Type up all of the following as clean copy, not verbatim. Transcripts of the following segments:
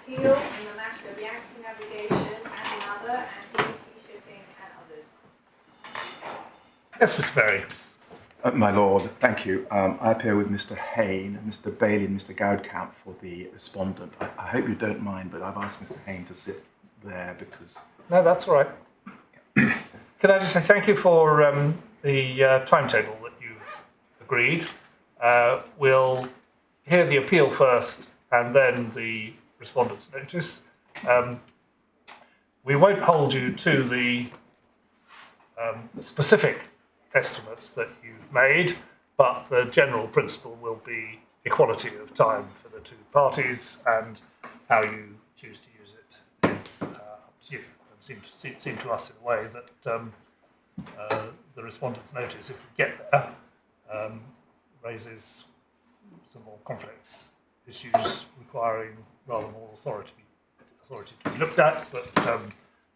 appeal in the matter of Yangtze navigation and another, and TPT shipping and others. Yes, Mr. Berge. My Lord, thank you. I appear with Mr. Hain, Mr. Bailey and Mr. Goudkamp for the respondent. I hope you don't mind, but I've asked Mr. Hain to sit there because... No, that's all right. Can I just say thank you for the timetable that you've agreed. We'll hear the appeal first and then the respondent's notice. We won't hold you to the specific estimates that you've made, but the general principle will be equality of time for the two parties, and how you choose to use it is up to you. It seemed to us in a way that the respondent's notice, if we get there, raises some more complex issues requiring rather more authority to be looked at, but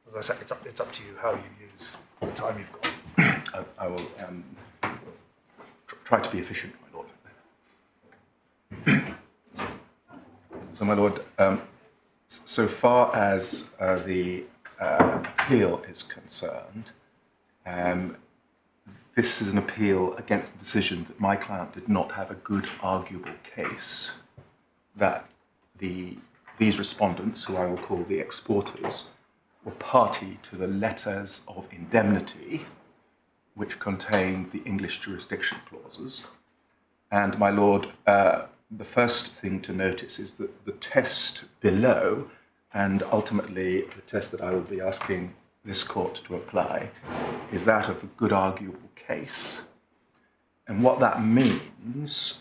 as I said, it's up to you how you use the time you've got. I will try to be efficient, my Lord. So, my Lord, so far as the appeal is concerned, this is an appeal against the decision that my client did not have a good arguable case, that these respondents, who I will call the exporters, were party to the letters of indemnity which contained the English jurisdiction clauses. And, my Lord, the first thing to notice is that the test below, and ultimately the test that I will be asking this court to apply, is that of a good arguable case. And what that means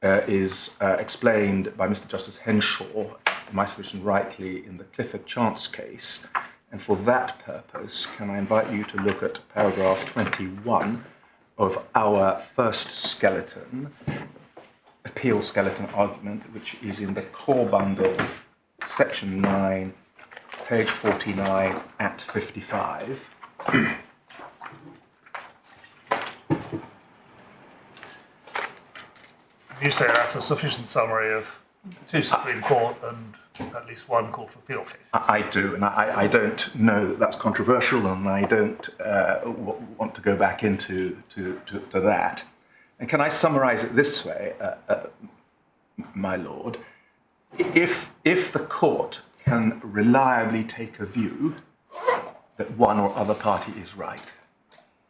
is explained by Mr. Justice Henshaw, in my submission rightly, in the Clifford Chance case. And for that purpose, can I invite you to look at paragraph 21 of our first skeleton, appeal skeleton argument, which is in the core bundle, section 9, page 49 at 55. You say that's a sufficient summary of two Supreme Court and at least one Court of Appeal cases. I do, and I don't know that that's controversial, and I don't want to go back into to that. And can I summarize it this way, my Lord? If the court can reliably take a view that one or other party is right,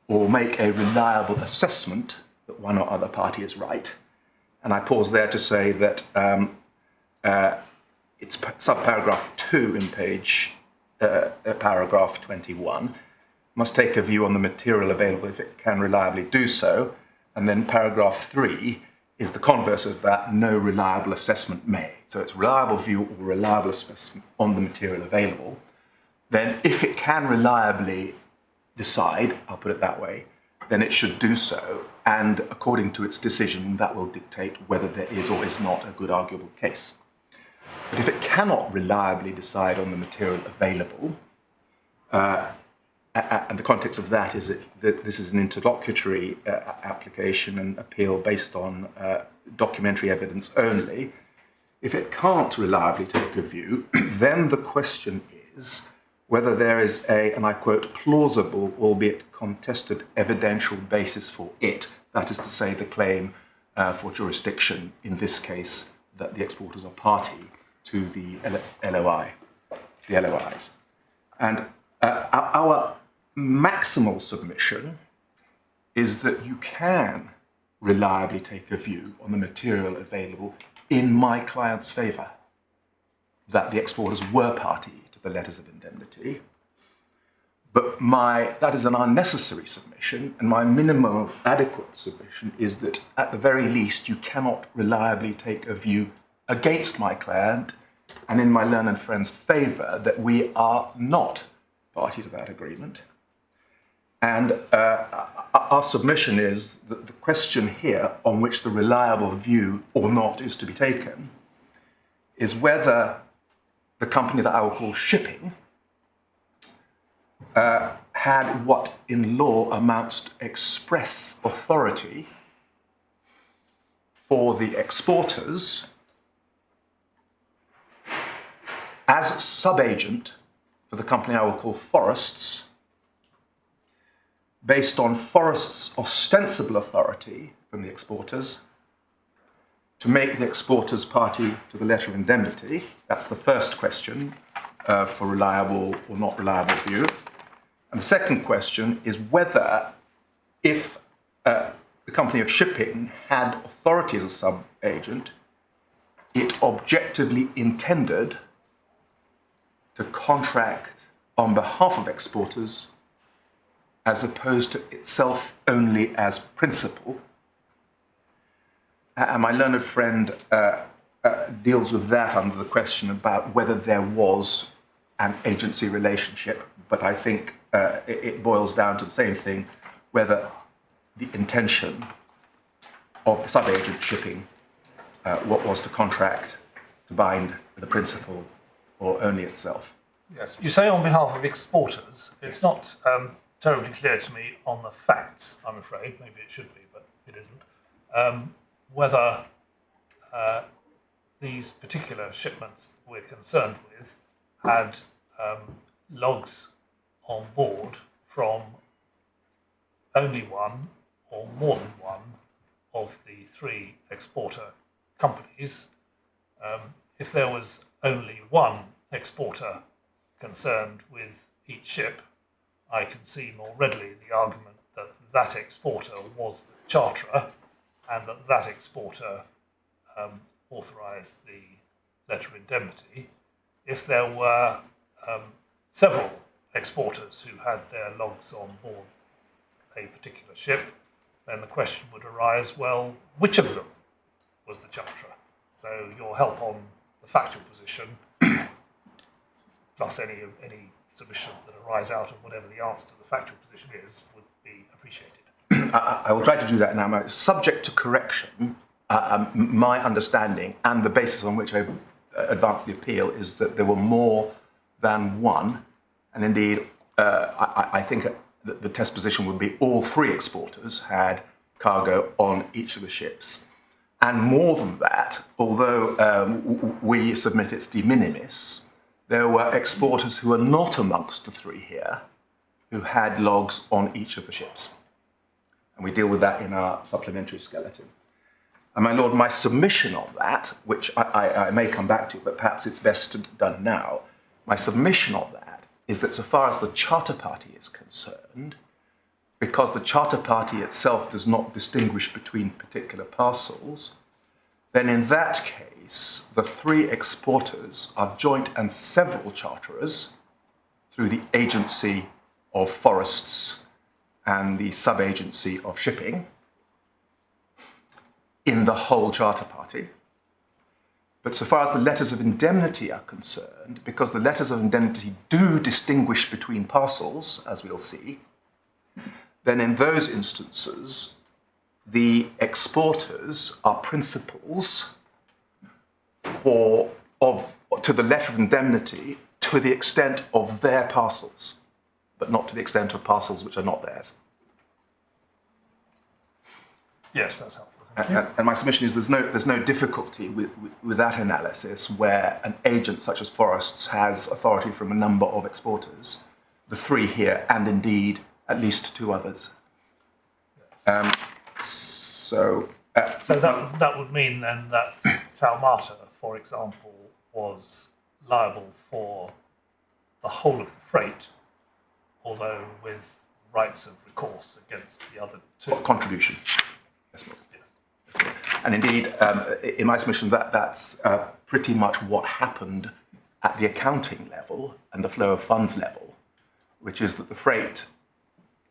or make a reliable assessment that one or other party is right, and I pause there to say that it's subparagraph 2 in page paragraph 21, must take a view on the material available if it can reliably do so, and then paragraph 3 is the converse of that, no reliable assessment made. So it's reliable view or reliable assessment on the material available. Then if it can reliably decide, I'll put it that way, then it should do so, and according to its decision, that will dictate whether there is or is not a good arguable case. But if it cannot reliably decide on the material available, and the context of that is that this is an interlocutory application and appeal based on documentary evidence only, if it can't reliably take a view, then the question is whether there is a, and I quote, plausible, albeit contested, evidential basis for it, that is to say the claim for jurisdiction, in this case, that the exporters are party to the LOIs. And our maximal submission is that you can reliably take a view on the material available in my client's favour, that the exporters were party to the letters of indemnity. But that is an unnecessary submission, and my minimal adequate submission is that at the very least you cannot reliably take a view against my client and in my learned friend's favour that we are not party to that agreement. And our submission is that the question here on which the reliable view or not is to be taken is whether the company that I will call shipping had what in law amounts to express authority for the exporters as sub-agent for the company I will call Forests, based on Forests' ostensible authority from the exporters to make the exporters party to the letter of indemnity. That's the first question for reliable or not reliable view. And the second question is whether, if the company of shipping had authority as a sub-agent, it objectively intended to contract on behalf of exporters as opposed to itself only as principal. And my learned friend deals with that under the question about whether there was an agency relationship, but I think it boils down to the same thing, whether the intention of sub-agent shipping what was to contract to bind the principal or only itself. Yes, you say on behalf of exporters. It's not terribly clear to me on the facts, I'm afraid. Maybe it should be, but it isn't. Whether these particular shipments we're concerned with had logs on board from only one or more than one of the three exporter companies. If there was only one exporter concerned with each ship, I can see more readily the argument that that exporter was the charterer and that that exporter authorised the letter of indemnity. If there were several exporters who had their logs on board a particular ship, then the question would arise, well, which of them was the charterer? So your help on the factual position, plus any submissions that arise out of whatever the answer to the factual position is, would be appreciated. I will try to do that now. Subject to correction, my understanding and the basis on which I advanced the appeal is that there were more than one, and indeed I think the test position would be all three exporters had cargo on each of the ships. And more than that, although we submit it's de minimis, there were exporters who are not amongst the three here who had logs on each of the ships. And we deal with that in our supplementary skeleton. And my lord, my submission on that, which I may come back to, but perhaps it's best done now, my submission on that is that so far as the charter party is concerned, because the charter party itself does not distinguish between particular parcels, then in that case, the three exporters are joint and several charterers through the agency of Forests and the sub-agency of shipping in the whole charter party. But so far as the letters of indemnity are concerned, because the letters of indemnity do distinguish between parcels, as we'll see, then in those instances, the exporters are principals to the letter of indemnity to the extent of their parcels, but not to the extent of parcels which are not theirs. Yes, that's helpful. Thank you. And my submission is there's no difficulty with that analysis where an agent such as Forests has authority from a number of exporters, the three here, and indeed at least two others. So that would mean then that Tuamata, for example, was liable for the whole of the freight, although with rights of recourse against the other two. Contribution. Yes. And indeed, in my submission, that's pretty much what happened at the accounting level and the flow of funds level, which is that the freight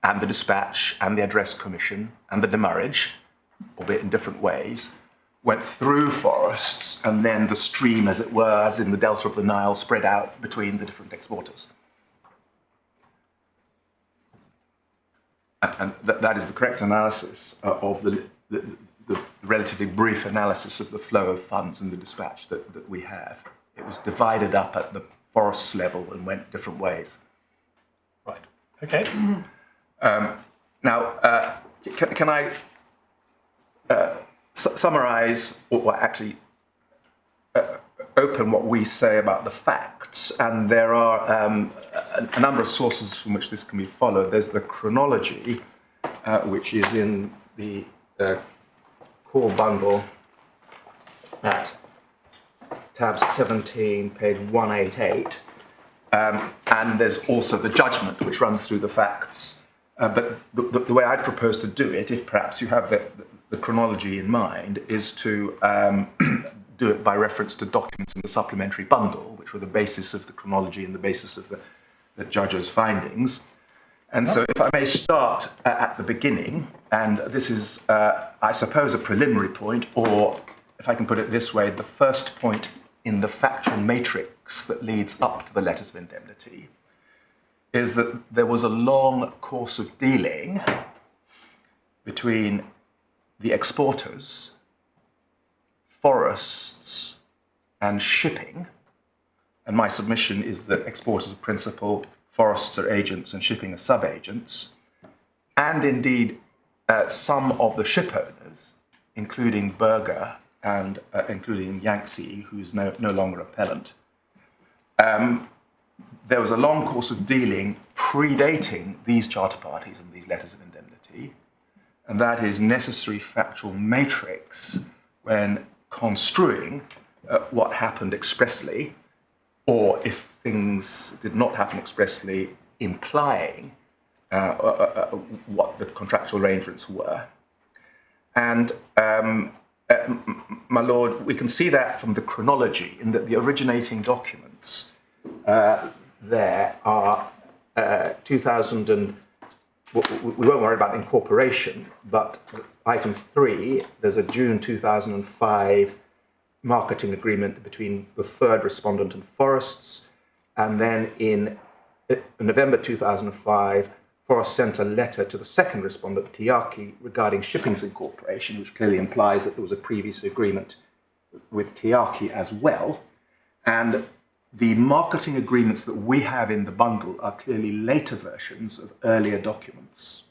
and the dispatch and the address commission and the demurrage, albeit in different ways, went through Forests, and then the stream, as it were, as in the delta of the Nile, spread out between the different exporters. And that is the correct analysis of the relatively brief analysis of the flow of funds and the dispatch that we have. It was divided up at the Forests level and went different ways. Right. Okay. Now, can I summarise, or actually open what we say about the facts, and there are a number of sources from which this can be followed. There's the chronology, which is in the core bundle at tab 17, page 188. And there's also the judgment, which runs through the facts. But the way I'd propose to do it, if perhaps you have the chronology in mind, is to do it by reference to documents in the supplementary bundle, which were the basis of the chronology and the basis of the judge's findings. And so if I may start at the beginning, and this is, I suppose, a preliminary point, or if I can put it this way, the first point in the factual matrix that leads up to the letters of indemnity, is that there was a long course of dealing between the exporters, forests, and shipping. And my submission is that exporters are principal, forests are agents, and shipping are sub-agents. And indeed, some of the ship owners, including Berge and including Yangtze, who's no longer Appellant. There was a long course of dealing predating these charter parties and these letters of indemnity, and that is necessary factual matrix when construing what happened expressly, or if things did not happen expressly, implying what the contractual arrangements were. And my lord, we can see that from the chronology, in that the originating documents there are 2000 and, we won't worry about incorporation, but item 3, there's a June 2005 marketing agreement between the third respondent and forests, and then in November 2005, Forest sent a letter to the second respondent, Tiaki, regarding shipping's incorporation, which clearly implies that there was a previous agreement with Tiaki as well. And the marketing agreements that we have in the bundle are clearly later versions of earlier documents.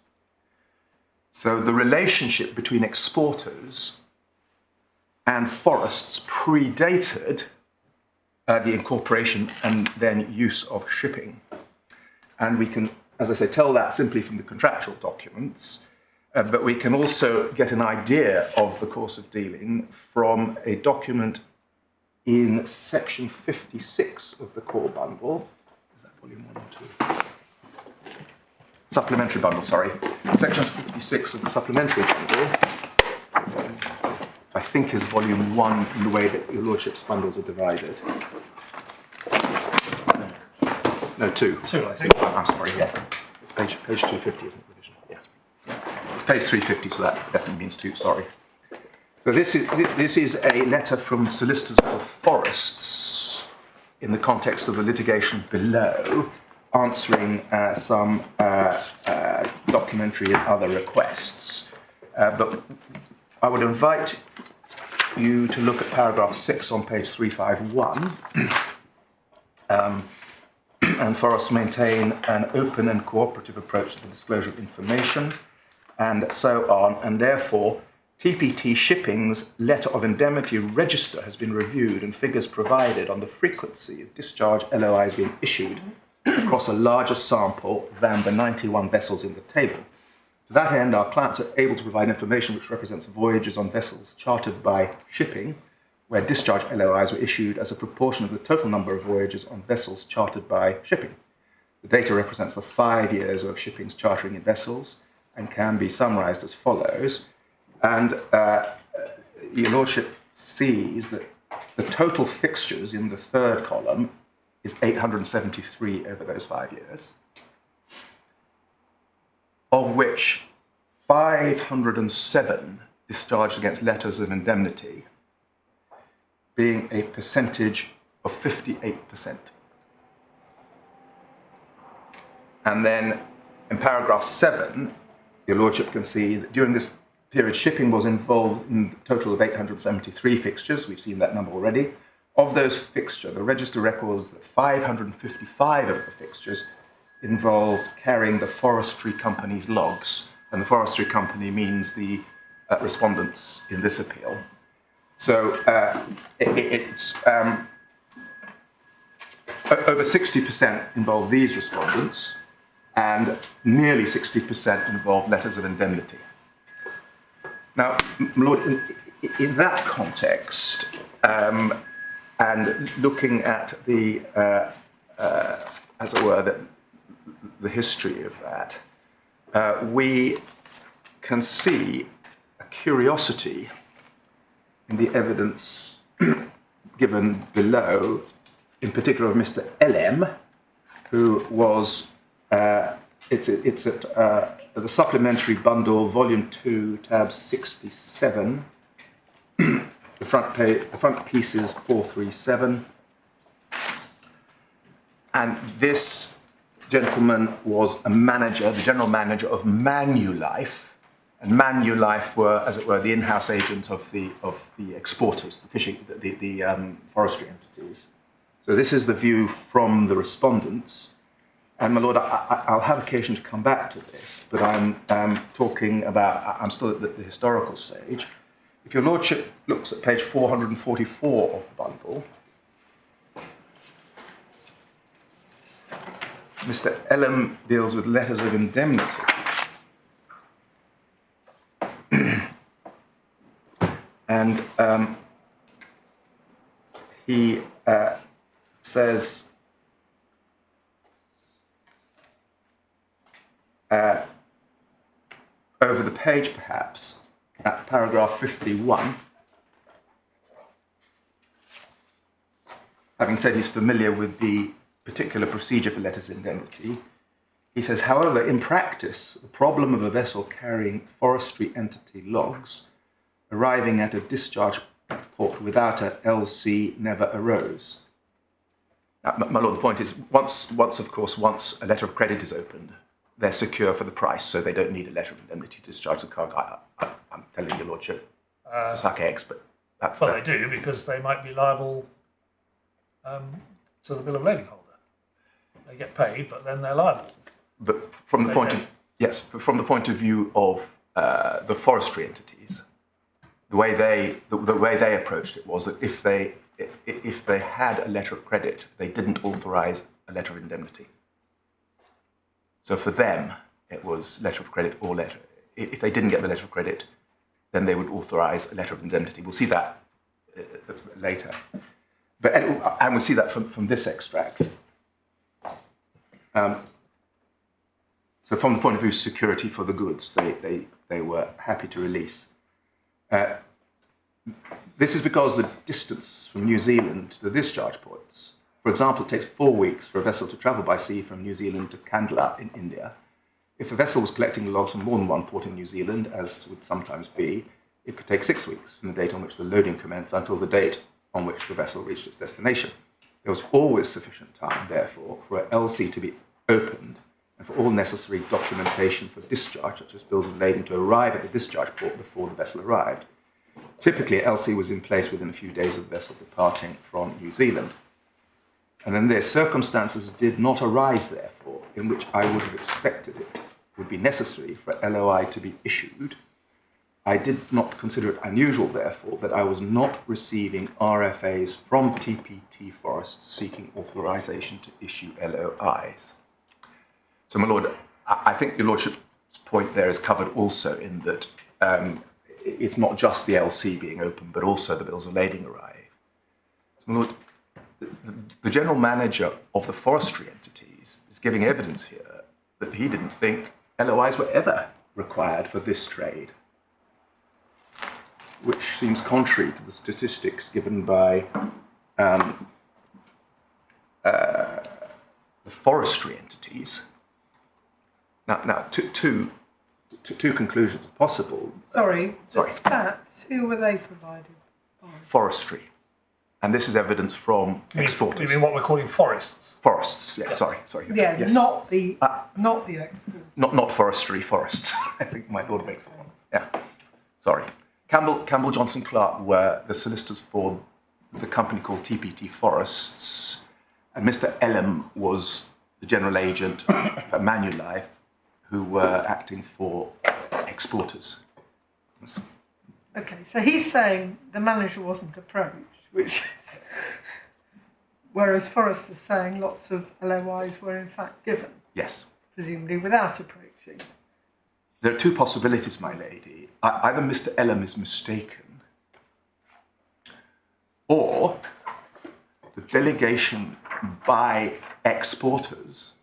So the relationship between exporters and forests predated the incorporation and then use of shipping. And we can, as I say, tell that simply from the contractual documents, but we can also get an idea of the course of dealing from a document in section 56 of the core bundle. Is that volume 1 or 2? Supplementary bundle, sorry. Section 56 of the supplementary bundle, I think, is volume 1 in the way that your lordship's bundles are divided. No, 2. 2, I think. I'm sorry, yeah. It's page 250, isn't it, division? Yes. It's page 350, so that definitely means 2, sorry. So this is a letter from solicitors for forests in the context of the litigation below, answering some documentary and other requests. But I would invite you to look at paragraph 6 on page 351. And forests maintain an open and cooperative approach to the disclosure of information, and so on, and therefore TPT Shipping's letter of indemnity register has been reviewed and figures provided on the frequency of discharge LOIs being issued across a larger sample than the 91 vessels in the table. To that end, our clients are able to provide information which represents voyages on vessels chartered by shipping, where discharge LOIs were issued as a proportion of the total number of voyages on vessels chartered by shipping. The data represents the 5 years of shipping's chartering in vessels and can be summarized as follows. And your lordship sees that the total fixtures in the third column is 873 over those 5 years, of which 507 discharged against letters of indemnity, being a percentage of 58%. And then in paragraph 7, your lordship can see that during this period, shipping was involved in a total of 873 fixtures. We've seen that number already. Of those fixtures, the register records that 555 of the fixtures involved carrying the forestry company's logs. And the forestry company means the respondents in this appeal. So it's over 60% involve these respondents, and nearly 60% involve letters of indemnity. Now, my Lord, in that context, and looking at the, as it were, the history of that, we can see a curiosity in the evidence given below, in particular of Mr. LM, who was, it's at the supplementary bundle, volume 2, tab 67. The front piece is 437. And this gentleman was a manager, the general manager of Manulife. And Manulife were, as it were, the in-house agents of the exporters, the fishing, the forestry entities. So this is the view from the respondents. And my Lord, I'll have occasion to come back to this, but I'm talking about, I'm still at the historical stage. If your Lordship looks at page 444 of the bundle, Mr. Ellum deals with letters of indemnity. And he says, over the page perhaps, at paragraph 51, having said he's familiar with the particular procedure for letters of indemnity, he says, however, in practice, the problem of a vessel carrying forestry entity logs arriving at a discharge port without a LC never arose. Now, my Lord, the point is, once a letter of credit is opened, they're secure for the price, so they don't need a letter of indemnity to discharge the cargo. I'm telling your Lordship to suck eggs, but that's well, they do, because they might be liable to the bill of lading holder. They get paid, but then they're liable. But from the point of from the point of view of the forestry entities, the way they approached it was that if they had a letter of credit, they didn't authorize a letter of indemnity. So for them, it was letter of credit or letter. If they didn't get the letter of credit, then they would authorize a letter of indemnity. We'll see that later. And we'll see that from this extract. So from the point of view of security for the goods, they were happy to release. This is because the distance from New Zealand to the discharge ports, for example, it takes 4 weeks for a vessel to travel by sea from New Zealand to Kandla in India. If the vessel was collecting logs from more than one port in New Zealand, as would sometimes be, it could take 6 weeks from the date on which the loading commenced until the date on which the vessel reached its destination. There was always sufficient time, therefore, for an LC to be opened and for all necessary documentation for discharge, such as bills of lading, to arrive at the discharge port before the vessel arrived. Typically, LC was in place within a few days of the vessel departing from New Zealand. And then their circumstances did not arise, therefore, in which I would have expected it would be necessary for LOI to be issued. I did not consider it unusual, therefore, that I was not receiving RFAs from TPT Forests seeking authorization to issue LOIs. So, my Lord, I think your Lordship's point there is covered also in that it's not just the LC being open, but also the bills of lading arrive. So, my Lord, the general manager of the forestry entities is giving evidence here that he didn't think LOIs were ever required for this trade, which seems contrary to the statistics given by the forestry entities. Now, two conclusions are possible. Sorry. The stats, who were they provided by? Forestry. And this is evidence from exporters. You mean what we're calling forests? Forests, yes, sorry. Yeah, yes. not the export. Not forestry, forests. I think my Lord makes that one. Yeah, sorry. Campbell Johnson Clark were the solicitors for the company called TPT Forests, and Mr. Ellum was the general agent for Manulife, who were acting for exporters. Okay, so he's saying the manager wasn't approached, which is... Whereas Forrest is saying lots of LOIs were in fact given, Yes. presumably without approaching. There are two possibilities, my lady. Either Mr. Ellam is mistaken, or the delegation by exporters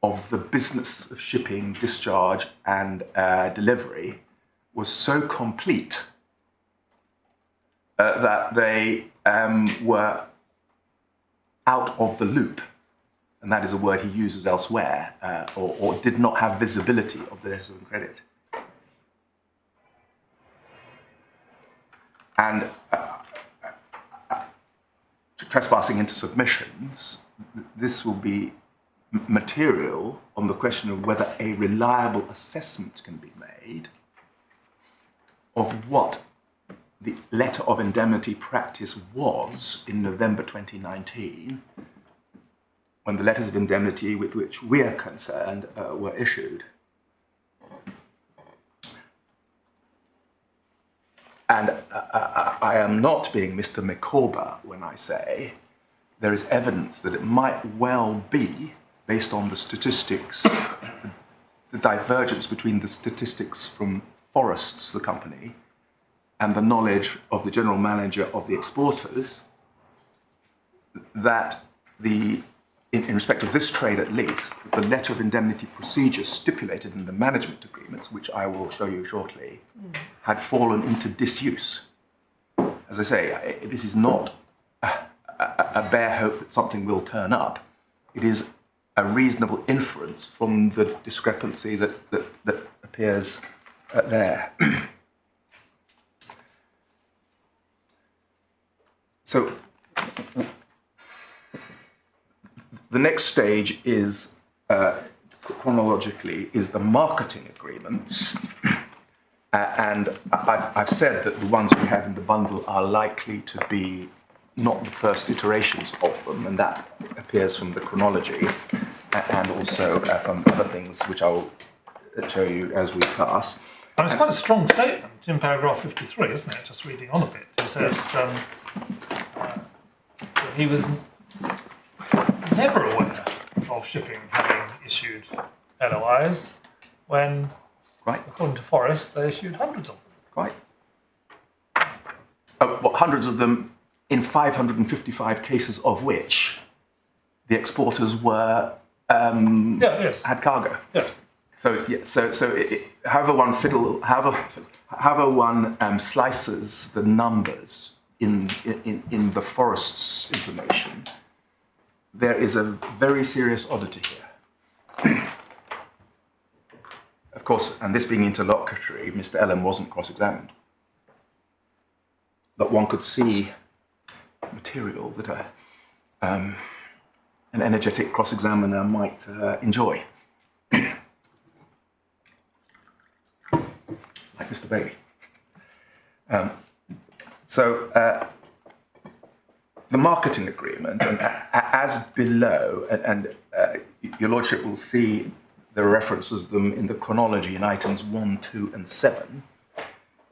of the business of shipping, discharge, and delivery was so complete that they were out of the loop, and that is a word he uses elsewhere, or did not have visibility of the letters of credit. And trespassing into submissions, this will be material on the question of whether a reliable assessment can be made of what the letter of indemnity practice was in November 2019, when the letters of indemnity with which we are concerned were issued. And I am not being Mr. Mikoba when I say there is evidence that it might well be, based on the statistics, the divergence between the statistics from Forests, the company, and the knowledge of the general manager of the exporters, that in respect of this trade at least, the letter of indemnity procedure stipulated in the management agreements, which I will show you shortly, had fallen into disuse. As I say, this is not a bare hope that something will turn up. It is a reasonable inference from the discrepancy that appears there. So the next stage is, chronologically, is the marketing agreements. And I've said that the ones we have in the bundle are likely to be not the first iterations of them, and that appears from the chronology and also from other things which I will show you as we pass. And it's quite a strong statement in paragraph 53, isn't it? Just reading on a bit. It says that he was never aware of shipping having issued LOIs when, Right. according to Forrest, they issued hundreds of them. Right. Hundreds of them in 555 cases of which the exporters were had cargo. Yes. So however one slices the numbers in the Forest's information, there is a very serious oddity here. Of course, and this being interlocutory, Mr. Ellam wasn't cross-examined. But one could see material that an energetic cross-examiner might enjoy. Like Mr. Bailey. The marketing agreement, and as below, and your Lordship will see the references them in the chronology in items 1, 2, and 7.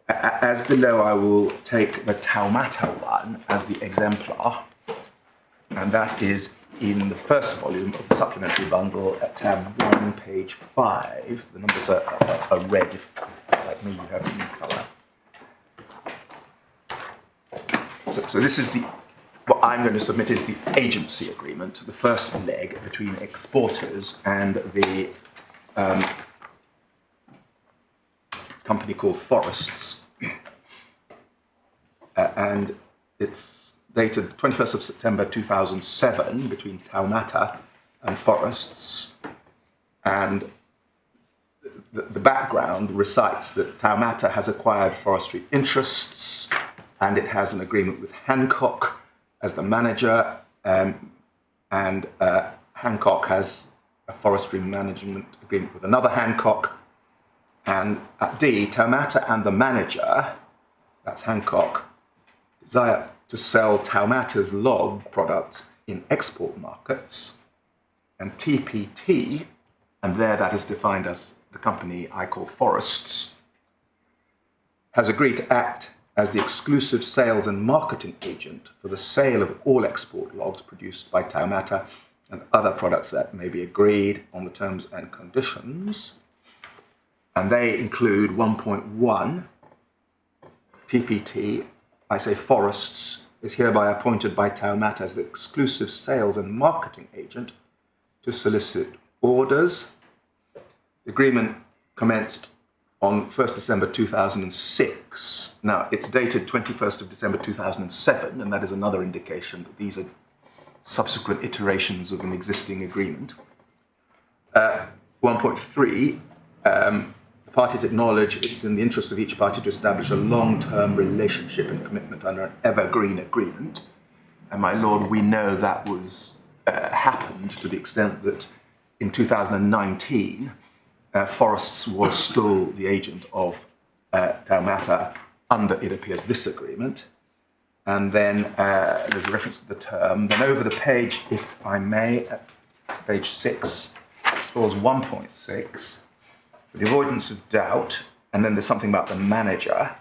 As below, I will take the Tuamata one as the exemplar, and that is in the first volume of the supplementary bundle at tab 1, page 5. The numbers are red, if like me, you have them in colour. So this is what I'm going to submit is the agency agreement, the first leg between exporters and the company called Forests. And it's dated 21st of September 2007 between Tuamata and Forests. And the background recites that Tuamata has acquired forestry interests and it has an agreement with Hancock as the manager, and Hancock has a forestry management agreement with another Hancock. And at D, Tuamata and the manager, that's Hancock, desire to sell Tuamata's log products in export markets. And TPT, and there that is defined as the company I call Forests, has agreed to act as the exclusive sales and marketing agent for the sale of all export logs produced by Tuamata and other products that may be agreed on the terms and conditions. And they include 1.1 TPT, I say Forests, is hereby appointed by Tuamata as the exclusive sales and marketing agent to solicit orders. The agreement commenced on 1st December 2006. Now, it's dated 21st of December 2007, and that is another indication that these are subsequent iterations of an existing agreement. 1.3, the parties acknowledge it's in the interest of each party to establish a long-term relationship and commitment under an evergreen agreement. And my lord, we know that was happened to the extent that in 2019, Forests was still the agent of Tuamata under, it appears, this agreement. And then there's a reference to the term. Then over the page, if I may, at page 6, clause 1.6, for the avoidance of doubt, and then there's something about the manager.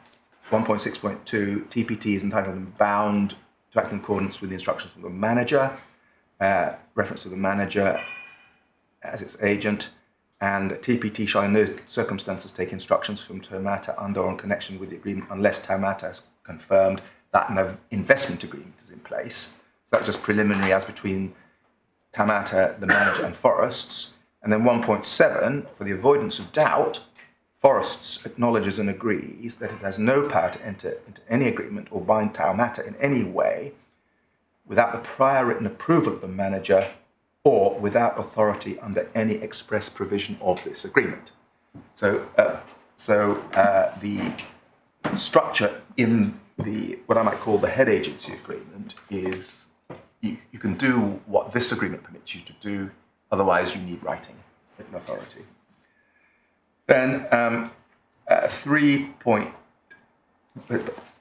1.6.2, TPT is entitled and bound to act in accordance with the instructions from the manager, reference to the manager as its agent, and TPT shall in no circumstances take instructions from Tuamata under or in connection with the agreement unless Tuamata has confirmed that an investment agreement is in place. So that's just preliminary as between Tuamata, the manager, and Forests. And then 1.7, for the avoidance of doubt, Forests acknowledges and agrees that it has no power to enter into any agreement or bind Tuamata in any way without the prior written approval of the manager or without authority under any express provision of this agreement. So, the structure in the what I might call the head agency agreement is you can do what this agreement permits you to do, otherwise you need writing written authority. Then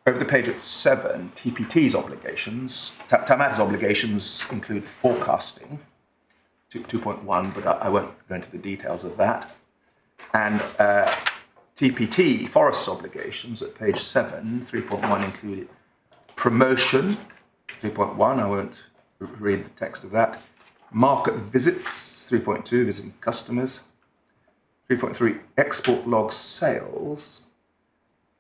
over the page at 7, TPT's obligations, Tuamata's obligations include forecasting, 2.1, but I won't go into the details of that. And TPT, Forest's obligations at page 7, 3.1 include promotion, 3.1, I won't read the text of that. Market visits, 3.2, visiting customers. 3.3, export log sales.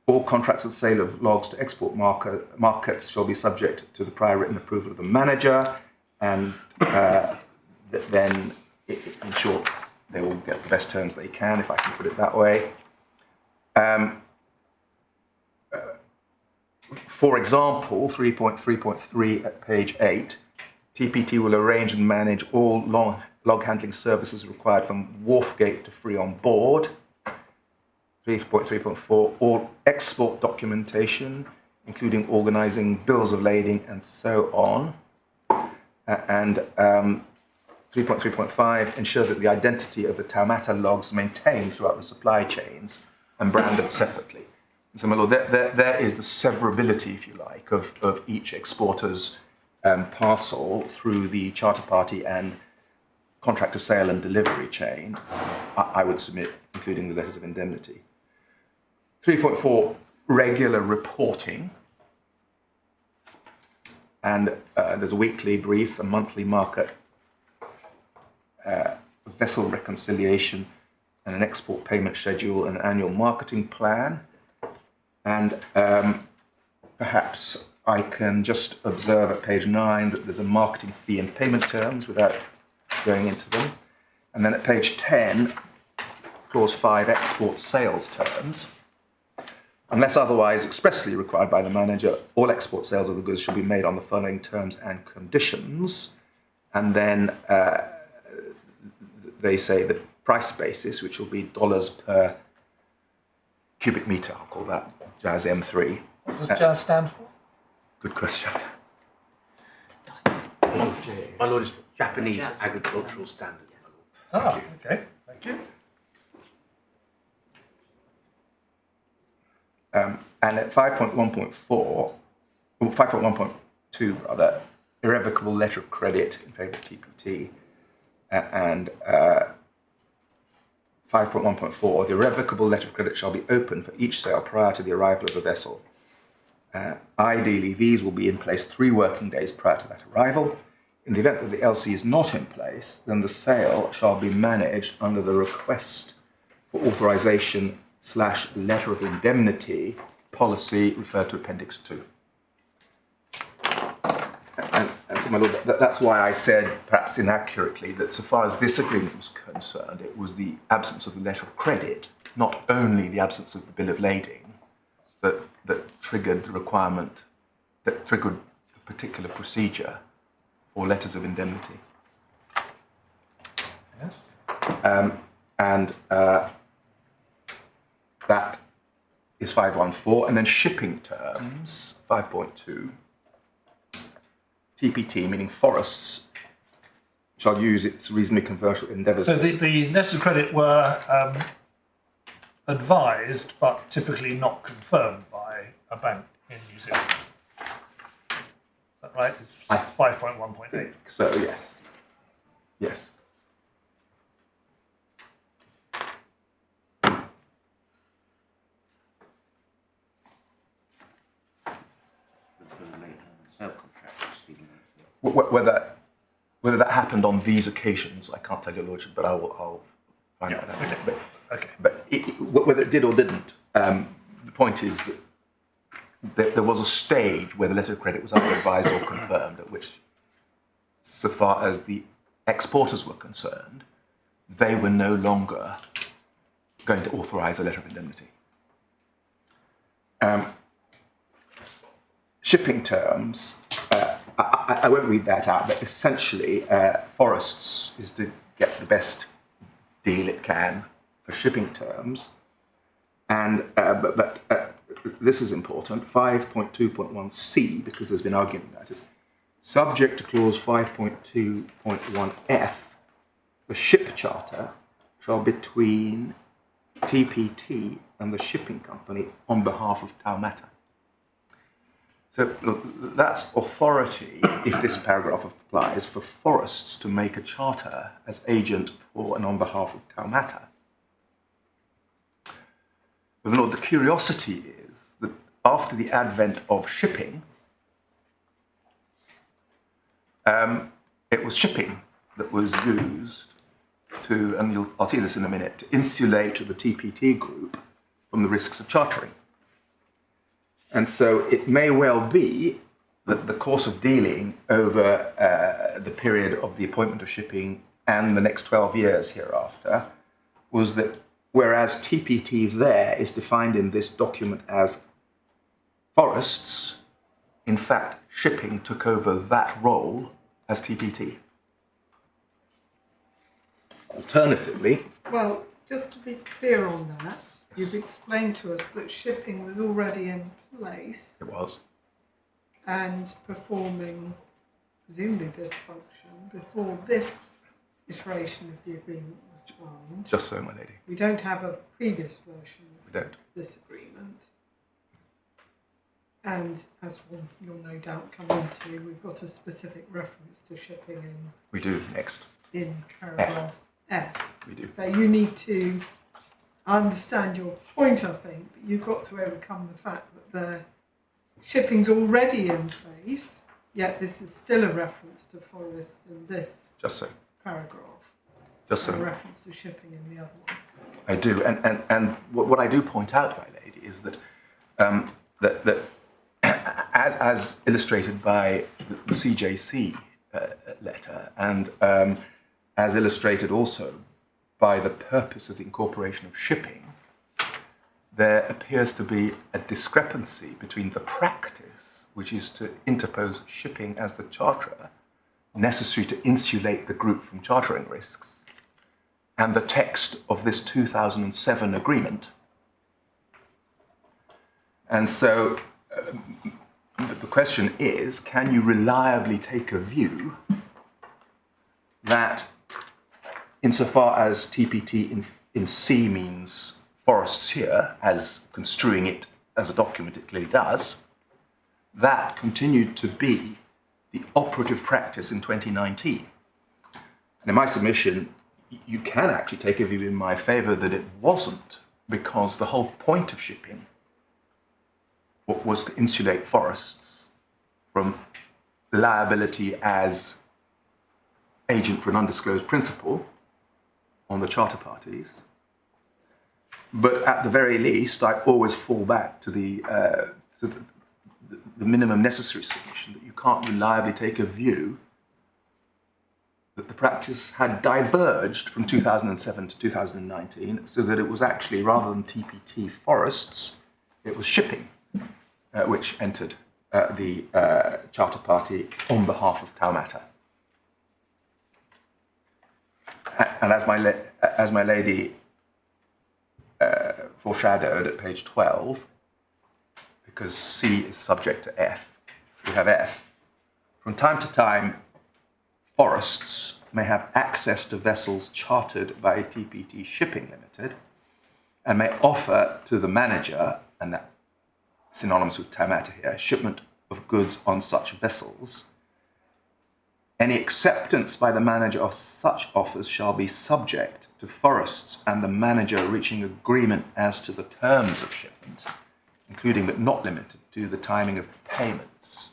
All contracts with sale of logs to export markets shall be subject to the prior written approval of the manager, and then, in short, they will get the best terms they can, if I can put it that way. For example, 3.3.3 at page 8, TPT will arrange and manage all log handling services required from wharf gate to free on board. 3.3.4, all export documentation, including organising bills of lading and so on. And 3.3.5, ensure that the identity of the Tuamata logs maintained throughout the supply chains and branded separately. And so, my lord, there is the severability, if you like, of each exporter's parcel through the charter party and contract of sale and delivery chain, I would submit, including the letters of indemnity. 3.4, regular reporting. And there's a weekly brief, a monthly market, vessel reconciliation, and an export payment schedule, and an annual marketing plan. And perhaps I can just observe at page 9 that there's a marketing fee and payment terms without going into them. And then at page 10, clause 5, export sales terms. Unless otherwise expressly required by the manager, all export sales of the goods shall be made on the following terms and conditions. And then they say the price basis, which will be dollars per cubic meter, I'll call that JAS M3. What does JAS stand for? Good question. My lord, is Japanese agricultural standards. Ah, okay, thank you. And at 5.1.4, or 5.1.2 rather, irrevocable letter of credit in favour of TPT, and 5.1.4, the irrevocable letter of credit shall be open for each sale prior to the arrival of the vessel. Ideally, these will be in place 3 working days prior to that arrival. In the event that the LC is not in place, then the sale shall be managed under the request for authorization / letter of indemnity policy referred to Appendix 2. And so, my Lord, that's why I said, perhaps inaccurately, that so far as this agreement was concerned, it was the absence of the letter of credit, not only the absence of the bill of lading, that triggered the requirement, that triggered a particular procedure for letters of indemnity. Yes. That is 514, and then shipping terms, 5.2. TPT, meaning forests, shall use its reasonably commercial endeavours. So the letters of credit were advised, but typically not confirmed by a bank in New Zealand. Is that right? It's 5.1.8. So, yes. Yes. Whether that happened on these occasions, I can't tell your lordship, but I'll find out. Okay. But whether it did or didn't, the point is that there was a stage where the letter of credit was either advised or confirmed, at which, so far as the exporters were concerned, they were no longer going to authorise a letter of indemnity. Shipping terms, I won't read that out, but essentially, Forests is to get the best deal it can for shipping terms. And but this is important, 5.2.1c, because there's been argument about it. Subject to clause 5.2.1f, the ship charter shall between TPT and the shipping company on behalf of Tuamata. So look, that's authority, if this paragraph applies, for Forests to make a charter as agent for and on behalf of Tuamata. But Lord, the curiosity is that after the advent of shipping, it was shipping that was used to, and I'll see this in a minute, to insulate the TPT group from the risks of chartering. And so it may well be that the course of dealing over the period of the appointment of shipping and the next 12 years hereafter was that whereas TPT there is defined in this document as Forests, in fact, shipping took over that role as TPT. Alternatively... Well, just to be clear on that, you've explained to us that shipping was already in place. It was. And performing, presumably, this function before this iteration of the agreement was signed. Just so, my lady. We don't have a previous version of this agreement. And as you'll no doubt come into, we've got a specific reference to shipping in... We do, next. In paragraph F. We do. So you need to... I understand your point, I think, but you've got to overcome the fact that the shipping's already in place, yet this is still a reference to forests in this paragraph. Just so. A reference to shipping in the other one. I do, and what I do point out, my lady, is that that as illustrated by the CJC letter, and as illustrated also by the purpose of the incorporation of shipping, there appears to be a discrepancy between the practice, which is to interpose shipping as the charterer, necessary to insulate the group from chartering risks, and the text of this 2007 agreement. And so the question is, can you reliably take a view that insofar as TPT in C means forests here, as construing it as a document it clearly does, that continued to be the operative practice in 2019. And in my submission, you can actually take a view in my favour that it wasn't, because the whole point of shipping was to insulate forests from liability as agent for an undisclosed principal on the charter parties. But at the very least, I always fall back to the minimum necessary submission that you can't reliably take a view that the practice had diverged from 2007 to 2019, so that it was actually, rather than TPT forests, it was shipping which entered the charter party on behalf of Tuamata. And as my lady foreshadowed at page 12, because C is subject to F, we have F. From time to time, forests may have access to vessels chartered by TPT Shipping Limited and may offer to the manager, and that synonymous with Tuamata here, shipment of goods on such vessels. Any acceptance by the manager of such offers shall be subject to forests and the manager reaching agreement as to the terms of shipment, including but not limited to the timing of payments.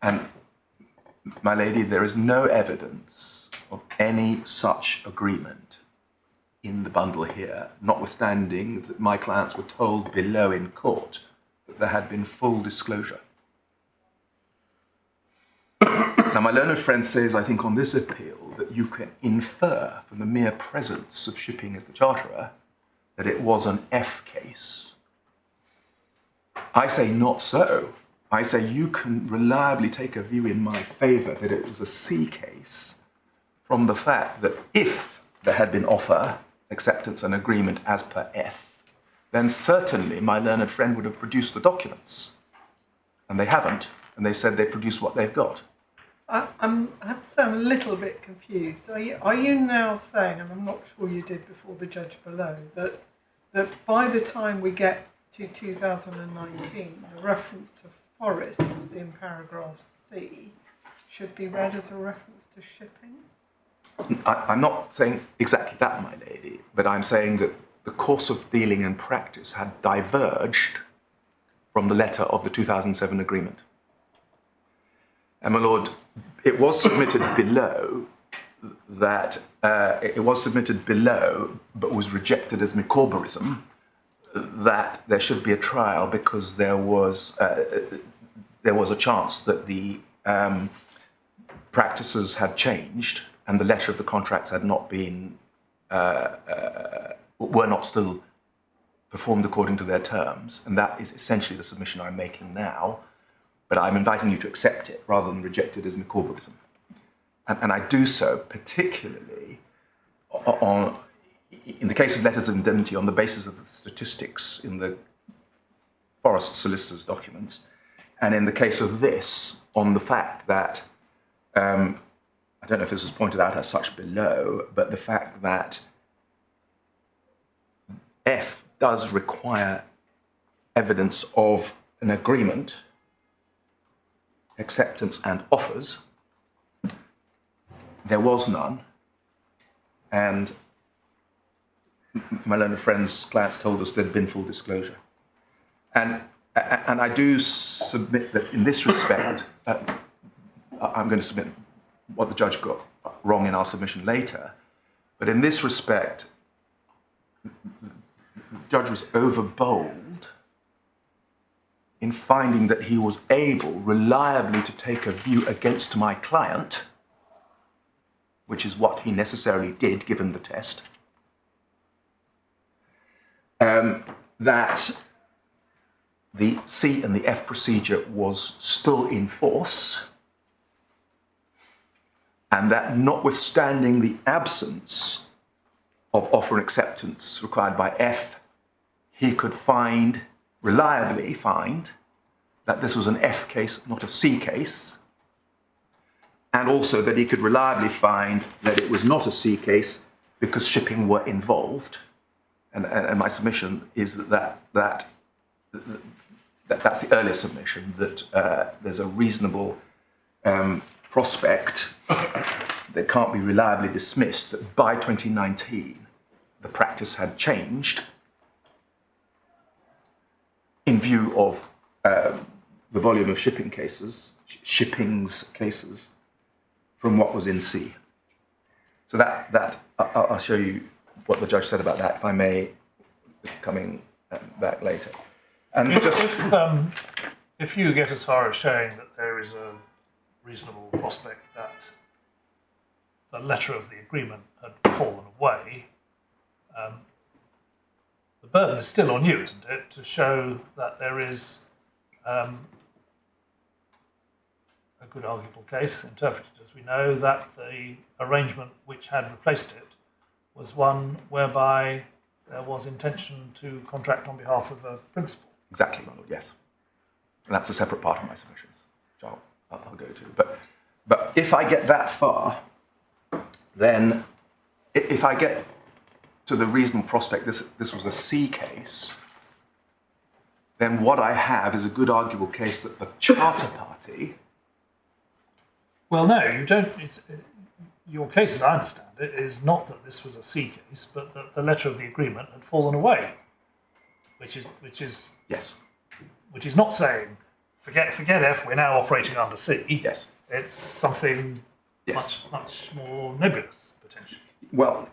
And my lady, there is no evidence of any such agreement in the bundle here, notwithstanding that my clients were told below in court that there had been full disclosure. Now, my learned friend says, I think, on this appeal, that you can infer from the mere presence of shipping as the charterer that it was an F case. I say not so. I say you can reliably take a view in my favour that it was a C case from the fact that if there had been offer, acceptance and agreement as per F, then certainly my learned friend would have produced the documents. And they haven't, and they've said they produced what they've got. I have to say I'm a little bit confused. Are you now saying, and I'm not sure you did before the judge below, that by the time we get to 2019, the reference to forests in paragraph C should be read as a reference to shipping? I'm not saying exactly that, my lady, but I'm saying that the course of dealing and practice had diverged from the letter of the 2007 agreement. And my lord, it was submitted below that but was rejected as Micawberism, that there should be a trial because there was a chance that the practices had changed and the letter of the contracts had not been were not still performed according to their terms, and that is essentially the submission I'm making now. But I'm inviting you to accept it rather than reject it as Micawberism. And I do so particularly in the case of letters of indemnity on the basis of the statistics in the forest solicitor's documents, and in the case of this, on the fact that, I don't know if this was pointed out as such below, but the fact that F does require evidence of an agreement, acceptance and offers. There was none, and my learned friends' clients told us there'd been full disclosure. And I do submit that in this respect, I'm going to submit what the judge got wrong in our submission later, but in this respect, the judge was overbold in finding that he was able reliably to take a view against my client, which is what he necessarily did given the test, that the C and the F procedure was still in force, and that notwithstanding the absence of offer and acceptance required by F, he could reliably find that this was an F case, not a C case, and also that he could reliably find that it was not a C case because shipping were involved. And my submission is that's the earlier submission, that there's a reasonable prospect that can't be reliably dismissed that by 2019 the practice had changed in view of the volume of shippings cases from what was in C. So that I'll show you what the judge said about that, if I may, coming back later. And if you get as far as showing that there is a reasonable prospect that the letter of the agreement had fallen away, the burden is still on you, isn't it, to show that there is a good arguable case, interpreted as we know, that the arrangement which had replaced it was one whereby there was intention to contract on behalf of a principal. Exactly, my lord, yes. And that's a separate part of my submissions, which I'll go to. But if I get that far, then if I get to the reasonable prospect, this was a C case, then what I have is a good arguable case that the charter party... Well, no, you don't. Your case, as I understand it, is not that this was a C case, but that the letter of the agreement had fallen away, which is Yes. Which is not saying forget F. We're now operating under C. Yes. It's something much more nebulous potentially. Well,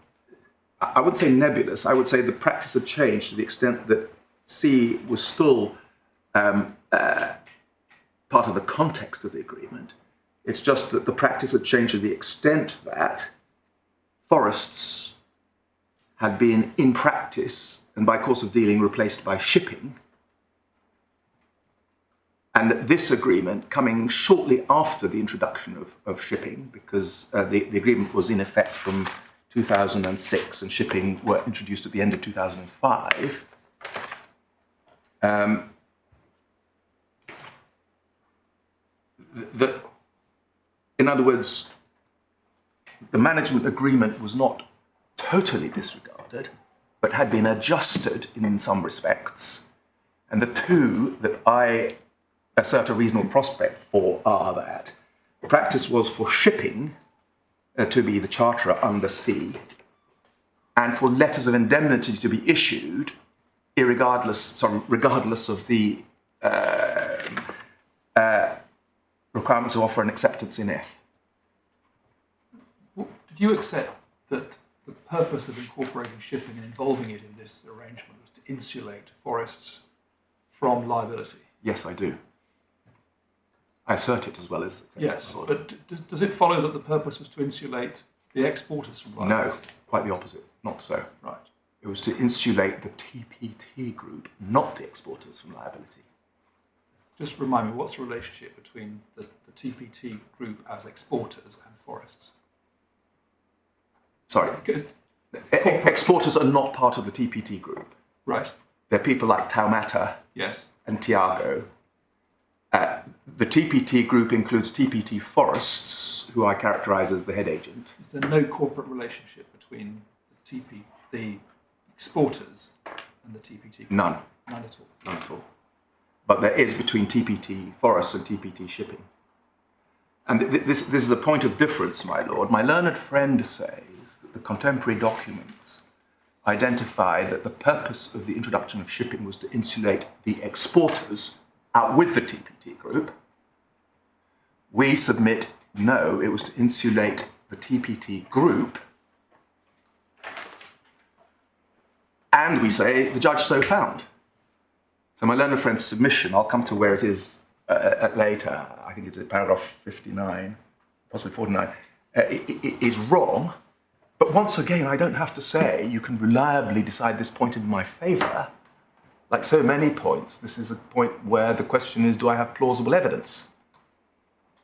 I would say nebulous. I would say the practice had changed to the extent that C was still part of the context of the agreement. It's just that the practice had changed to the extent that forests had been, in practice, and by course of dealing, replaced by shipping. And that this agreement, coming shortly after the introduction of shipping, because the agreement was in effect from 2006 and shipping were introduced at the end of 2005, in other words, the management agreement was not totally disregarded, but had been adjusted in some respects. And the two that I assert a reasonable prospect for are that the practice was for shipping to be the charterer under C, and for letters of indemnity to be issued regardless of the requirements of offer and acceptance in F. Well, did you accept that the purpose of incorporating shipping and involving it in this arrangement was to insulate forests from liability? Yes, I do. I assert it as well as... Yes, but does it follow that the purpose was to insulate the exporters from liability? No, quite the opposite. Not so. Right. It was to insulate the TPT group, not the exporters, from liability. Just remind me, what's the relationship between the TPT group as exporters and forests? Sorry. Exporters are not part of the TPT group. Right. They're people like Tuamata Yes. and Tiaki. The TPT group includes TPT Forests, who I characterise as the head agent. Is there no corporate relationship between the exporters and the TPT group? None. None at all. None at all. But there is between TPT Forests and TPT Shipping. And this is a point of difference, my lord. My learned friend says that the contemporary documents identify that the purpose of the introduction of shipping was to insulate the exporters out with the TPT group. We submit, no, it was to insulate the TPT group. And we say, the judge so found. So my learned friend's submission, I'll come to where it is later, I think it's at paragraph 59, possibly 49, is wrong. But once again, I don't have to say you can reliably decide this point in my favour. Like so many points, this is a point where the question is, do I have plausible evidence?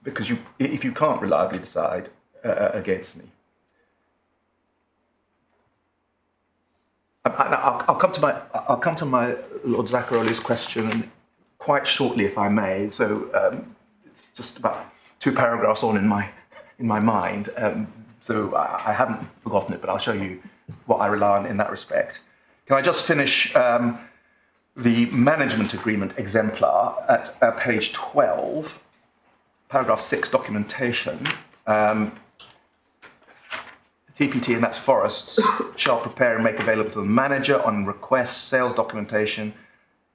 Because if you can't reliably decide against me. I'll come to my Lord Zacaroli's question quite shortly, if I may. So it's just about 2 paragraphs on in my mind. So I haven't forgotten it, but I'll show you what I rely on in that respect. Can I just finish the management agreement exemplar at page 12? paragraph 6, documentation, TPT, and that's forests, shall prepare and make available to the manager on request sales documentation,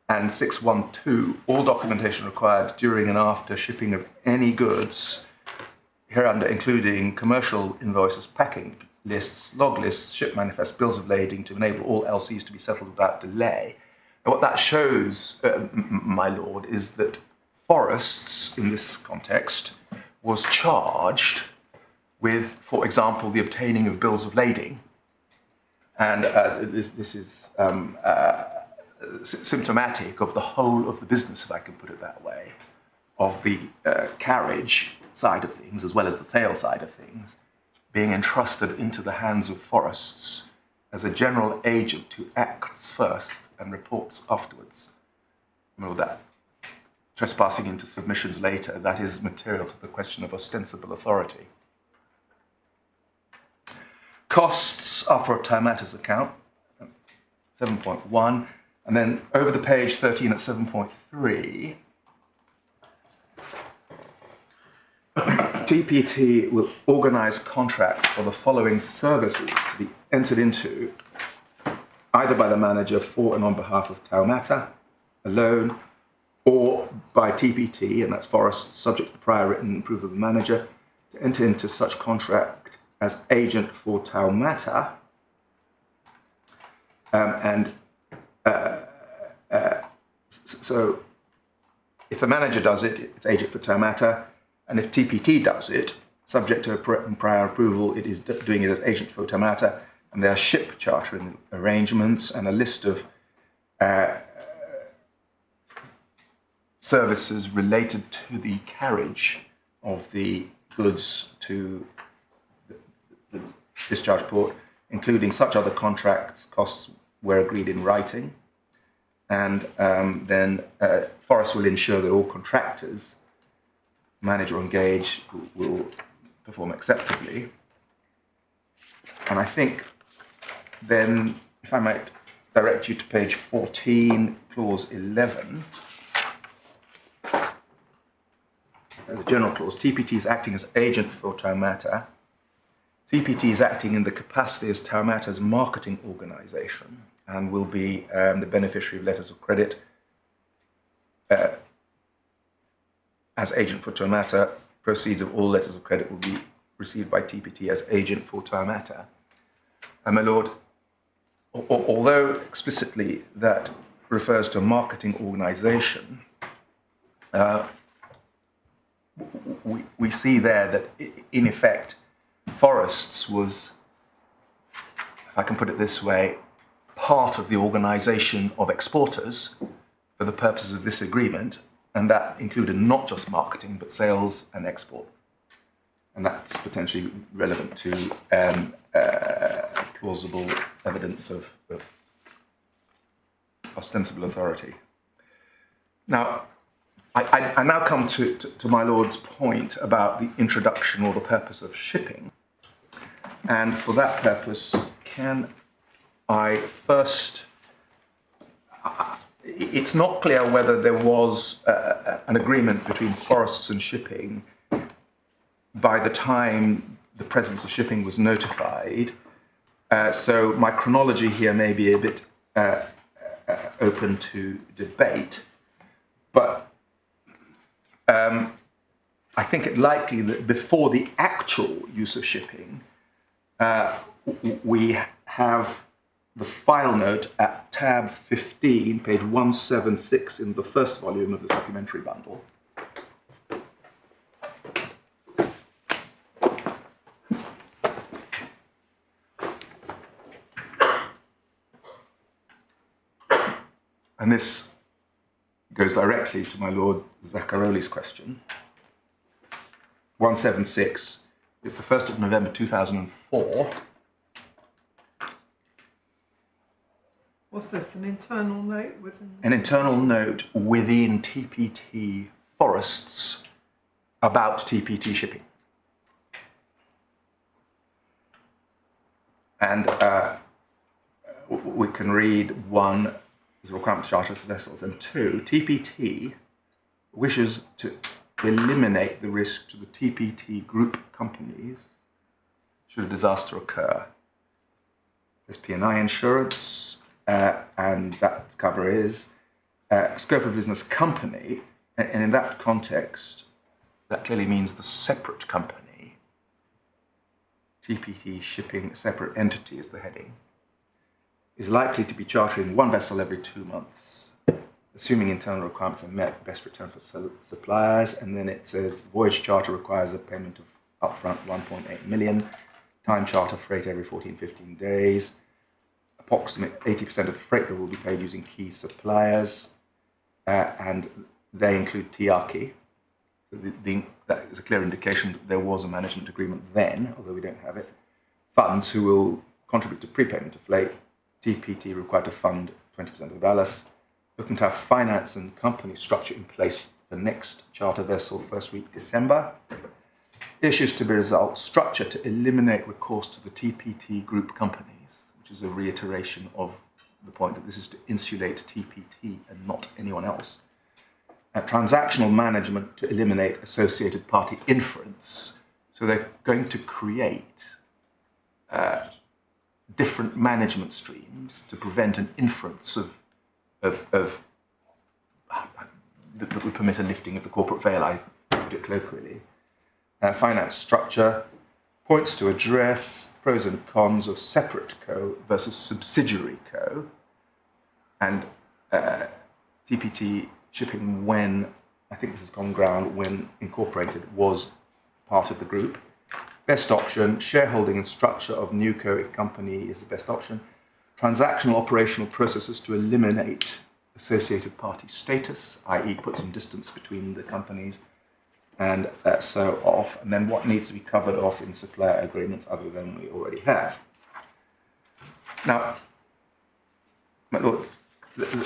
and 6.1.2, all documentation required during and after shipping of any goods, hereunder including commercial invoices, packing lists, log lists, ship manifests, bills of lading, to enable all LCs to be settled without delay. And what that shows, my lord, is that forests, in this context, was charged with, for example, the obtaining of bills of lading. And this is symptomatic of the whole of the business, if I can put it that way, of the carriage side of things, as well as the sale side of things, being entrusted into the hands of forests as a general agent who acts first and reports afterwards. Well, that trespassing into submissions later, that is material to the question of ostensible authority. Costs are for a Tuamata's account, 7.1, and then over the page 13 at 7.3, TPT will organise contracts for the following services to be entered into either by the manager for and on behalf of Tuamata alone, or by TPT, and that's forests, subject to the prior written approval of the manager, to enter into such contract as agent for Tuamata, so if the manager does it, it's agent for Tuamata, and if TPT does it, subject to a prior approval, it is doing it as agent for Tuamata, and there are ship chartering arrangements and a list of services related to the carriage of the goods to the discharge port, including such other contracts, costs were agreed in writing. And then Forest will ensure that all contractors, manage or engage, will perform acceptably. And I think then, if I might direct you to page 14, clause 11, the general clause, TPT is acting as agent for Tuamata. TPT is acting in the capacity as Tuamata's marketing organisation and will be the beneficiary of letters of credit. As agent for Tuamata, proceeds of all letters of credit will be received by TPT as agent for Tuamata. And my lord, although explicitly that refers to a marketing organisation, we see there that, in effect, Forests was, if I can put it this way, part of the organisation of exporters for the purposes of this agreement, and that included not just marketing, but sales and export. And that's potentially relevant to plausible evidence of ostensible authority. Now, I now come to my lord's point about the introduction or the purpose of shipping. And for that purpose, can I first... It's not clear whether there was an agreement between forests and shipping by the time the presence of shipping was notified. So my chronology here may be a bit open to debate. But I think it likely that before the actual use of shipping, we have the file note at tab 15, page 176 in the first volume of the supplementary bundle. And this goes directly to my Lord Zacaroli's question. 176 is the 1st of November 2004. What's this, an internal note within? An internal note within TPT Forests about TPT shipping. And we can read, 1, is a requirement to charter vessels, and 2, TPT wishes to eliminate the risk to the TPT group companies should a disaster occur. There's P&I insurance, and that cover is scope of business company, and in that context, that clearly means the separate company. TPT shipping, a separate entity is the heading, is likely to be chartering one vessel every 2 months, assuming internal requirements are met, best return for suppliers, and then it says voyage charter requires a payment of upfront 1.8 million, time charter freight every 14-15 days, approximately 80% of the freight bill will be paid using key suppliers, and they include Tiaki. So that is a clear indication that there was a management agreement then, although we don't have it. Funds who will contribute to prepayment of freight, TPT required to fund 20% of the ballast, looking to have finance and company structure in place for next charter vessel first week December. Issues to be resolved, structure to eliminate recourse to the TPT group companies, which is a reiteration of the point that this is to insulate TPT and not anyone else. Transactional management to eliminate associated party inference. So they're going to create different management streams to prevent an inference that would permit a lifting of the corporate veil, I put it colloquially. Finance structure points to address pros and cons of separate co versus subsidiary co, and TPT shipping when, I think this is common ground, when incorporated was part of the group. Best option, shareholding and structure of new co company is the best option. Transactional operational processes to eliminate associated party status, i.e. put some distance between the companies, and so off. And then what needs to be covered off in supplier agreements other than we already have. Now, my lord,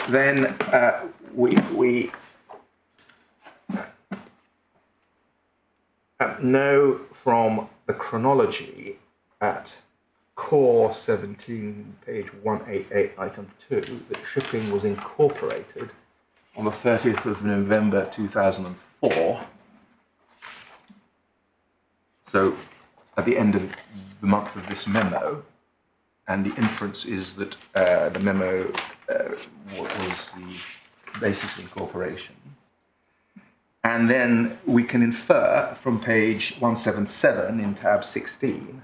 then we know from the chronology at core 17, page 188, item 2, that shipping was incorporated on the 30th of November 2004. So at the end of the month of this memo, and the inference is that the memo was the basis of incorporation. And then we can infer from page 177 in tab 16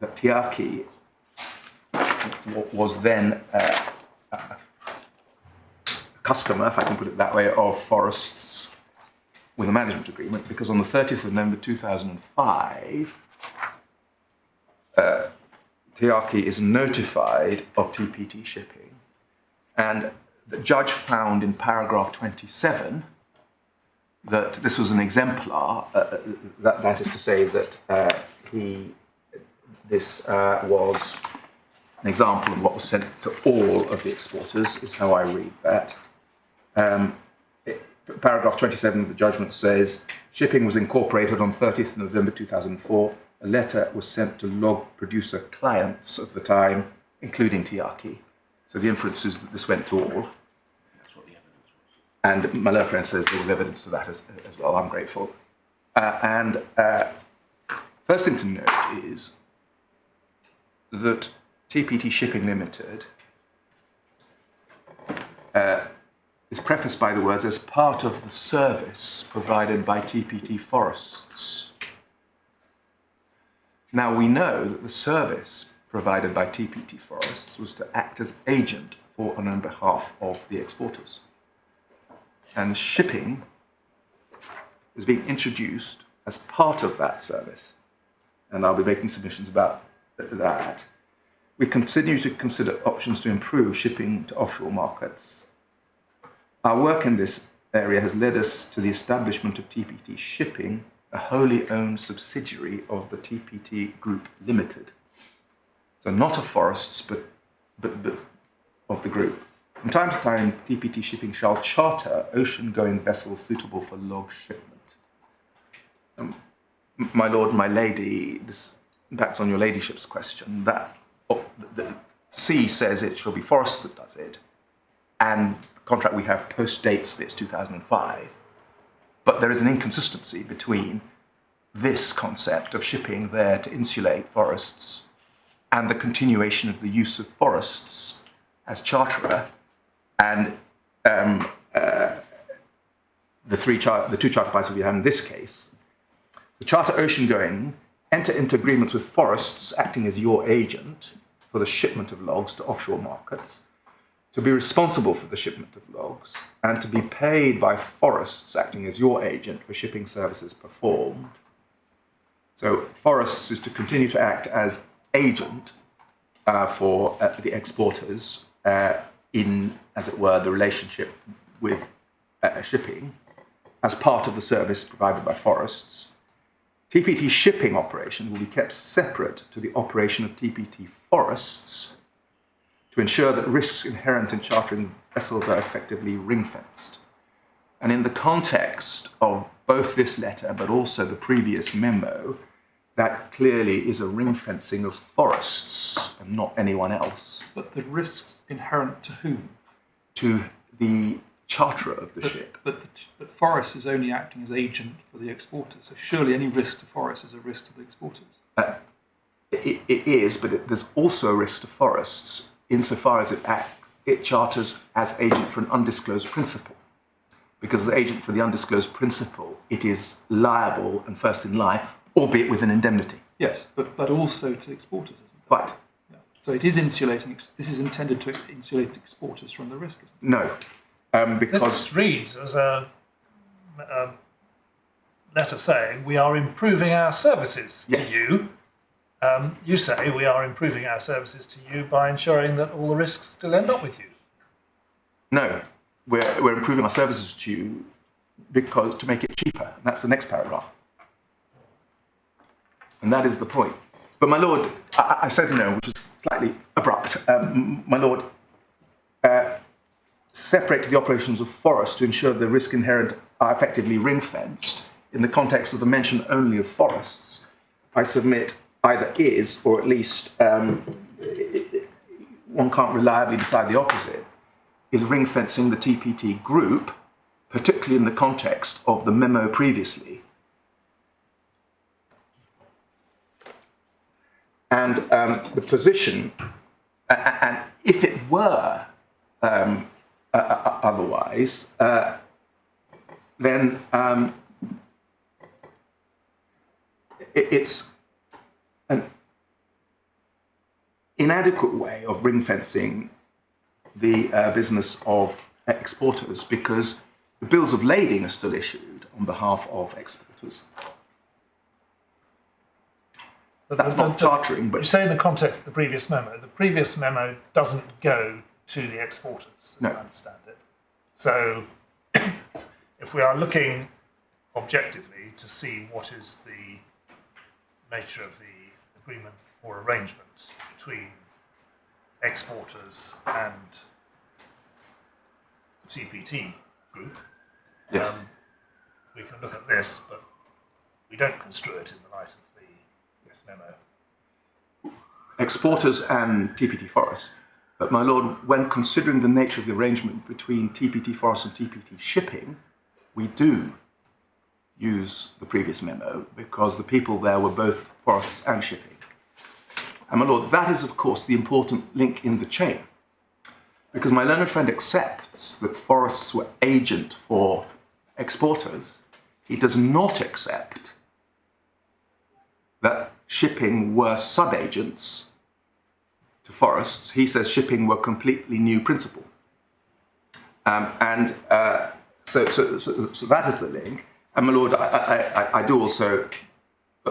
that Tiaki was then a customer, if I can put it that way, of Forests with a management agreement, because on the 30th of November 2005, Tiaki is notified of TPT shipping, and the judge found in paragraph 27 that this was an exemplar, that is to say that this was an example of what was sent to all of the exporters, is how I read that. Paragraph 27 of the judgment says, shipping was incorporated on 30th November 2004. A letter was sent to log producer clients of the time, including Tiaki. So the inference is that this went to all. That's what the evidence was. And my little friend says there was evidence to that as well. I'm grateful. First thing to note is that TPT Shipping Limited is prefaced by the words as part of the service provided by TPT Forests. Now we know that the service provided by TPT Forests was to act as agent for and on behalf of the exporters. And shipping is being introduced as part of that service. And I'll be making submissions about that. We continue to consider options to improve shipping to offshore markets. Our work in this area has led us to the establishment of TPT Shipping, a wholly owned subsidiary of the TPT Group Limited. So not of Forests, but of the group. From time to time, TPT Shipping shall charter ocean-going vessels suitable for log shipment. My lord, my lady, this impacts on your ladyship's question, that the C says it shall be Forests that does it, and the contract we have postdates this, 2005. But there is an inconsistency between this concept of shipping there to insulate forests and the continuation of the use of forests as charterer, and the two charter parties we have in this case. The charter ocean-going enter into agreements with forests acting as your agent for the shipment of logs to offshore markets, to be responsible for the shipment of logs, and to be paid by forests acting as your agent for shipping services performed. So forests is to continue to act as agent for the exporters in, as it were, the relationship with shipping as part of the service provided by forests. TPT shipping operation will be kept separate to the operation of TPT forests to ensure that risks inherent in chartering vessels are effectively ring-fenced. And in the context of both this letter but also the previous memo, that clearly is a ring-fencing of forests and not anyone else. But the risks inherent to whom? To the charterer of the ship. But Forest is only acting as agent for the exporters, so surely any risk to Forest is a risk to the exporters. It is, but there's also a risk to forests insofar as it charters as agent for an undisclosed principal. Because as agent for the undisclosed principal, it is liable and first in line, albeit with an indemnity. Yes, but also to exporters, isn't it? Right. Yeah. So it is insulating. This is intended to insulate exporters from the risk, isn't it? No, because This reads as a letter saying we are improving our services Yes. to you. You say we are improving our services to you by ensuring that all the risks still end up with you. no, we're improving our services to you because to make it cheaper. And that's the next paragraph. And that is the point. But my lord, I said no, which was slightly abrupt. My lord, separate the operations of forests to ensure the risk inherent are effectively ring-fenced in the context of the mention only of forests, I submit either is, or at least one can't reliably decide the opposite, is ring-fencing the TPT group, particularly in the context of the memo previously. And the position, and if it were otherwise, then it's an inadequate way of ring-fencing the business of exporters, because the bills of lading are still issued on behalf of exporters. That's not chartering, but you say in the context of the previous memo doesn't go to the exporters, as No. I understand it. So if we are looking objectively to see what is the nature of the agreement or arrangement between exporters and the TPT group, yes. we can look at this, but we don't construe it in the light of the memo. Exporters and TPT forests. But my lord, when considering the nature of the arrangement between TPT forests and TPT shipping, we do use the previous memo because the people there were both forests and shipping. And my lord, that is of course the important link in the chain, because my learned friend accepts that forests were agent for exporters. He does not accept that shipping were sub-agents to forests. He says shipping were completely new principle. So that is the link. And my lord, I do also,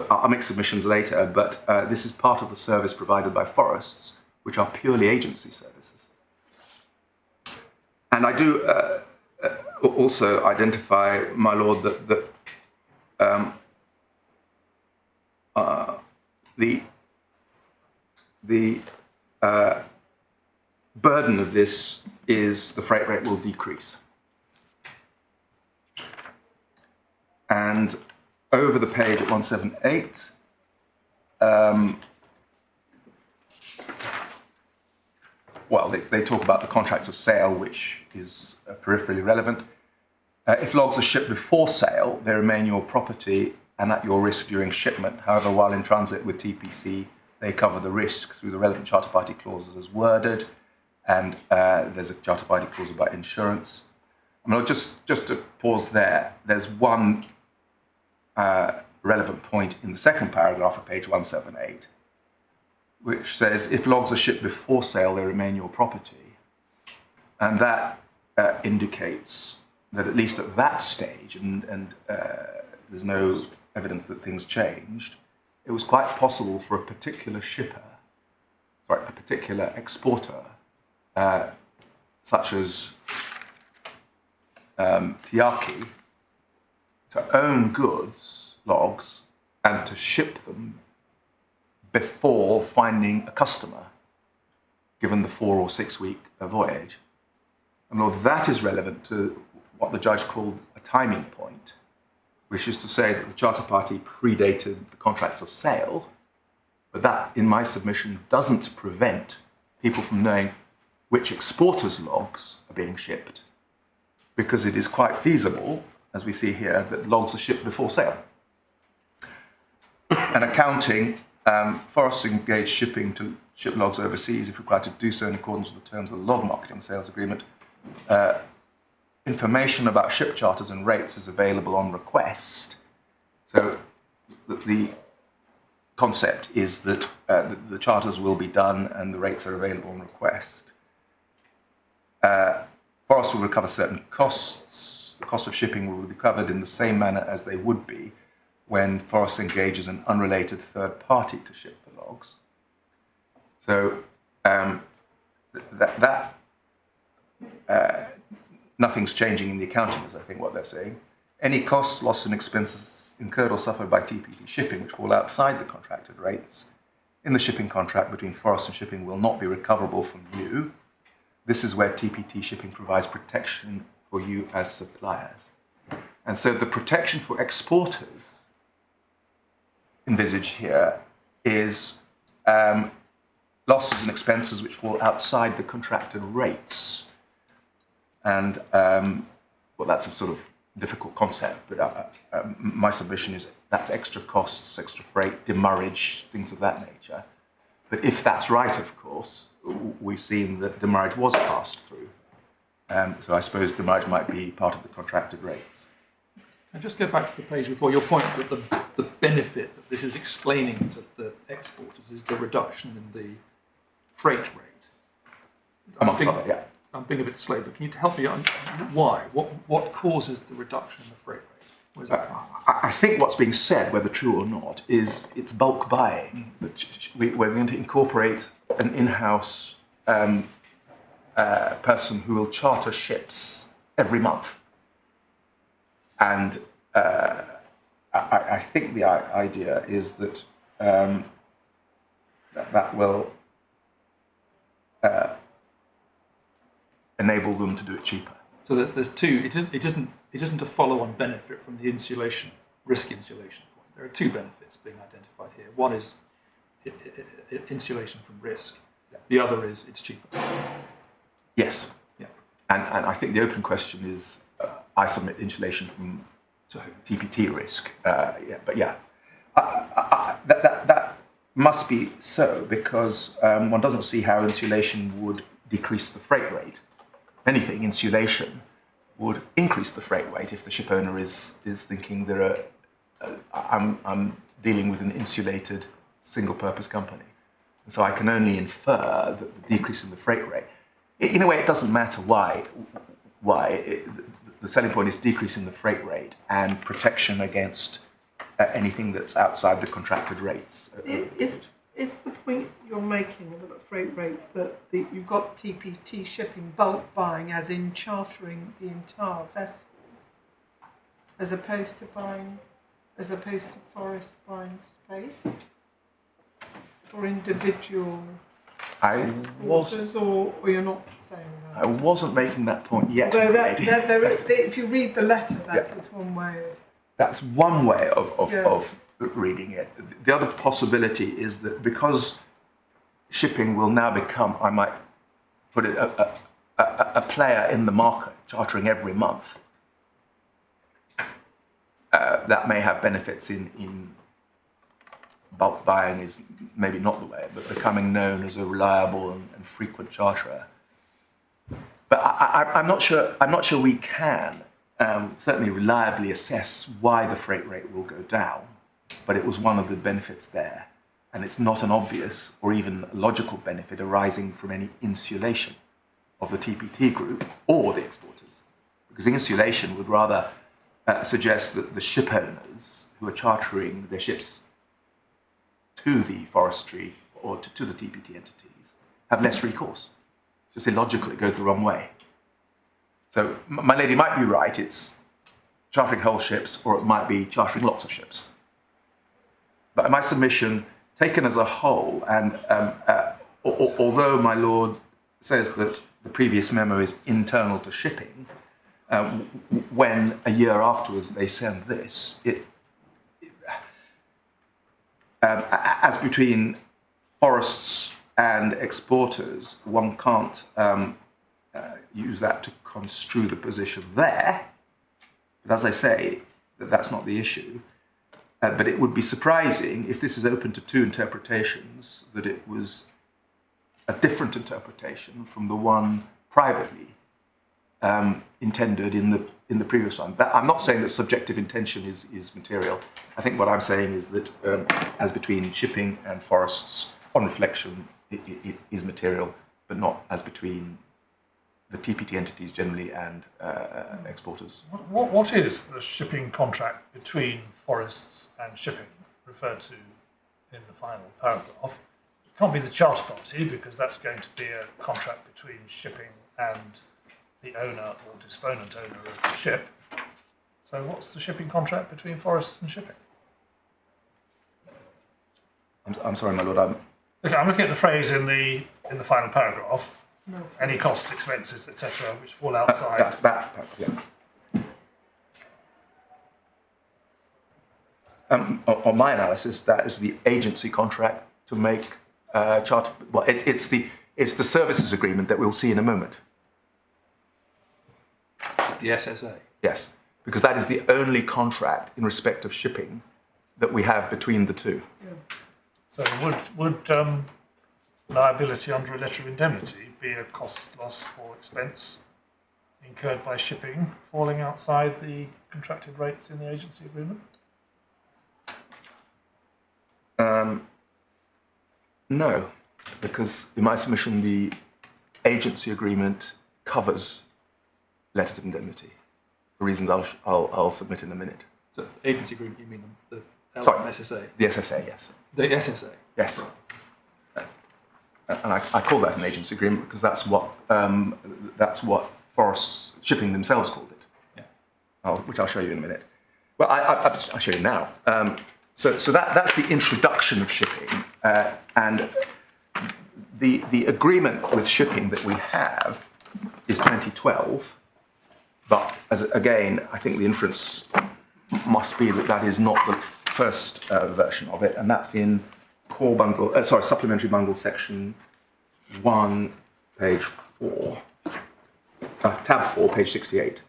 I'll make submissions later, but this is part of the service provided by forests, which are purely agency services. And I do also identify, my lord, that the burden of this is the freight rate will decrease. And over the page at 178, well, they talk about the contracts of sale, which is peripherally relevant. If logs are shipped before sale, they remain your property and at your risk during shipment. However, while in transit with TPC, they cover the risk through the relevant charter party clauses as worded, and there's a charter party clause about insurance. I mean, just to pause there, there's one relevant point in the second paragraph of page 178, which says, if logs are shipped before sale, they remain your property. And that indicates that at least at that stage, and there's no evidence that things changed, it was quite possible for a particular a particular exporter, such as Tiaki, to own goods, logs, and to ship them before finding a customer, given the 4 or 6 week voyage. And Lord, that is relevant to what the judge called a timing point, which is to say that the charter party predated the contracts of sale, but that, in my submission, doesn't prevent people from knowing which exporters' logs are being shipped, because it is quite feasible, as we see here, that logs are shipped before sale. And accounting, forests engage shipping to ship logs overseas if required to do so in accordance with the terms of the log marketing sales agreement. Information about ship charters and rates is available on request. So the concept is that the charters will be done and the rates are available on request. Forests will recover certain costs. The cost of shipping will be covered in the same manner as they would be when Forest engages an unrelated third party to ship the logs. So nothing's changing in the accounting, is I think what they're saying. Any costs, losses, and expenses incurred or suffered by TPT shipping which fall outside the contracted rates in the shipping contract between Forest and shipping will not be recoverable from you. This is where TPT shipping provides protection for you as suppliers. And so the protection for exporters envisaged here is losses and expenses which fall outside the contracted rates. And well, that's a sort of difficult concept, but my submission is that's extra costs, extra freight, demurrage, things of that nature. But if that's right, of course, we've seen that demurrage was passed through. So I suppose demurrage might be part of the contracted rates. And just go back to the page before, your point that the benefit that this is explaining to the exporters is the reduction in the freight rate. Amongst other, yeah. I'm being a bit slow, but can you help me on why? What causes the reduction in the freight rate? Where's that from? I think what's being said, whether true or not, is it's bulk buying. We're going to incorporate an in-house person who will charter ships every month. And I think the idea is that that will enable them to do it cheaper. So there's two. It isn't a follow-on benefit from the risk insulation point. There are two benefits being identified here. One is insulation from risk. Yeah. The other is it's cheaper. Yes. Yeah. And I think the open question is, I submit insulation from TPT risk. That must be so because one doesn't see how insulation would decrease the freight rate. If anything, insulation would increase the freight rate if the ship owner is thinking I'm dealing with an insulated single-purpose company. And so I can only infer that the decrease in the freight rate, in a way it doesn't matter why. The selling point is decreasing the freight rate and protection against anything that's outside the contracted rates. Is the point you're making about the freight rates that you've got TPT shipping bulk buying, as in chartering the entire vessel, as opposed to Forest buying space or individual exporters, or you're not saying that? I wasn't making that point yet. Although if you read the letter, that is one way of. That's one way of reading it. The other possibility is that because shipping will now become, I might put it, a player in the market, chartering every month, that may have benefits in bulk buying is maybe not the way, but becoming known as a reliable and frequent charterer. But I'm not sure. I'm not sure we can certainly reliably assess why the freight rate will go down. But it was one of the benefits there, and it's not an obvious or even logical benefit arising from any insulation of the TPT group or the exporters, because the insulation would rather suggest that the ship owners who are chartering their ships to the forestry or to the TPT entities have less recourse. It's just illogical, it goes the wrong way. So my lady might be right, it's chartering whole ships, or it might be chartering lots of ships. But my submission, taken as a whole, and although my lord says that the previous memo is internal to shipping, when a year afterwards they send this, as between forests and exporters, one can't use that to construe the position there. But as I say, that's not the issue. But it would be surprising if this is open to two interpretations, that it was a different interpretation from the one privately intended in the previous one. But I'm not saying that subjective intention is material. I think what I'm saying is that as between shipping and forests, on reflection, it is material, but not as between the TPT entities generally and exporters. What is the shipping contract between forests and shipping referred to in the final paragraph? It can't be the charter party, because that's going to be a contract between shipping and the owner or disponent owner of the ship. So what's the shipping contract between forests and shipping? I'm sorry, my lord. I'm looking at the phrase in the final paragraph. Any costs, expenses, etc., which fall outside. Yeah. On my analysis, that is the agency contract to make charter. Well, it's the services agreement that we'll see in a moment. The SSA. Yes, because that is the only contract in respect of shipping that we have between the two. Yeah. So would liability under a letter of indemnity be a cost, loss, or expense incurred by shipping falling outside the contracted rates in the agency agreement? No, because in my submission, the agency agreement covers letters of indemnity, for reasons I'll submit in a minute. So agency agreement, you mean the Sorry. SSA? The SSA, yes. The SSA? Yes. And I call that an agency agreement because that's what forests shipping themselves called it. Yeah. Which I'll show you in a minute. Well, I'll show you now. So that's the introduction of shipping, and the agreement with shipping that we have is 2012. But again, I think the inference must be that is not the first version of it, and that's in core bundle. Supplementary bundle section 1, page 4, tab 4, page 68.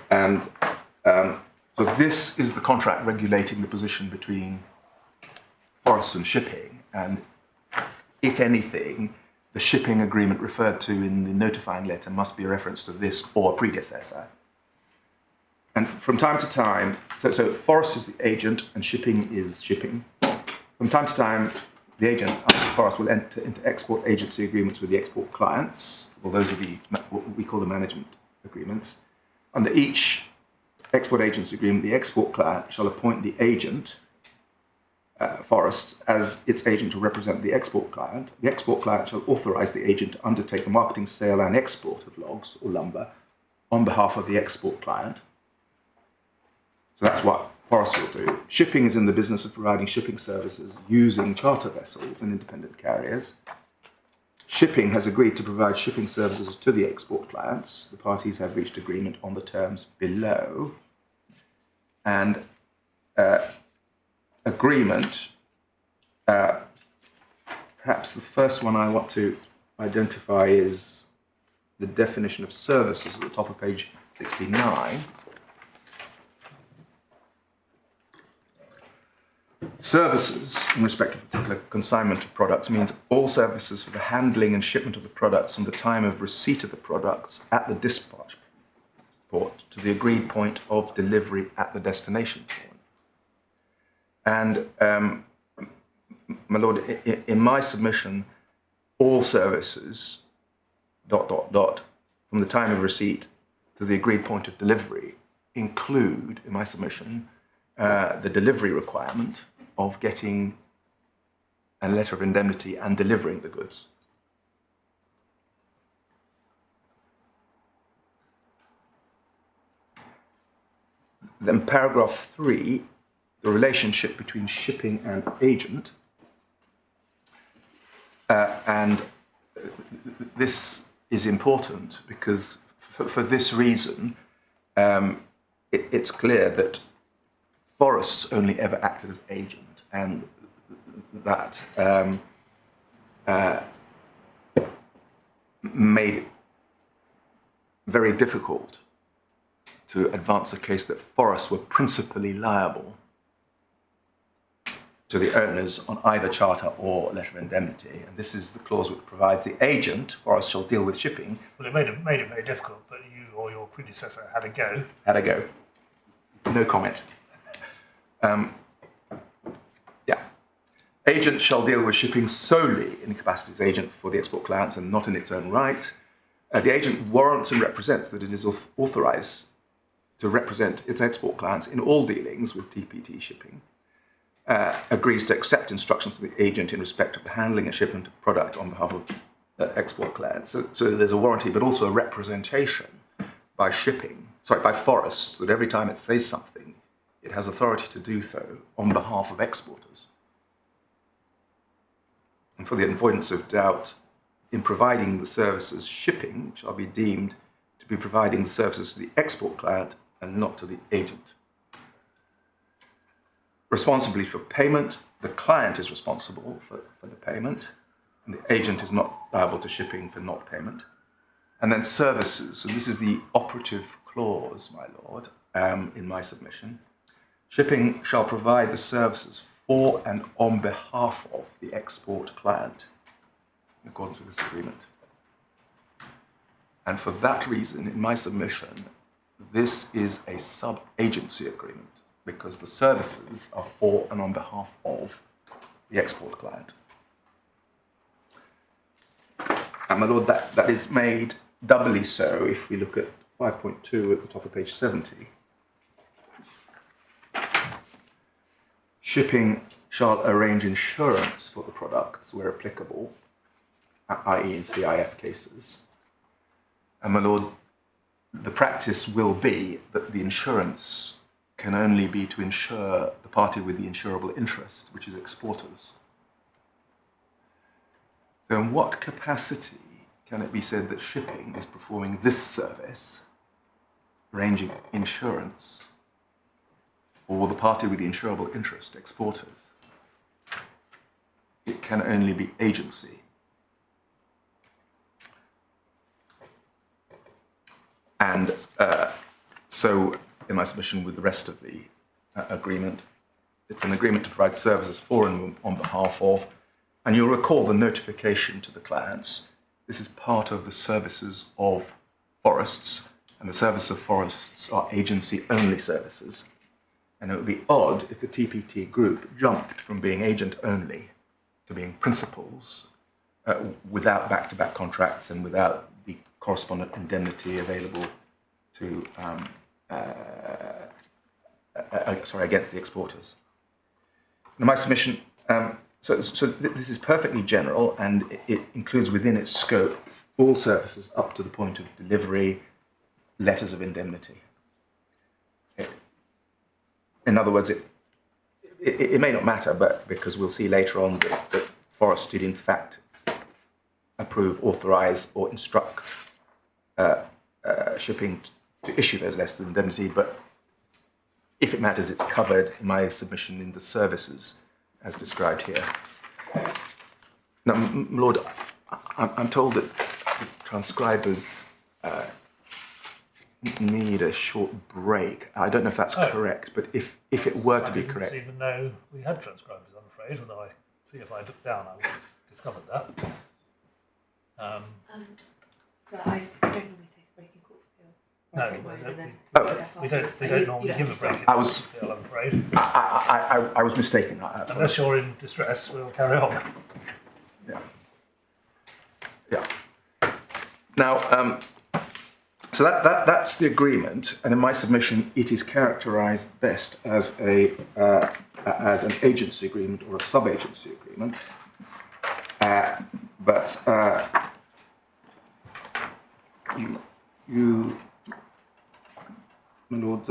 And so this is the contract regulating the position between forests and shipping, and if anything, the shipping agreement referred to in the notifying letter must be a reference to this or a predecessor. And from time to time, so forest is the agent and shipping is shipping. From time to time, the agent, forest, will enter into export agency agreements with the export clients. Well, those are what we call the management agreements. Under each export agency agreement, the export client shall appoint the agent, forests, as its agent to represent the export client. The export client shall authorize the agent to undertake the marketing, sale, and export of logs or lumber on behalf of the export client. So that's what forests will do. Shipping is in the business of providing shipping services using charter vessels and independent carriers. Shipping has agreed to provide shipping services to the export clients. The parties have reached agreement on the terms below. And agreement perhaps the first one I want to identify is the definition of services at the top of page 69. Services, in respect of particular consignment of products, means all services for the handling and shipment of the products from the time of receipt of the products at the dispatch port to the agreed point of delivery at the destination point. And, my lord, in my submission, all services, ... from the time of receipt to the agreed point of delivery include, in my submission, the delivery requirement of getting a letter of indemnity and delivering the goods. Then paragraph 3, the relationship between shipping and agent. And this is important because for this reason, it's clear that forests only ever acted as agent, and that made it very difficult to advance a case that forests were principally liable to the owners on either charter or letter of indemnity. And this is the clause which provides the agent, forests shall deal with shipping. Well, it made it very difficult, but you or your predecessor had a go. Had a go. No comment. Yeah. Agent shall deal with shipping solely in capacity as agent for the export clients and not in its own right. The agent warrants and represents that it is authorized to represent its export clients in all dealings with TPT shipping. Agrees to accept instructions from the agent in respect of the handling and shipment of product on behalf of export clients. So there's a warranty, but also a representation by by forests, that every time it says something, it has authority to do so on behalf of exporters. And for the avoidance of doubt, in providing the services, shipping shall be deemed to be providing the services to the export client and not to the agent. Responsibly for payment, the client is responsible for the payment, and the agent is not liable to shipping for not payment. And then services, and this is the operative clause, my lord, in my submission. Shipping shall provide the services for and on behalf of the export client in accordance with this agreement. And for that reason, in my submission, this is a sub-agency agreement, because the services are for and on behalf of the export client. And my lord, that is made doubly so if we look at 5.2 at the top of page 70. Shipping shall arrange insurance for the products where applicable, i.e. in CIF cases. And my lord, the practice will be that the insurance can only be to insure the party with the insurable interest, which is exporters. So in what capacity can it be said that shipping is performing this service, arranging insurance for the party with the insurable interest, exporters? It can only be agency. And so in my submission with the rest of the agreement, it's an agreement to provide services for and on behalf of, and you'll recall the notification to the clients. This is part of the services of forests, and the services of forests are agency-only services. And it would be odd if the TPT group jumped from being agent-only to being principals without back-to-back contracts and without the correspondent indemnity available to against the exporters. In my submission, so this is perfectly general, and it includes within its scope all services up to the point of delivery, letters of indemnity. In other words, it may not matter, but because we'll see later on that Forest did in fact approve, authorize, or instruct shipping to issue those letters of indemnity, but if it matters, it's covered in my submission in the services as described here. Now, my Lord, I'm told that the transcribers need a short break. I don't know if that's correct, but if it were to be correct... I didn't even know we had transcribers, I'm afraid, although I see if I look down I would have discovered that. So I don't normally take a break in court field. We don't normally give a break in I court was- field, I'm afraid. I was mistaken. Unless you're in distress, we'll carry on. Yeah. Now, so that's the agreement, and in my submission, it is characterised best as as an agency agreement or a sub-agency agreement. But you, my Lord,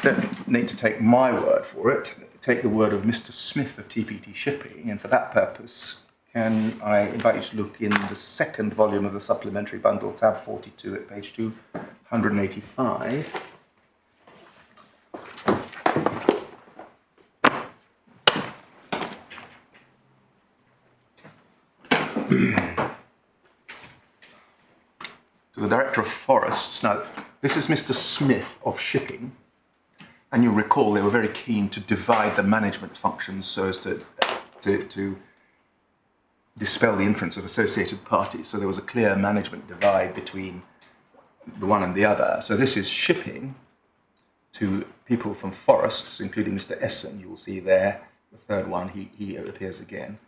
don't need to take my word for it. Take the word of Mr. Smith of TPT Shipping, and for that purpose, can I invite you to look in the second volume of the supplementary bundle, tab 42 at page 285. To the Director of Forests. Now, this is Mr. Smith of Shipping, and you'll recall they were very keen to divide the management functions so as to dispel the inference of associated parties. So there was a clear management divide between the one and the other. So this is Shipping to people from Forests, including Mr. Essen, you will see there, the third one, he appears again.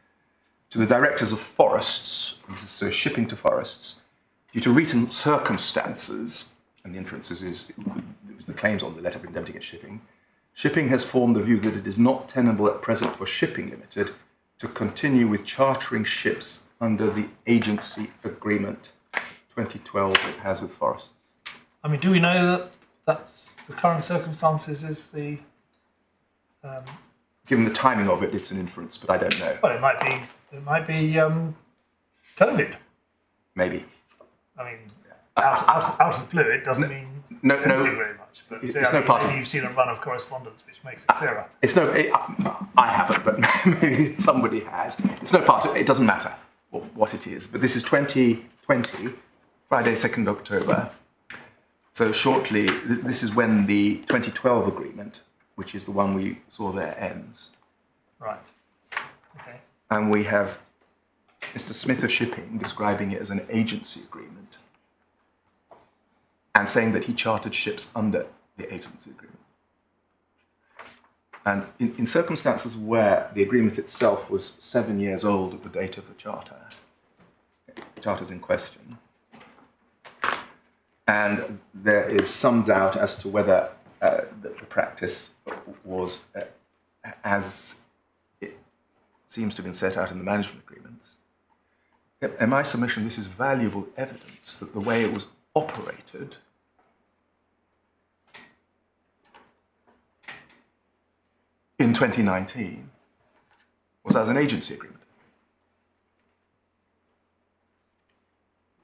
To the Directors of Forests, this is so Shipping to Forests, due to recent circumstances, and the inferences is the claims on the letter of indemnity against Shipping, Shipping has formed the view that it is not tenable at present for Shipping Limited to continue with chartering ships under the agency agreement 2012 it has with Forests. I mean, do we know that that's the current circumstances is the... Given the timing of it, it's an inference, but I don't know. Well, it might be COVID. Maybe. I mean, out of the blue, it doesn't mean anything very much. But It's no part of... maybe you've seen a run of correspondence which makes it clearer. I haven't, but maybe somebody has. It's no part of it. It doesn't matter what it is. But this is 2020, Friday, 2nd October. So shortly, this is when the 2012 agreement, which is the one we saw there, ends. Right. Okay. And we have Mr. Smith of Shipping describing it as an agency agreement and saying that he chartered ships under the agency agreement. And in circumstances where the agreement itself was 7 years old at the date of the charter's in question, and there is some doubt as to whether the practice was as it seems to have been set out in the management agreements. In my submission, this is valuable evidence that the way it was operated in 2019 was as an agency agreement.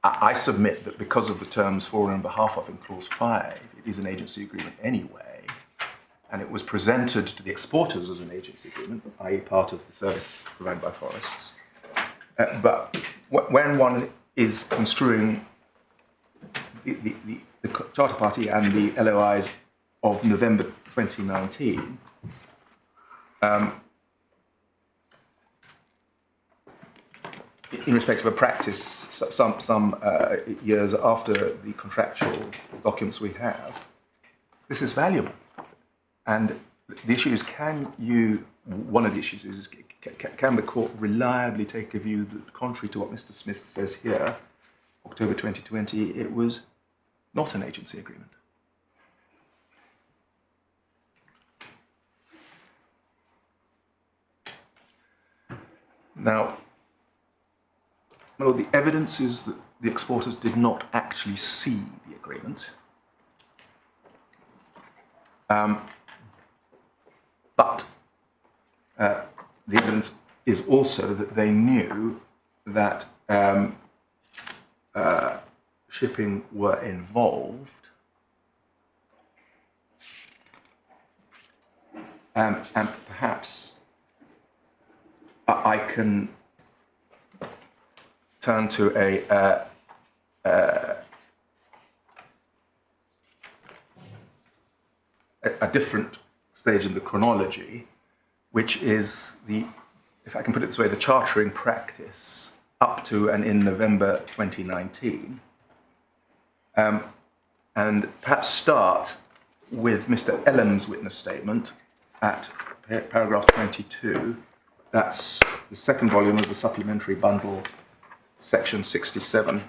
I submit that because of the terms for and on behalf of in clause 5, it is an agency agreement anyway, and it was presented to the exporters as an agency agreement, i.e. part of the service provided by Forests. But when one is construing the Charter Party and the LOIs of November 2019, in respect of a practice some years after the contractual documents we have, this is valuable. And the issue is, one of the issues is, can the court reliably take a view that, contrary to what Mr. Smith says here, October 2020, it was not an agency agreement? Now, well, the evidence is that the exporters did not actually see the agreement. But the evidence is also that they knew that shipping were involved, and perhaps I can turn to a different stage in the chronology, which is the, if I can put it this way, the chartering practice up to and in November 2019. And perhaps start with Mr. Ellam's witness statement at paragraph 22. That's the second volume of the supplementary bundle, section 67.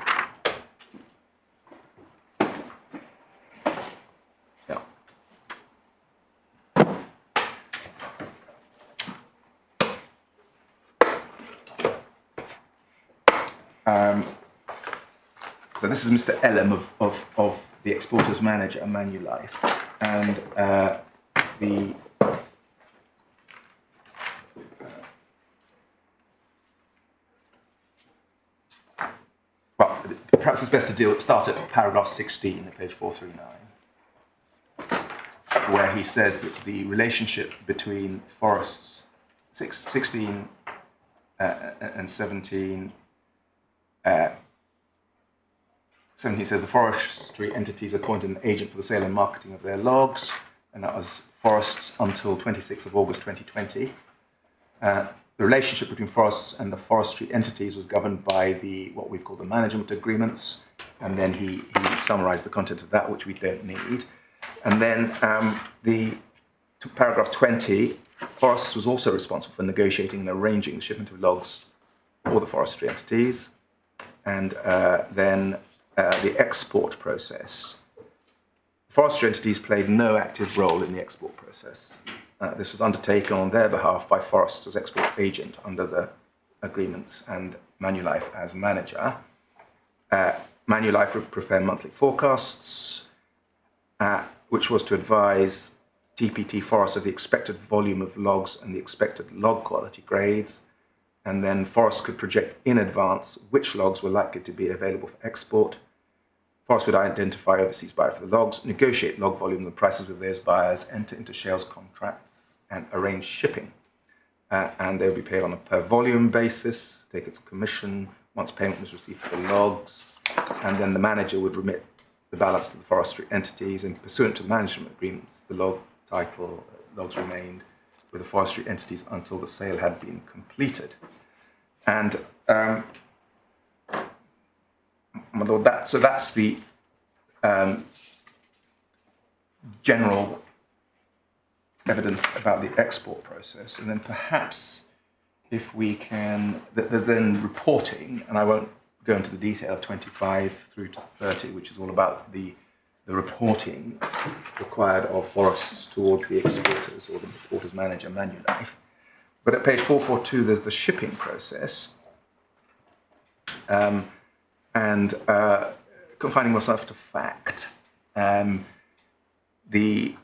Yeah. So this is Mr. Ellam of the exporter's manager, Manulife, and well, perhaps it's best to start at paragraph 16 at page 439, where he says that the relationship between forests 16 and 17. 17 says the forestry entities appointed an agent for the sale and marketing of their logs, and that was forests until 26th of August 2020. The relationship between forests and the forestry entities was governed by what we've called the management agreements, and then he summarised the content of that, which we don't need. And then paragraph 20, forests was also responsible for negotiating and arranging the shipment of logs for the forestry entities, and then the export process. Forestry entities played no active role in the export process. This was undertaken on their behalf by Forests as export agent under the agreements and Manulife as manager. Manulife would prepare monthly forecasts, which was to advise TPT Forests of the expected volume of logs and the expected log quality grades. And then Forests could project in advance which logs were likely to be available for export. Forests would identify overseas buyers for the logs, negotiate log volumes and prices with those buyers, enter into sales contracts, and arrange shipping. And they would be paid on a per volume basis, take its commission once payment was received for the logs. And then the manager would remit the balance to the forestry entities, and pursuant to management agreements, the log title, logs remained with the forestry entities until the sale had been completed. And so that's the general evidence about the export process. And then perhaps if we can, there's then reporting, and I won't go into the detail of 25 through to 30, which is all about the reporting required of forests towards the exporters or the exporters manager, Manulife. But at page 442, there's the shipping process. Confining myself to fact, the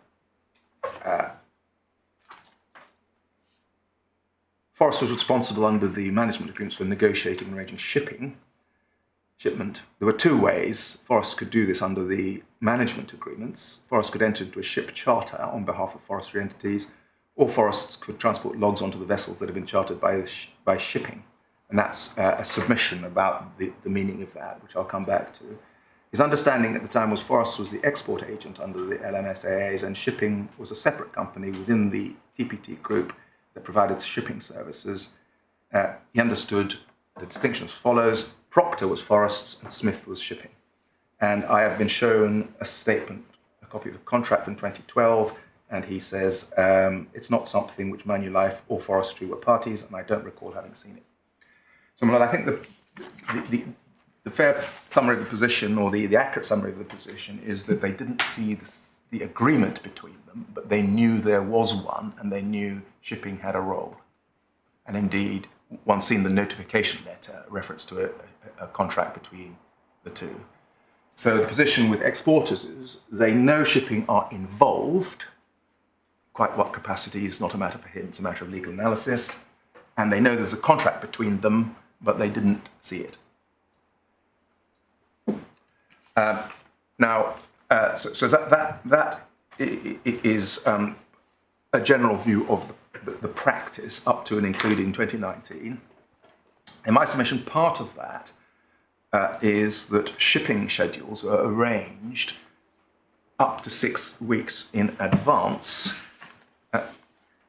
Forest was responsible under the management agreements for negotiating and arranging shipment. There were two ways Forests could do this under the management agreements. Forests could enter into a ship charter on behalf of forestry entities, or Forests could transport logs onto the vessels that had been chartered by shipping. And that's a submission about the meaning of that, which I'll come back to. His understanding at the time was Forests was the export agent under the LMSAAs, and shipping was a separate company within the TPT group that provided shipping services. He understood the distinction as follows: Proctor was Forests and Smith was shipping. And I have been shown a statement, a copy of a contract from 2012, and he says it's not something which Manulife or Forestry were parties, and I don't recall having seen it. So I think the fair summary of the position, or the accurate summary of the position, is that they didn't see the agreement between them, but they knew there was one, and they knew shipping had a role. And indeed, one's seen the notification letter, reference to a contract between the two. So the position with exporters is they know shipping are involved. Quite what capacity is not a matter for him, it's a matter of legal analysis. And they know there's a contract between them, but they didn't see it. So that is a general view of the practice up to and including 2019. In my submission, part of that is that shipping schedules are arranged up to 6 weeks in advance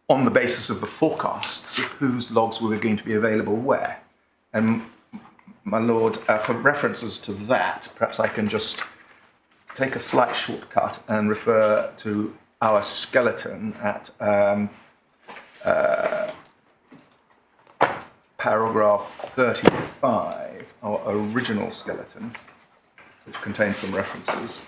on the basis of the forecasts of whose logs were going to be available where. And my lord, for references to that, perhaps I can just take a slight shortcut and refer to our skeleton at paragraph 35, our original skeleton, which contains some references.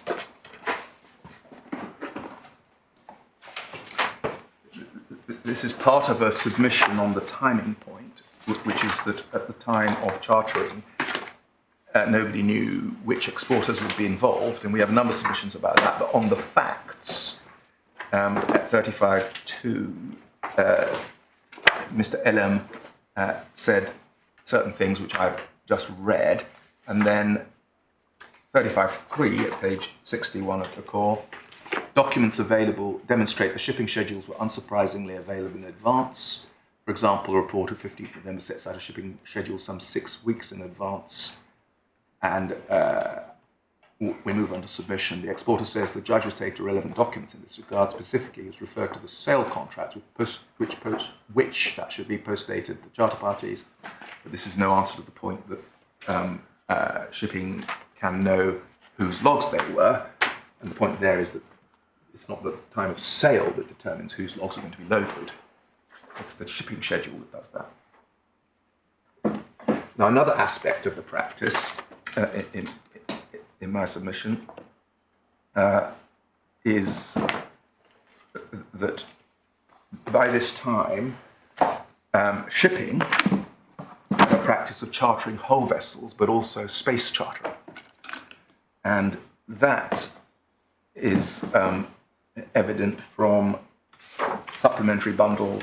This is part of a submission on the timing point, which is that at the time of chartering, nobody knew which exporters would be involved, and we have a number of submissions about that. But on the facts, at 35.2, Mr. Elam said certain things which I've just read, and then 35.3 at page 61 of the core, documents available demonstrate the shipping schedules were unsurprisingly available in advance. For example, a report of 50 November sets out a shipping schedule some 6 weeks in advance. And we move on to submission. The exporter says the judge was taken to relevant documents in this regard. Specifically, it's referred to the sale contract, which that should be post-dated to charter parties. But this is no answer to the point that shipping can know whose logs they were. And the point there is that it's not the time of sale that determines whose logs are going to be loaded. It's the shipping schedule that does that. Now, another aspect of the practice in my submission is that by this time, shipping had a practice of chartering whole vessels, but also space chartering. And that is evident from supplementary bundle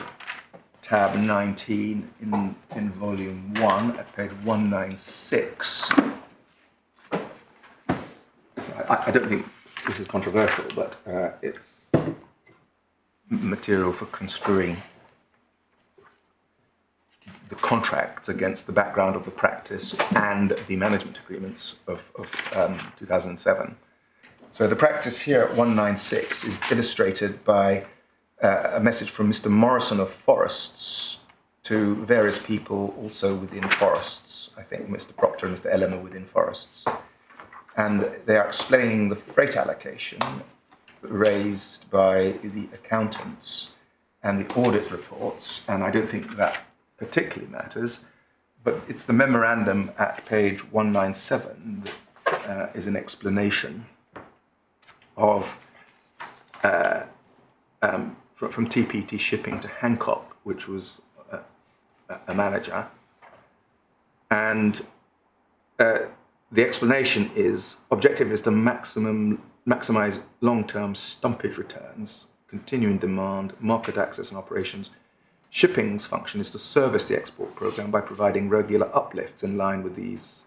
tab 19 in volume 1 at page 196. I don't think this is controversial, but it's material for construing the contracts against the background of the practice and the management agreements of 2007. So the practice here at 196 is illustrated by a message from Mr. Morrison of Forests to various people also within Forests. I think Mr. Proctor and Mr. Ellen are within Forests. And they are explaining the freight allocation raised by the accountants and the audit reports, and I don't think that particularly matters, but it's the memorandum at page 197 that is an explanation of from TPT shipping to Hancock, which was a manager, and the explanation is objective is to maximize long-term stumpage returns, continuing demand, market access and operations. Shipping's function is to service the export program by providing regular uplifts in line with these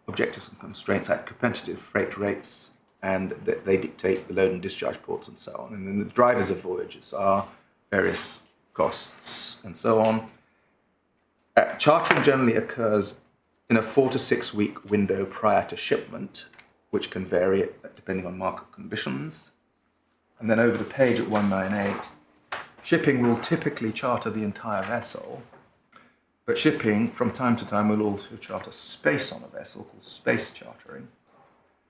objectives and constraints at competitive freight rates, and they dictate the load and discharge ports and so on. And then the drivers of voyages are various costs and so on. Chartering generally occurs in a 4 to 6 week window prior to shipment, which can vary depending on market conditions. And then over the page at 198, shipping will typically charter the entire vessel, but shipping from time to time will also charter space on a vessel called space chartering.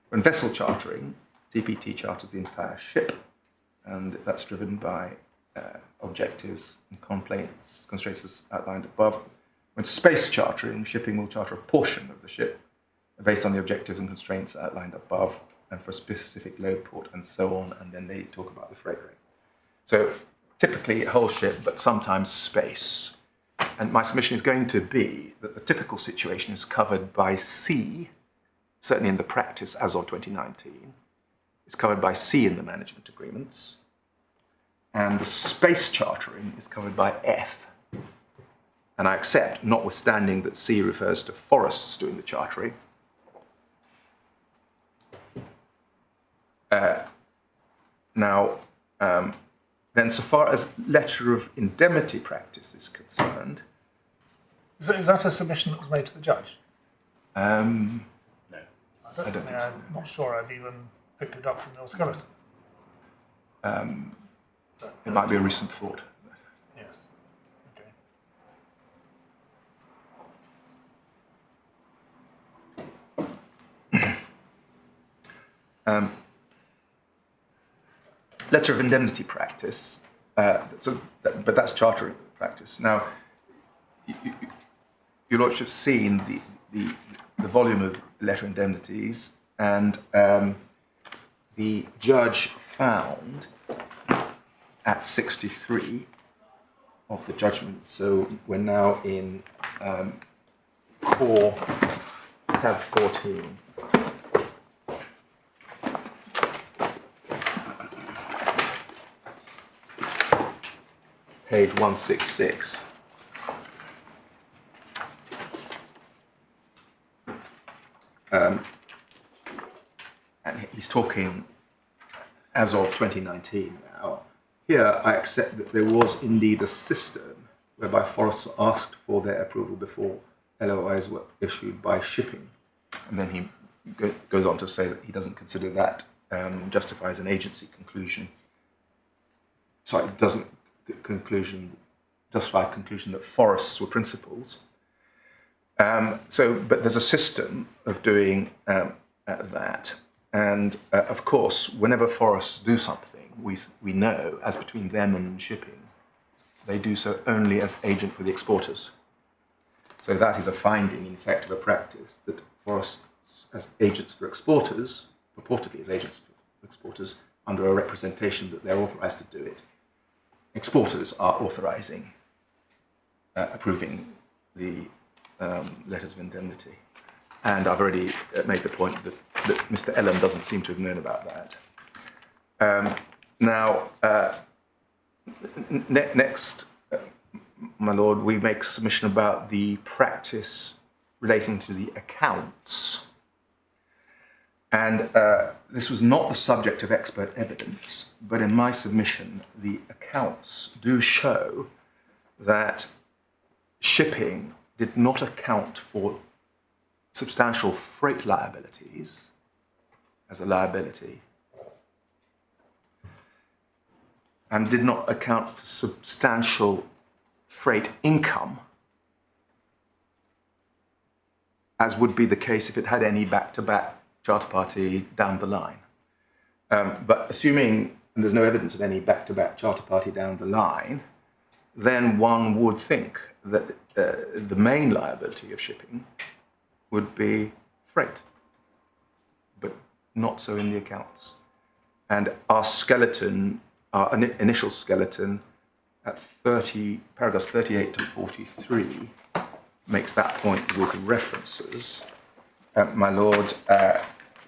When vessel chartering, TPT charters the entire ship, and that's driven by objectives and constraints as outlined above. When space chartering, shipping will charter a portion of the ship based on the objectives and constraints outlined above and for a specific load port and so on, and then they talk about the freight rate. So typically a whole ship, but sometimes space. And my submission is going to be that the typical situation is covered by C, certainly in the practice as of 2019. It's covered by C in the management agreements. And the space chartering is covered by F. And I accept, notwithstanding that C refers to Forests doing the chartering. then so far as letter of indemnity practice is concerned, Is that a submission that was made to the judge? No. I don't think so. I'm not sure I've even picked it up from your skeleton. It might be a recent thought. Yes. Okay. Letter of indemnity practice, but that's charter practice. Now, your lordship's seen the volume of letter indemnities, and the judge found at 63 of the judgment. So we're now in core tab 14. Page 166. And he's talking as of 2019 now. Here, I accept that there was indeed a system whereby forests were asked for their approval before LOIs were issued by shipping. And then he goes on to say that he doesn't consider that justifies an agency conclusion. Sorry, it doesn't justify a conclusion that forests were principals. But there's a system of doing that. And of course, whenever forests do something, we know, as between them and shipping, they do so only as agent for the exporters. So that is a finding, in fact, of a practice that forests as agents for exporters, purportedly as agents for exporters, under a representation that they're authorized to do it, exporters are authorizing, approving the letters of indemnity. And I've already made the point that Mr. Ellum doesn't seem to have known about that. Next, my lord, we make submission about the practice relating to the accounts. And this was not the subject of expert evidence, but in my submission, the accounts do show that shipping did not account for substantial freight liabilities as a liability, and did not account for substantial freight income, as would be the case if it had any back-to-back charter party down the line. But assuming there's no evidence of any back-to-back charter party down the line, then one would think that the main liability of shipping would be freight, but not so in the accounts. And our skeleton, our initial skeleton at paragraphs 38 to 43 makes that point with references. My lord,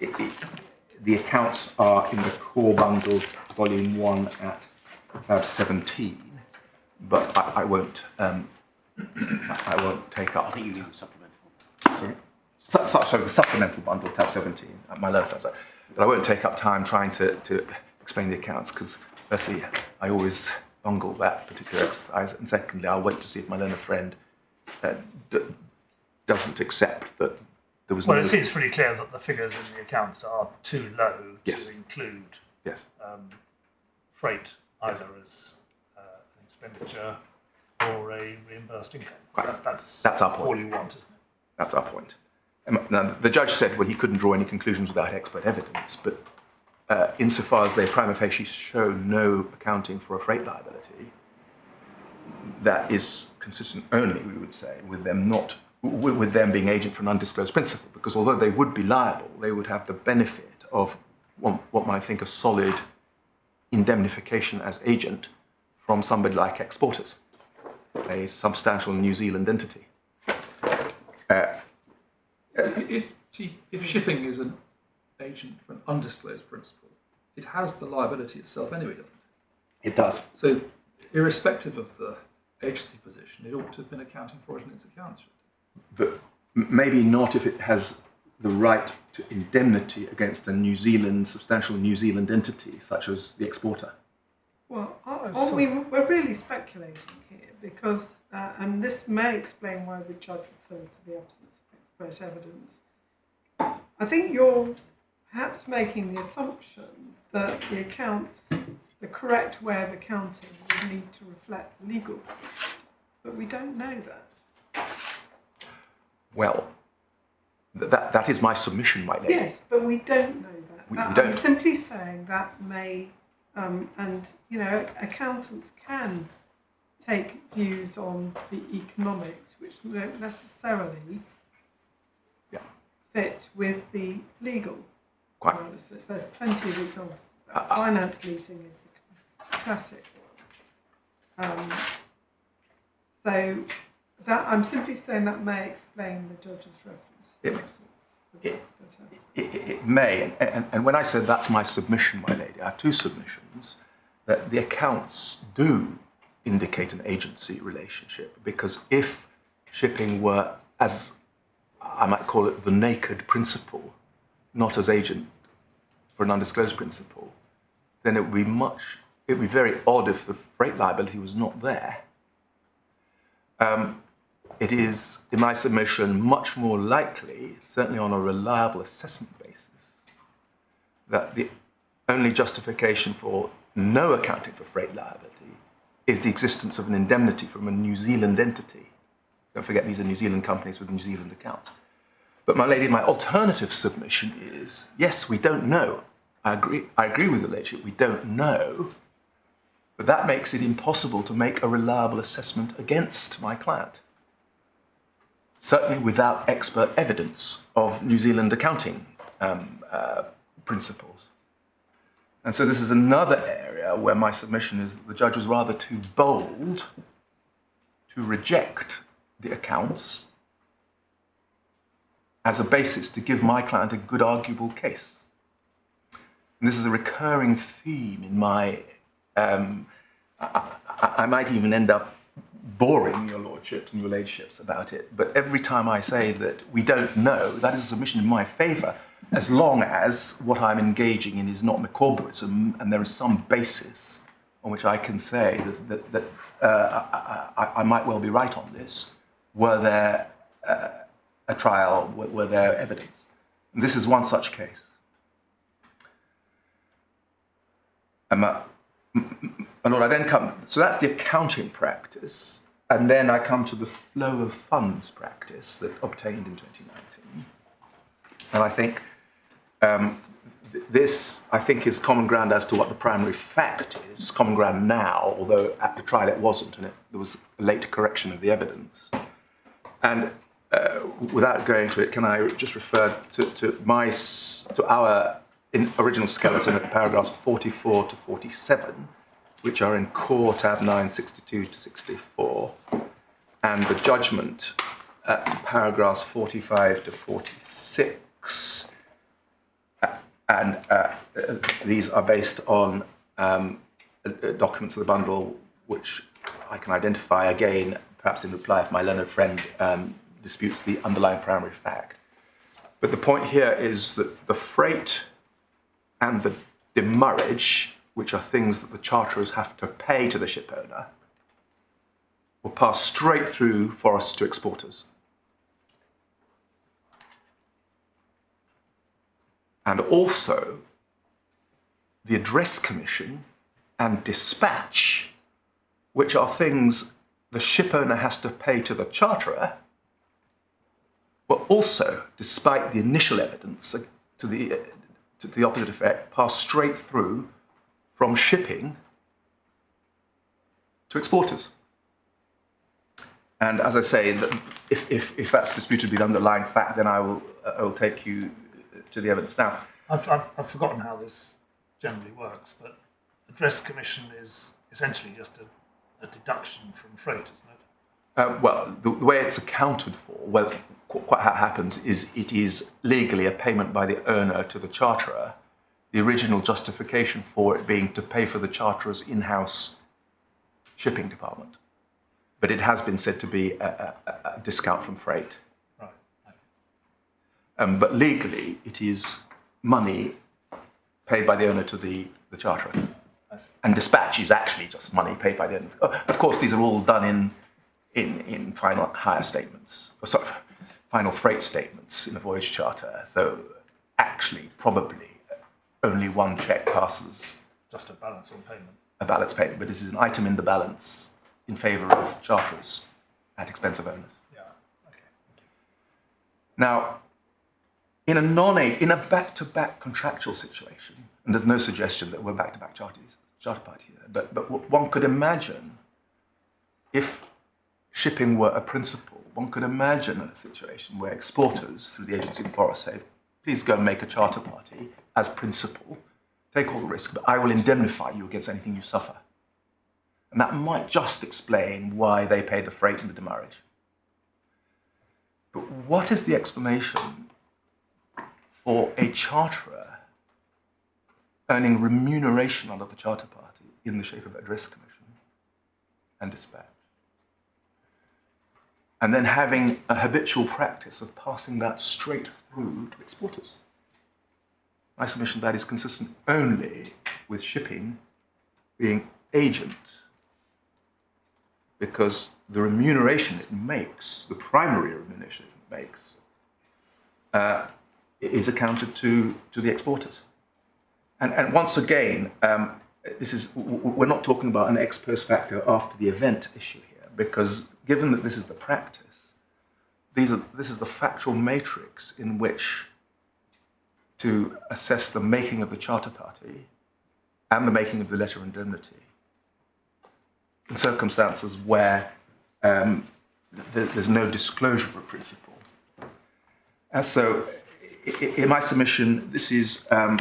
the accounts are in the core bundle, volume 1 at tab 17, but I won't take up. I think you need the supplemental. Sorry? Sorry, the supplemental bundle, tab 17, my learned friends. But I won't take up time trying to explain the accounts, because firstly, I always bungle that particular exercise, and secondly, I'll wait to see if my learned friend doesn't accept that there was Well, it seems pretty clear that the figures in the accounts are too low Yes. to include Yes. freight either as an expenditure or a reimbursed income. Right. That's That's our point. all you want, isn't it? That's our point. Now, the judge said, well, he couldn't draw any conclusions without expert evidence, but insofar as they prima facie show no accounting for a freight liability, that is consistent only, we would say, with them being agent for an undisclosed principal, because although they would be liable, they would have the benefit of what might think a solid indemnification as agent from somebody like exporters, a substantial New Zealand entity. If shipping is an agent for an undisclosed principal, it has the liability itself anyway, doesn't it? It does. So, irrespective of the agency position, it ought to have been accounting for it in its accounts. But maybe not if it has the right to indemnity against a substantial New Zealand entity, such as the exporter. Well, we're really speculating here because, and this may explain why the judge referred to the absence of expert evidence. I think you're perhaps making the assumption that the accounts, the correct way of accounting would need to reflect the legal position, but we don't know that. Well, that is my submission, my lady. Yes, but we don't know that. We don't. I'm simply saying that may, and you know, accountants can take views on the economics which don't necessarily fit with the legal analysis. There's plenty of examples. Finance leasing is the classic one. So that I'm simply saying that may explain the judge's reference to the absence of expert evidence. It may, and when I said that's my submission, my lady, I have two submissions, that the accounts do indicate an agency relationship, because if shipping were, as I might call it, the naked principal, not as agent for an undisclosed principal, then it would be very odd if the freight liability was not there. It is, in my submission, much more likely, certainly on a reliable assessment basis, that the only justification for no accounting for freight liability is the existence of an indemnity from a New Zealand entity. Don't forget, these are New Zealand companies with New Zealand accounts. But my lady, my alternative submission is, yes, we don't know. I agree with the ladyship, we don't know, but that makes it impossible to make a reliable assessment against my client. Certainly without expert evidence of New Zealand accounting principles. And so this is another area where my submission is that the judge was rather too bold to reject the accounts as a basis to give my client a good arguable case. And this is a recurring theme in my, I might even end up boring your lordships and your ladyships about it, but every time I say that we don't know, that is a submission in my favour, as long as what I'm engaging in is not Micawberism and there is some basis on which I can say that I might well be right on this, were there a trial, were there evidence. And this is one such case. And Lord, I then come, so that's the accounting practice, and then I come to the flow of funds practice that obtained in 2019. And I think this, I think, is common ground as to what the primary fact is, common ground now, although at the trial it wasn't, and there was a late correction of the evidence. And without going to it, can I just refer to our original skeleton at paragraphs 44 to 47, which are in core tab 962 to 64, and the judgment at paragraphs 45 to 46. And these are based on documents of the bundle, which I can identify again, perhaps in reply if my learned friend disputes the underlying primary fact. But the point here is that the freight and the demurrage, which are things that the charterers have to pay to the ship owner, will pass straight through forests to exporters. And also, the address commission and dispatch, which are things the ship owner has to pay to the charterer, will also, despite the initial evidence to the opposite effect, pass straight through from shipping to exporters. And as I say, if that's disputed with the underlying fact, then I will take you to the evidence. Now, I've forgotten how this generally works, but address commission is essentially just a deduction from freight, isn't it? Well, the way it's accounted for, well, quite how it happens is it is legally a payment by the owner to the charterer, the original justification for it being to pay for the charterer's in-house shipping department. But it has been said to be a discount from freight. Right. But legally, it is money paid by the owner to the charterer. And dispatch is actually just money paid by the end. Of course, these are all done in final hire statements, or sorry, final freight statements in a voyage charter. So actually, probably only one check passes. Just a balance on payment. A balance payment, but this is an item in the balance in favour of charters at expense of owners. Yeah. Okay. Now, in a back-to-back contractual situation, and there's no suggestion that we're back-to-back charter party here, but one could imagine if shipping were a principle, one could imagine a situation where exporters, through the Agency of Forests, say, please go and make a charter party as principal, take all the risk, but I will indemnify you against anything you suffer. And that might just explain why they pay the freight and the demurrage. But what is the explanation for a charterer earning remuneration under the charter party in the shape of address commission and dispatch, and then having a habitual practice of passing that straight through to exporters? My submission that is consistent only with shipping being agent, because the remuneration it makes, the primary remuneration it makes, is accounted to the exporters. And once again, we're not talking about an ex post facto after the event issue here, because given that this is the practice, this is the factual matrix in which to assess the making of the charter party and the making of the letter of indemnity in circumstances where there's no disclosure of a principle. And so, in my submission, this is a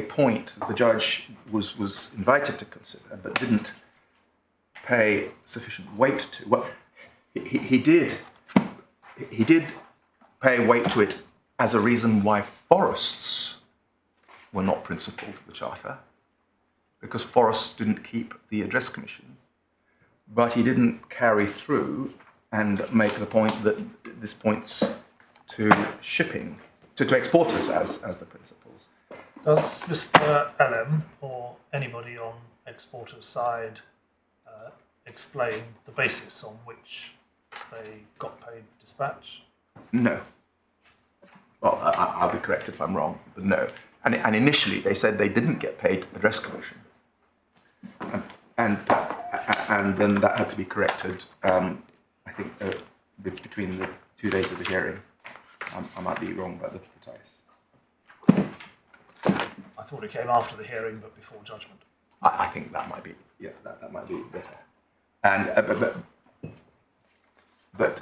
point that the judge was invited to consider, but didn't pay sufficient weight to. Well, he did pay weight to it as a reason why forests were not principal to the charter, because forests didn't keep the address commission, but he didn't carry through and make the point that this points to shipping, to exporters as the principals. Does Mr. LM or anybody on exporters' side explain the basis on which they got paid dispatch? No. Well, I'll be corrected if I'm wrong, but no. And initially they said they didn't get paid address commission, and then that had to be corrected. I think between the 2 days of the hearing. I might be wrong about the precise. I thought it came after the hearing, but before judgment. I think that might be, yeah, that might be better. And but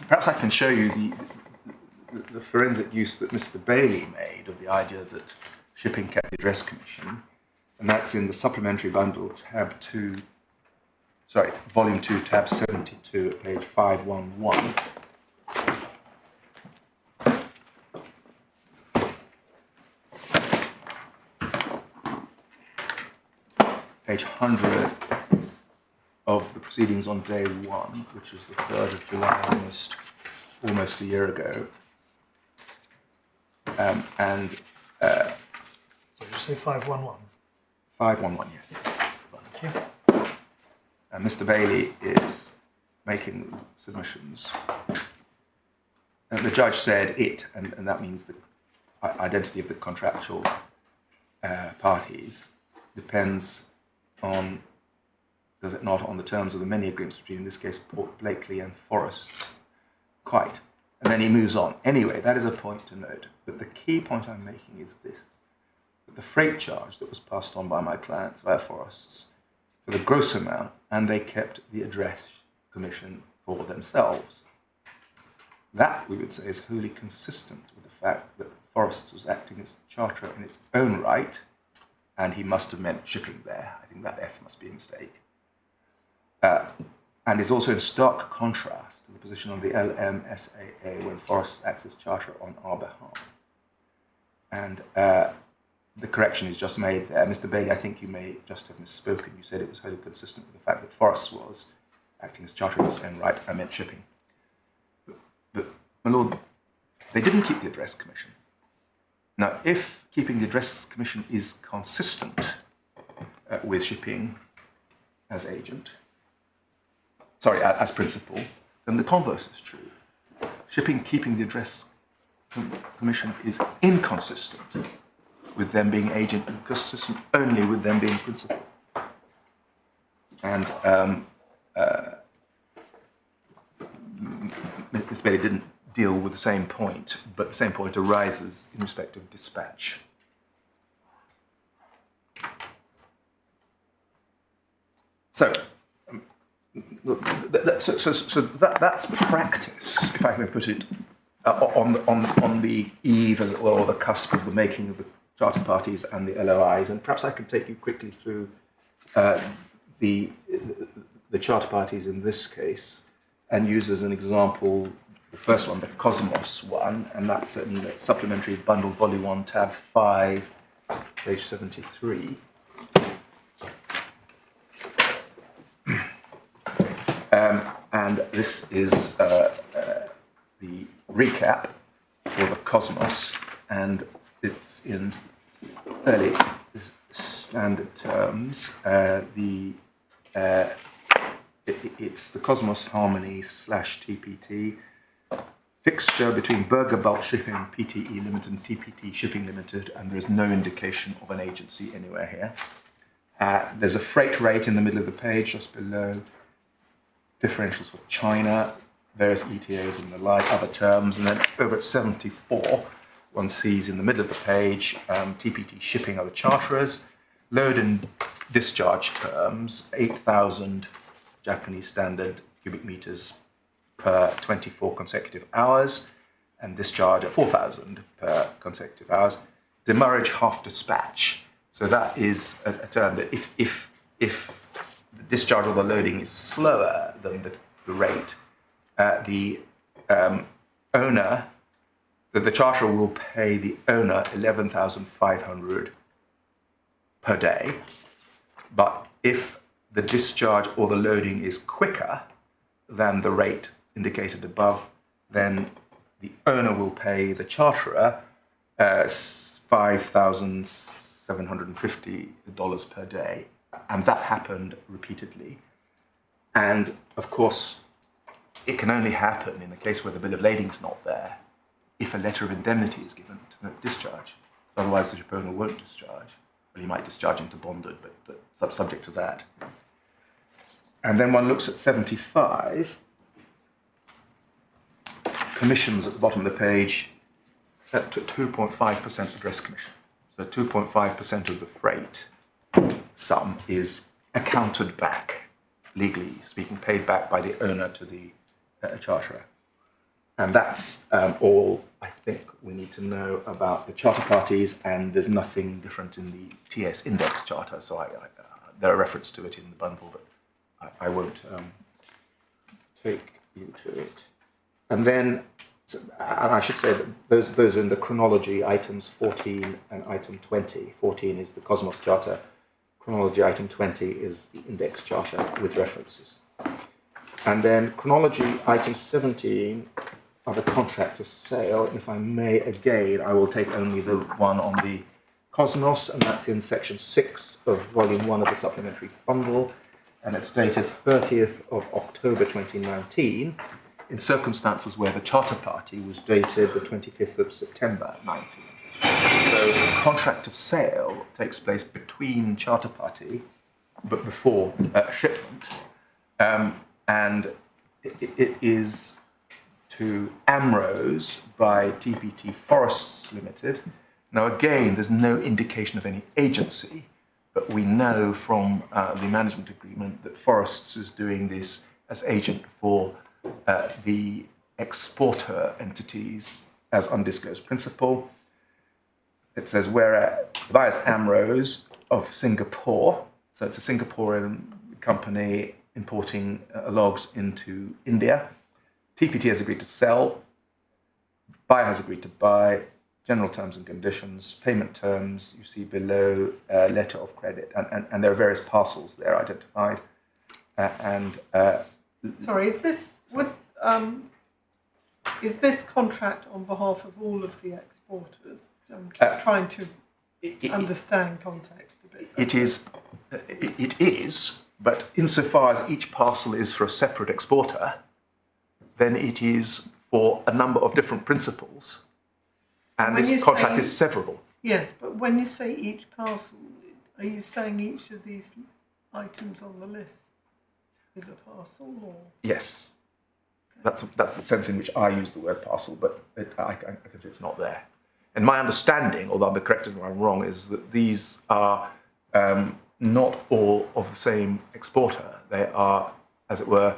perhaps I can show you the forensic use that Mr. Bailey made of the idea that shipping kept the address commission, and that's in the supplementary bundle, volume 2, tab 72, at page 511. Page 100 of the proceedings on day 1, which was the 3rd of July, almost a year ago. So you say 511? 511, yes. Thank you. And Mr. Bailey is making submissions. And the judge said it, and that means the identity of the contractual parties depends on, does it not, on the terms of the many agreements between, in this case, Port Blakely and Forests. Quite. And then he moves on. Anyway, that is a point to note. But the key point I'm making is this: that the freight charge that was passed on by my clients via Forests for the gross amount, and they kept the address commission for themselves. That, we would say, is wholly consistent with the fact that Forests was acting as charterer in its own right, and he must have meant shipping there. I think that F must be a mistake. And is also in stark contrast to the position on the LMSAA when Forests acts as charterer on our behalf. And the correction is just made there. Mr. Bailey, I think you may just have misspoken. You said it was wholly consistent with the fact that Forests was acting as charterer in its own right. I meant shipping. But my lord, they didn't keep the address commission. Now, if keeping the address commission is consistent with shipping as agent, sorry, as principal, then the converse is true. Shipping keeping the address commission is inconsistent with them being agent and consistent only with them being principal. And Ms. Bailey didn't deal with the same point, but the same point arises in respect of dispatch. So, that's practice, if I may put it, on the eve, as it were, or the cusp of the making of the charter parties and the LOIs. And perhaps I could take you quickly through the charter parties in this case and use as an example the first one, the Cosmos one, and that's in the Supplementary Bundle, Volume 1, Tab 5, page 73. And this is the recap for the Cosmos, and it's in fairly standard terms. It's the Cosmos Harmony / TPT fixture between Berge Bulk Shipping Pte Limited and TPT Shipping Limited, and there is no indication of an agency anywhere here. There's a freight rate in the middle of the page, just below. Differentials for China, various ETAs and the like, other terms, and then over at 74, one sees in the middle of the page TPT Shipping are the charterers, load and discharge terms, 8,000 Japanese standard cubic meters per 24 consecutive hours, and discharge at 4,000 per consecutive hours. Demurrage half dispatch. So that is a term that if the discharge or the loading is slower than the rate, the owner, the charterer will pay the owner 11,500 per day. But if the discharge or the loading is quicker than the rate indicated above, then the owner will pay the charterer $5,750 per day. And that happened repeatedly. And of course, it can only happen in the case where the bill of lading is not there, if a letter of indemnity is given to note discharge. So otherwise, the ship owner won't discharge. Well, he might discharge into bonded, but subject to that. And then one looks at 75, commissions at the bottom of the page at 2.5% address commission. So 2.5% of the freight sum is accounted back, legally speaking, paid back by the owner to the charterer. And that's all I think we need to know about the charter parties, and there's nothing different in the TS index charter, so there are references to it in the bundle, but I won't take you to it. And then, and I should say that those are in the chronology, items 14 and item 20. 14 is the Cosmos Charter. Chronology item 20 is the index charter with references. And then chronology item 17 are the contract of sale. If I may, again, I will take only the one on the Cosmos, and that's in section 6 of volume 1 of the supplementary bundle, and it's dated 30th of October 2019, in circumstances where the charter party was dated the 25th of September 19. So the contract of sale takes place between charter party, but before shipment, and it is to Amrose by TPT Forests Limited. Now again, there's no indication of any agency, but we know from the management agreement that Forests is doing this as agent for the exporter entities as undisclosed principal. It says, where the buyer's Amrose of Singapore, so it's a Singaporean company importing logs into India. TPT has agreed to sell, buyer has agreed to buy, general terms and conditions, payment terms, you see below, letter of credit, and there are various parcels there identified. Sorry, is this contract on behalf of all of the exporters, I'm just trying to it- understand context a bit. It is, but insofar as each parcel is for a separate exporter, then it is for a number of different principals, and When you this contract say- is severable. Yes, but when you say each parcel, are you saying each of these items on the list is a parcel, or? Yes, that's the sense in which I use the word parcel, but I can say it's not there. And my understanding, although I'll be corrected if I'm wrong, is that these are not all of the same exporter. They are, as it were,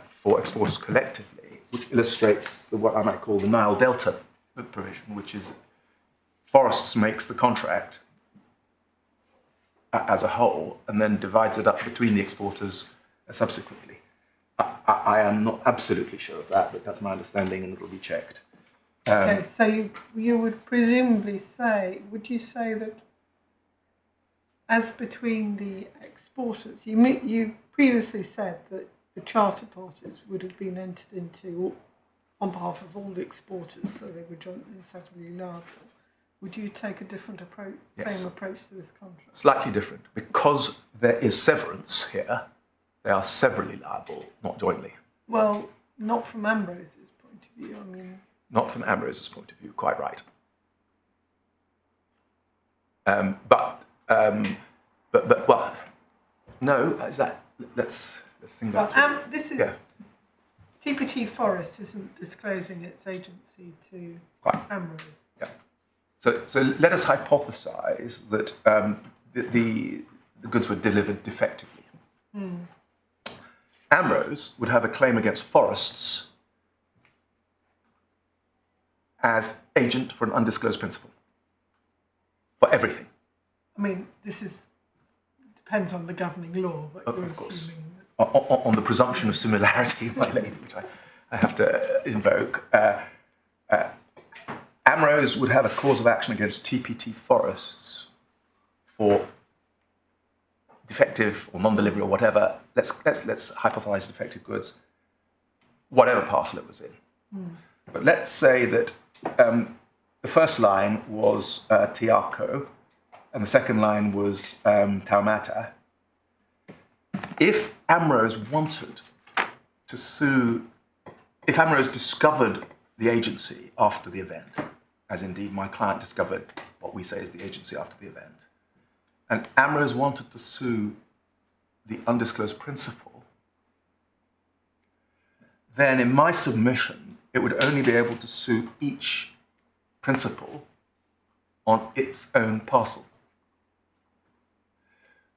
for exporters collectively, which illustrates what I might call the Nile Delta provision, which is forests makes the contract as a whole and then divides it up between the exporters subsequently. I am not absolutely sure of that, but that's my understanding and it will be checked. Okay, so you would presumably say, would you say that as between the exporters, you previously said that the charter parties would have been entered into on behalf of all the exporters, so they were jointly and severally liable. Would you take a different approach, Yes. same approach to this contract? Slightly different. Because there is severance here, they are severally liable, not jointly. Well, not from Ambrose's point of view. I mean, Not from Ambrose's point of view, quite right. But well, no, is that, let's think that through. this is Yeah. TPT Forest isn't disclosing its agency to Right. Ambrose. Yeah. So let us hypothesize that the goods were delivered defectively. Ambrose would have a claim against Forests as agent for an undisclosed principal for everything. I mean, depends on the governing law, but Of you're course. assuming that. On the presumption of similarity, my lady, which I have to invoke. Ambrose would have a cause of action against TPT Forests for defective or non-delivery or whatever. Let's hypothesize defective goods, whatever parcel it was in. But let's say that the first line was Tiaki, and the second line was Tuamata. If Ambrose wanted to sue, if Ambrose discovered the agency after the event, as indeed my client discovered what we say is the agency after the event, and Ambrose wanted to sue the undisclosed principal, then in my submission, it would only be able to sue each principal on its own parcel.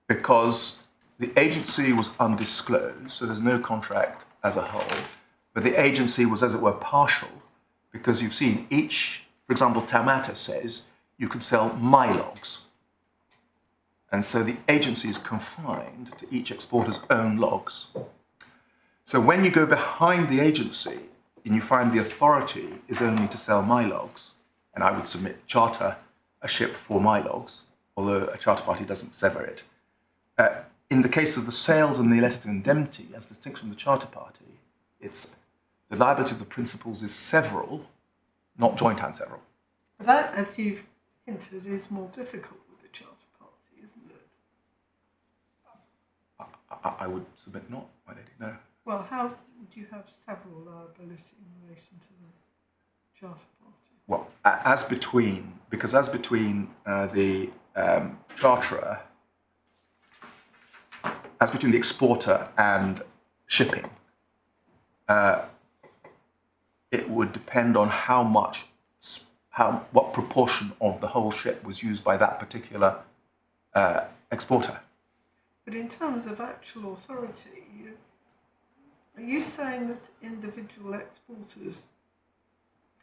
Because the agency was undisclosed, so there's no contract as a whole, but the agency was, as it were, partial, because you've seen each, for example, Tuamata says you can sell my logs. And so the agency is confined to each exporter's own logs. So when you go behind the agency and you find the authority is only to sell my logs, and I would submit charter a ship for my logs, although a charter party doesn't sever it. In the case of the sales and the letter of indemnity, as distinct from the charter party, it's the liability of the principals is several, not joint and several. But that, as you've hinted, is more difficult with the charter party, isn't it? I would submit not, my lady, no. Well, how would you have several liability in relation to the charter party? Well, as between the charterer, as between the exporter and shipping, it would depend on what proportion of the whole ship was used by that particular exporter. But in terms of actual authority, are you saying that individual exporters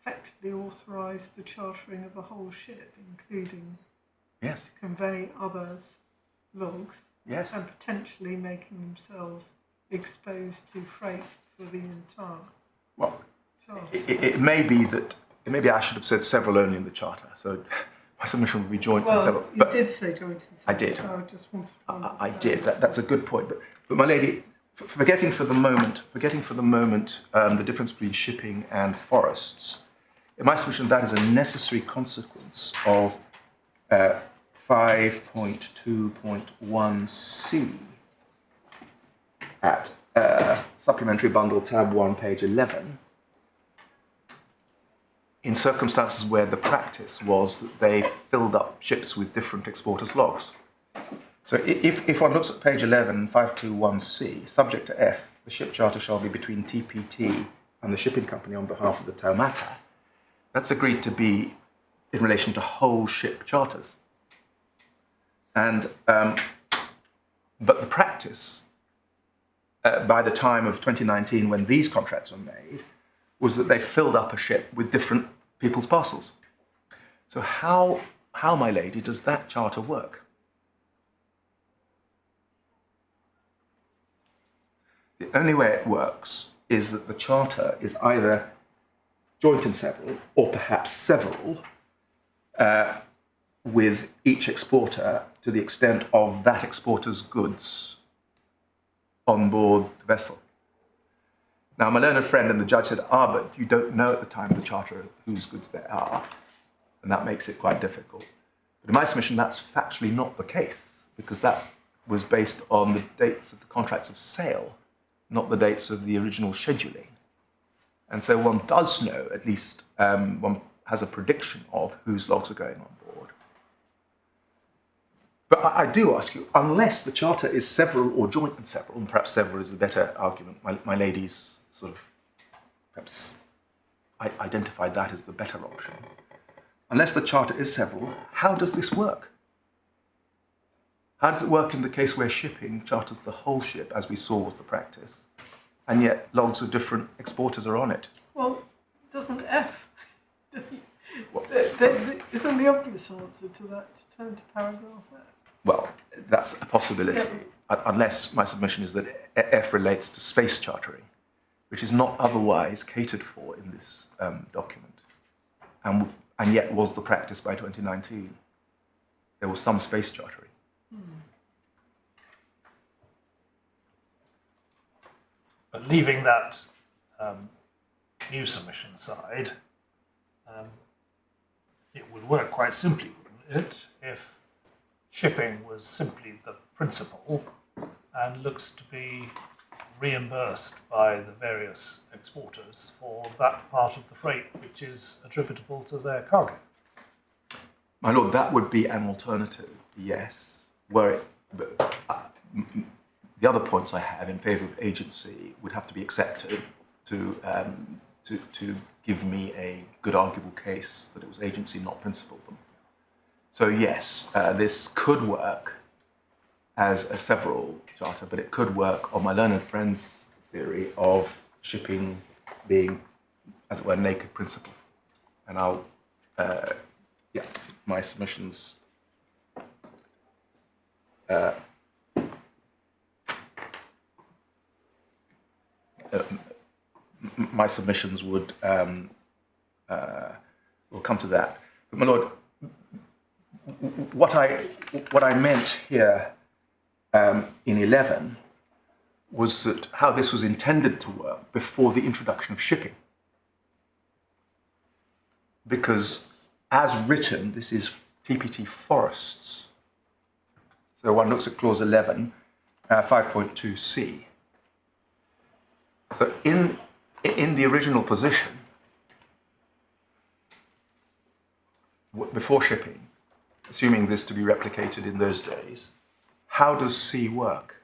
effectively authorise the chartering of a whole ship, including Yes. to convey others' logs, Yes. and potentially making themselves exposed to freight for the entire Well, charter? it may be that maybe I should have said several only in the charter. So my submission would be joint and several. Well, you did say joint and several. I did. So I just wanted to understand. I did. That's a good point. But my lady, forgetting for the moment the difference between shipping and forests, in my submission, that is a necessary consequence of 5.2.1c at Supplementary Bundle, tab 1, page 11, in circumstances where the practice was that they filled up ships with different exporters' logs. So if one looks at page 11, 521c, subject to F, the ship charter shall be between TPT and the shipping company on behalf of the Tuamata, that's agreed to be in relation to whole ship charters. And, but the practice, by the time of 2019, when these contracts were made, was that they filled up a ship with different people's parcels. So how, my lady, does that charter work? The only way it works is that the charter is either joint and several, or perhaps several, with each exporter to the extent of that exporter's goods on board the vessel. Now, my learned friend and the judge said, but you don't know at the time of the charter whose goods they are, and that makes it quite difficult. But in my submission, that's factually not the case, because that was based on the dates of the contracts of sale, not the dates of the original scheduling. And so one does know, at least one has a prediction of whose logs are going on board. But I do ask you, unless the charter is several or joint and several, and perhaps several is the better argument, my ladies sort of perhaps identified that as the better option. Unless the charter is several, how does this work? How does it work in the case where shipping charters the whole ship, as we saw was the practice, and yet logs of different exporters are on it? Well, doesn't F? Isn't the obvious answer to that to turn to paragraph F? Well, that's a possibility, unless my submission is that F relates to space chartering, which is not otherwise catered for in this document, and yet was the practice by 2019. There was some space chartering. But leaving that new submission aside, it would work quite simply, wouldn't it, if shipping was simply the principal and looks to be reimbursed by the various exporters for that part of the freight which is attributable to their cargo. My lord, that would be an alternative, yes. Were it, the other points I have in favour of agency would have to be accepted to give me a good arguable case that it was agency, not principal. So yes, this could work as a several charter, but it could work on my learned friend's theory of shipping being, as it were, naked principal. And I'll, my submissions. My submissions would will come to that. But my lord, what I meant here in 11 was that how this was intended to work before the introduction of shipping. Because as written, this is TPT forests. So one looks at clause 11, 5.2c. So in the original position, before shipping, assuming this to be replicated in those days, how does C work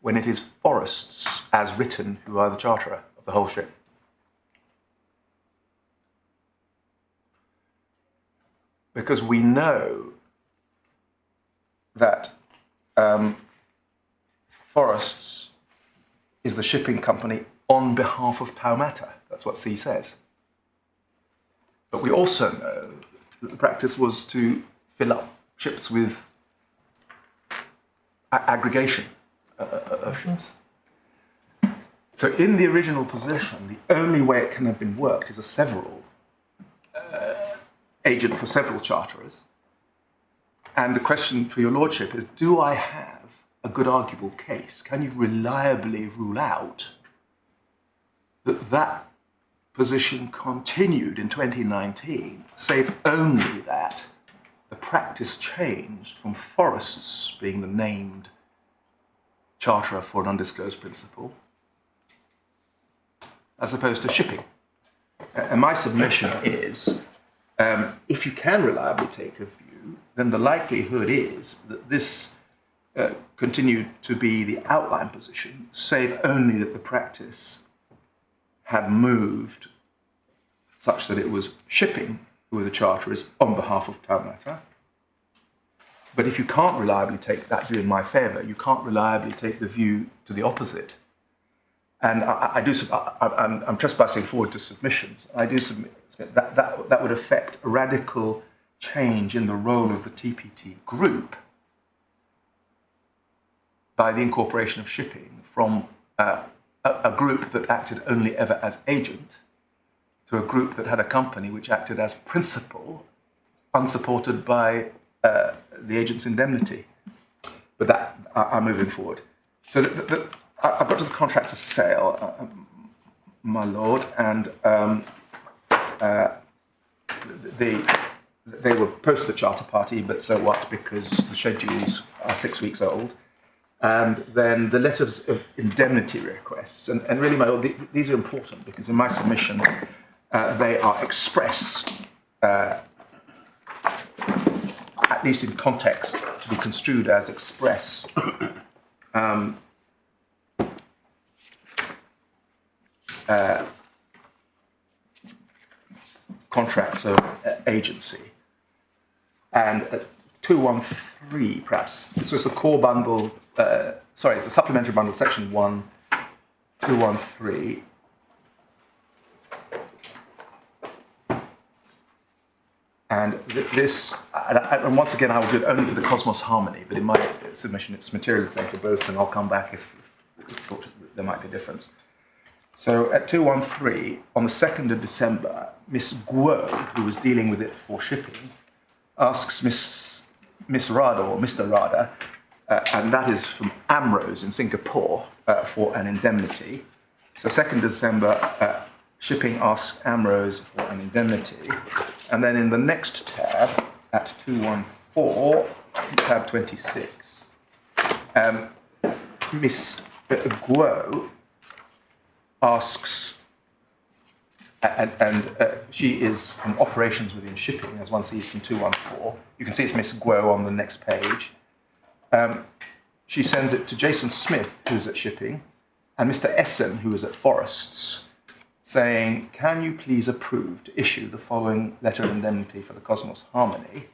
when it is forests as written who are the charterer of the whole ship? Because we know that forests is the shipping company on behalf of Tuamata. That's what C says. But we also know that the practice was to fill up ships with aggregation of ships. So in the original position, the only way it can have been worked is a several agent for several charterers. And the question for your lordship is, do I have a good arguable case? Can you reliably rule out that that position continued in 2019, save only that the practice changed from forests being the named charterer for an undisclosed principal, as opposed to shipping. And my submission is, if you can reliably take a view, then the likelihood is that this continued to be the outline position, save only that the practice had moved such that it was shipping who were the charterers on behalf of Tuamata. But if you can't reliably take that view in my favour, you can't reliably take the view to the opposite. And I'm trespassing forward to submissions. I do submit that would affect a radical change in the role of the TPT group by the incorporation of shipping from a group that acted only ever as agent to a group that had a company which acted as principal, unsupported by the agent's indemnity. But that, I'm moving forward. So I've got to the contracts of sale, my lord, and they were post the charter party, but so what, because the schedules are 6 weeks old. And then the letters of indemnity requests, and really, my lord, these are important because in my submission, they are express, at least in context, to be construed as express contracts of agency. And 213, perhaps, this was the core bundle, it's the supplementary bundle, section 1, 213. And this, and once again, I will do it only for the Cosmos Harmony, but in my submission, it's materially the same for both, and I'll come back if thought there might be a difference. So at 213, on the 2nd of December, Miss Guo, who was dealing with it for shipping, asks Miss Rada, or Mr. Rada, and that is from Amrose in Singapore, for an indemnity. So 2nd December, shipping asks Amrose for an indemnity. And then in the next tab, at 214, tab 26, Miss Guo asks, and she is from operations within shipping, as one sees from 214. You can see it's Miss Guo on the next page. She sends it to Jason Smith, who's at shipping, and Mr. Essen, who is at forests, saying, can you please approve to issue the following letter of indemnity for the Cosmos Harmony?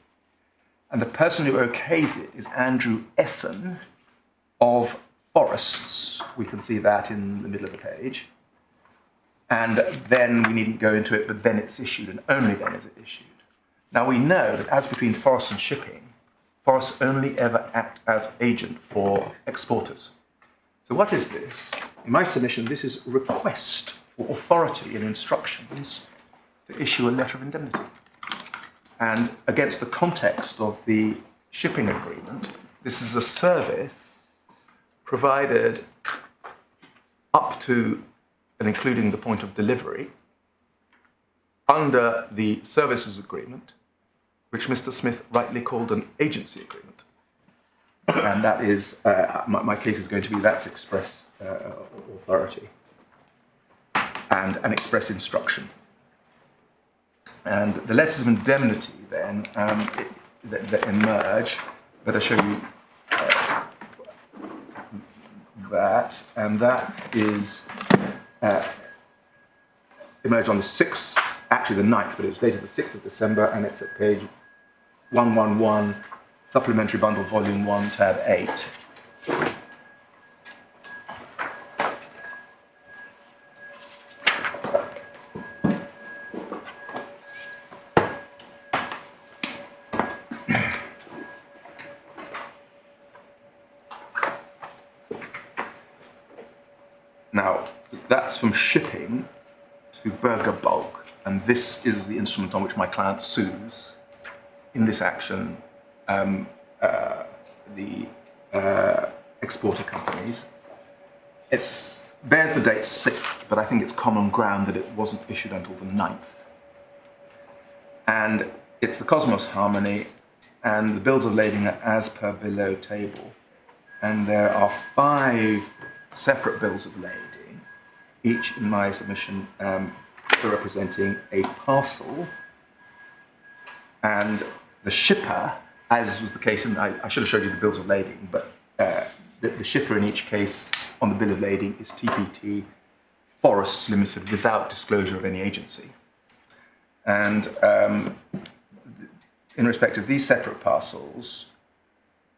And the person who okays it is Andrew Essen of Forests. We can see that in the middle of the page. And then we needn't go into it, but then it's issued, and only then is it issued. Now we know that as between forests and shipping, forests only ever act as agent for exporters. So what is this? In my submission, this is request for authority and instructions to issue a letter of indemnity. And against the context of the shipping agreement, this is a service provided up to and including the point of delivery under the services agreement, which Mr. Smith rightly called an agency agreement. And that is, my case is going to be that's express authority and an express instruction. And the letters of indemnity then that emerge, that I show you that, and that is emerged on the 6th, actually the 9th, but it was dated the 6th of December, and it's at page 111, Supplementary Bundle, Volume 1, Tab 8. Now, that's from shipping to Berge bulk, and this is the instrument on which my client sues in this action the exporter companies. It's bears the date 6th, but I think it's common ground that it wasn't issued until the 9th. And it's the Cosmos Harmony, and the bills of lading are as per below table. And there are 5 separate bills of lading, each in my submission representing a parcel. And the shipper, as was the case, and I should have showed you the bills of lading, but the shipper in each case on the bill of lading is TPT Forests Limited without disclosure of any agency. And in respect of these separate parcels,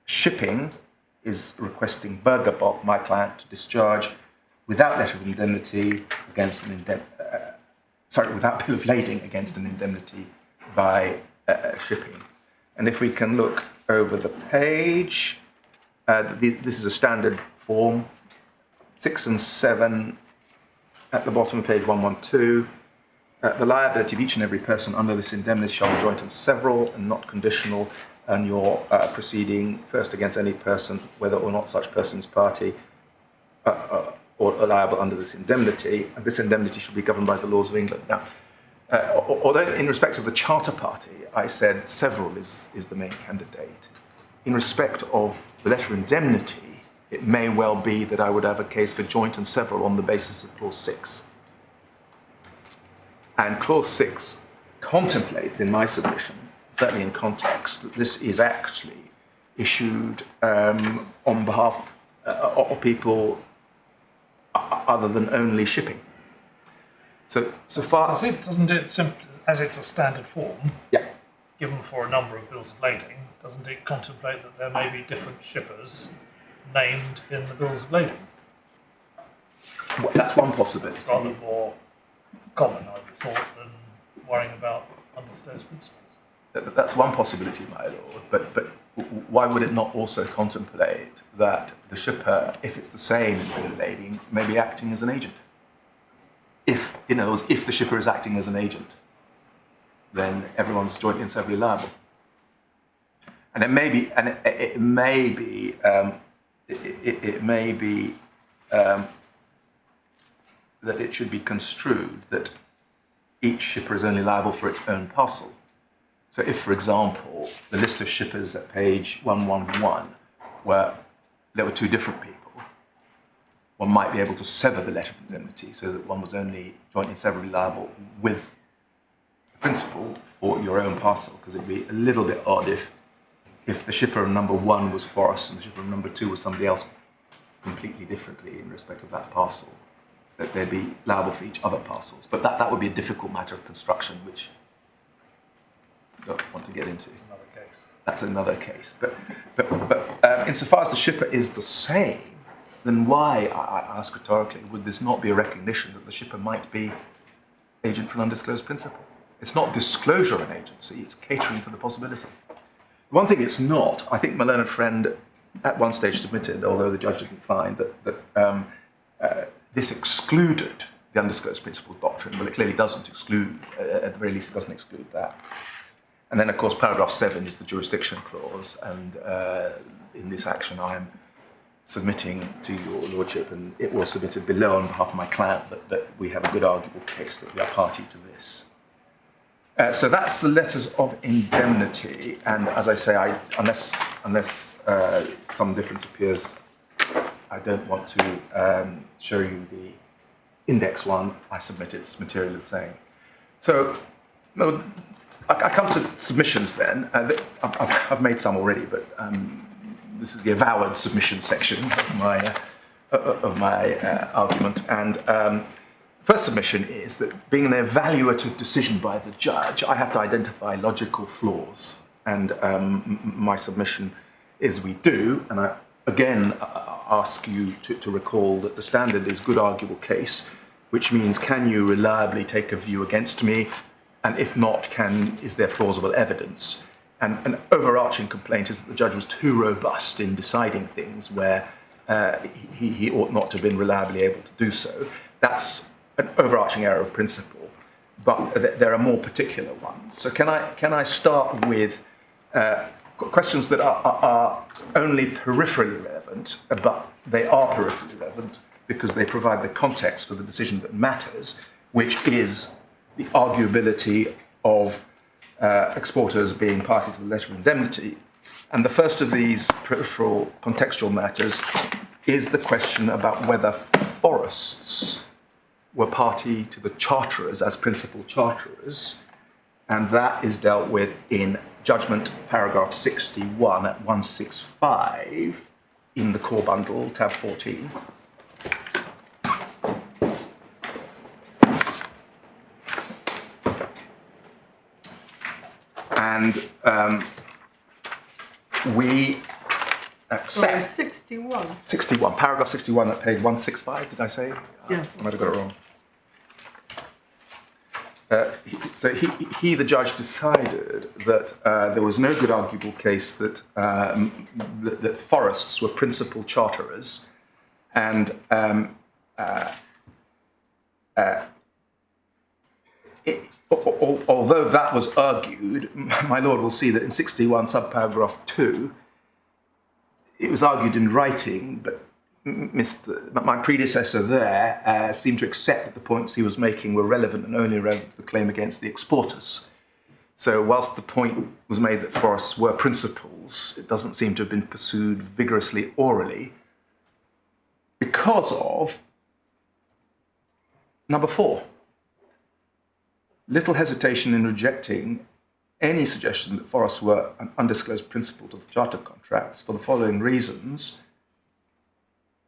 shipping is requesting Berge, my client, to discharge without letter of indemnity against an without bill of lading against an indemnity by shipping. And if we can look over the page, this is a standard form, 6 and 7 at the bottom of page 112. The liability of each and every person under this indemnity shall be joint and several and not conditional, and you're proceeding first against any person, whether or not such person's party or liable under this indemnity, and this indemnity should be governed by the laws of England. Now, although in respect of the charter party, I said several is the main candidate, in respect of the letter of indemnity, it may well be that I would have a case for joint and several on the basis of clause 6. And clause 6 contemplates in my submission, certainly in context, that this is actually issued on behalf of people other than only shipping. So far... Doesn't it simply, as it's a standard form, yeah, given for a number of bills of lading, doesn't it contemplate that there may be different shippers named in the bills of lading? well, that's one possibility. It's rather more common, I would have thought, than worrying about undisclosed principles. That's one possibility, my lord, but why would it not also contemplate that the shipper, if it's the same in bill of lading, may be acting as an agent? If the shipper is acting as an agent, then everyone's jointly and severally liable. And it may be that it should be construed that each shipper is only liable for its own parcel. So if, for example, the list of shippers at page 111 there were 2 different people, one might be able to sever the letter of indemnity so that one was only jointly and severally liable with the principal for your own parcel, because it'd be a little bit odd if the shipper number 1 was Forrest and the shipper number 2 was somebody else completely differently in respect of that parcel, that they'd be liable for each other parcels. But that would be a difficult matter of construction, which I don't want to get into. It's another case. That's another case. But insofar as the shipper is the same, then why, I ask rhetorically, would this not be a recognition that the shipper might be agent for an undisclosed principal? It's not disclosure of an agency, it's catering for the possibility. One thing it's not, I think my learned friend at one stage submitted, although the judge didn't find, that this excluded the undisclosed principal doctrine. Well, it clearly doesn't exclude, at the very least it doesn't exclude that. And then, of course, paragraph 7 is the jurisdiction clause, and in this action I am submitting to your lordship, and it was submitted below on behalf of my client, that we have a good arguable case that we are party to this. So that's the letters of indemnity, and as I say, unless some difference appears, I don't want to show you the index one. I submit it's materially the same. So I come to submissions then. I've made some already, but this is the avowed submission section of my argument. And first submission is that being an evaluative decision by the judge, I have to identify logical flaws. And my submission is we do, and I again ask you to recall that the standard is good arguable case, which means can you reliably take a view against me, and if not, is there plausible evidence? And an overarching complaint is that the judge was too robust in deciding things where he ought not to have been reliably able to do so. That's an overarching error of principle, but there are more particular ones. So can I start with questions that are only peripherally relevant, but they are peripherally relevant because they provide the context for the decision that matters, which is the arguability of exporters being party to the letter of indemnity. And the first of these peripheral contextual matters is the question about whether forests were party to the charterers as principal charterers, and that is dealt with in judgment paragraph 61 at 165 in the core bundle, tab 14. And we accept... 61, paragraph 61 at page 165, did I say? Yeah. I might have got it wrong. So the judge, decided that there was no good arguable case that that forests were principal charterers, and although that was argued, my lord will see that in 61 subparagraph 2, it was argued in writing, but my predecessor there seemed to accept that the points he was making were relevant and only relevant to the claim against the exporters. So whilst the point was made that forests were principals, it doesn't seem to have been pursued vigorously orally because of number 4. Little hesitation in rejecting any suggestion that forests were an undisclosed principal to the charter contracts for the following reasons.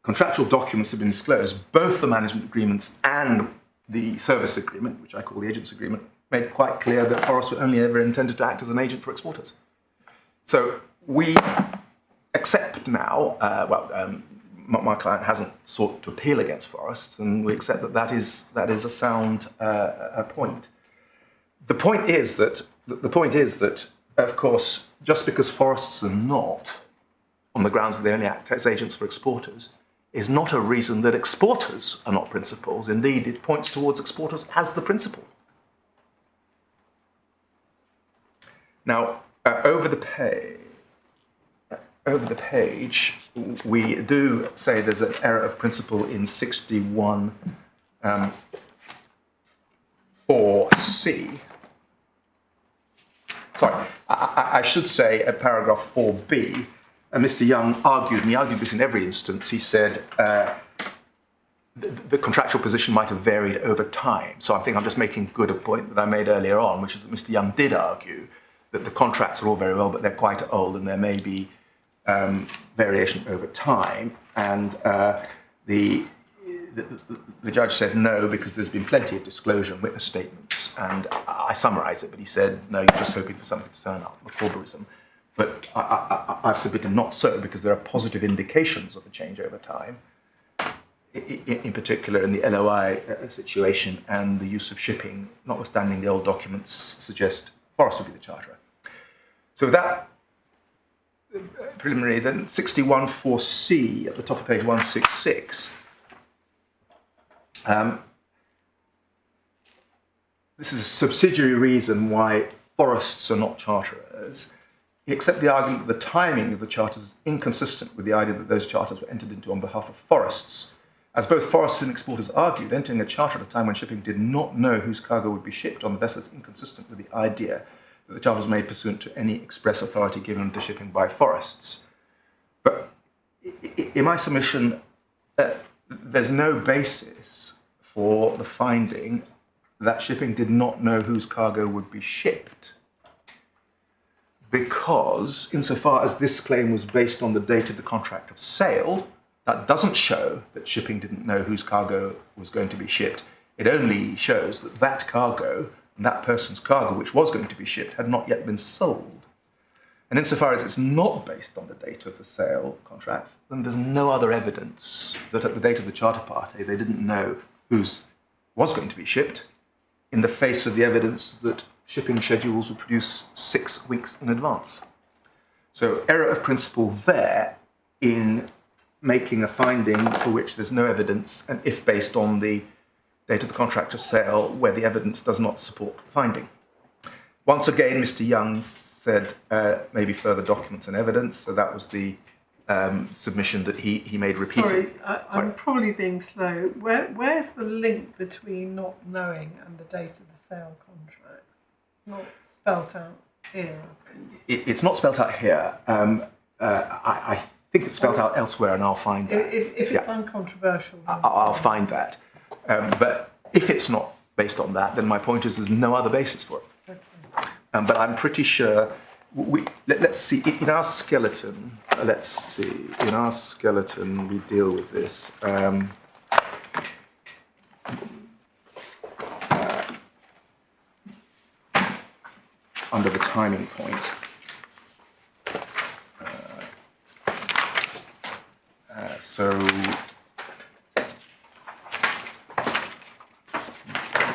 Contractual documents have been disclosed, both the management agreements and the service agreement, which I call the agents agreement, made quite clear that forests were only ever intended to act as an agent for exporters. So we accept now, my client hasn't sought to appeal against forests, and we accept that that is a sound point. The point is that, of course, just because forests are not, on the grounds that they only act as agents for exporters, is not a reason that exporters are not principals. Indeed, it points towards exporters as the principal. Now, over the page, we do say there's an error of principle in 61 4C. Sorry, I should say at paragraph 4B, Mr. Young argued, and he argued this in every instance, he said the contractual position might have varied over time. So I think I'm just making good a point that I made earlier on, which is that Mr. Young did argue that the contracts are all very well, but they're quite old and there may be variation over time. And the judge said no, because there's been plenty of disclosure and witness statements. And I summarise it, but he said, no, you're just hoping for something to turn up, a corporism. But I've submitted not so, because there are positive indications of a change over time, in particular in the LOI situation, and the use of shipping, notwithstanding the old documents, suggest forests would be the charterer. So that preliminary, then 61 4C at the top of page 166. This is a subsidiary reason why forests are not charterers. Except the argument that the timing of the charters is inconsistent with the idea that those charters were entered into on behalf of forests. As both forests and exporters argued, entering a charter at a time when shipping did not know whose cargo would be shipped on the vessel is inconsistent with the idea that the charter was made pursuant to any express authority given to shipping by forests. But in my submission, there's no basis for the finding that shipping did not know whose cargo would be shipped, because insofar as this claim was based on the date of the contract of sale, that doesn't show that shipping didn't know whose cargo was going to be shipped. It only shows that that cargo, and that person's cargo which was going to be shipped, had not yet been sold. And insofar as it's not based on the date of the sale contracts, then there's no other evidence that at the date of the charter party they didn't know whose was going to be shipped, in the face of the evidence that shipping schedules were produced 6 weeks in advance. So error of principle there in making a finding for which there's no evidence, and if based on the date of the contract of sale where the evidence does not support the finding. Once again, Mr. Young said maybe further documents and evidence, so that was the submission that he made repeatedly. Sorry, I'm probably being slow. Where's the link between not knowing and the date of the sale contracts? It's not spelt out here. It's not spelt out here. I think it's spelt out elsewhere, and I'll find that. If it's uncontroversial, then I'll find that. But if it's not based on that, then my point is there's no other basis for it. okay. But I'm pretty sure. Let's see. In our skeleton, In our skeleton, we deal with this. Under the timing point. So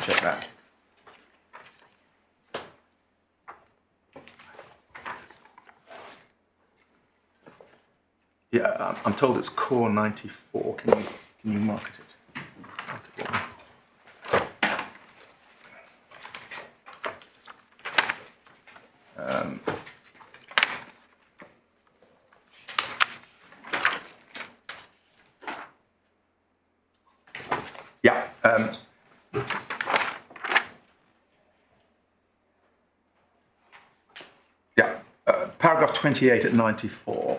check that. Yeah, I'm told it's core 94. Can you market it? Paragraph 28 at 94.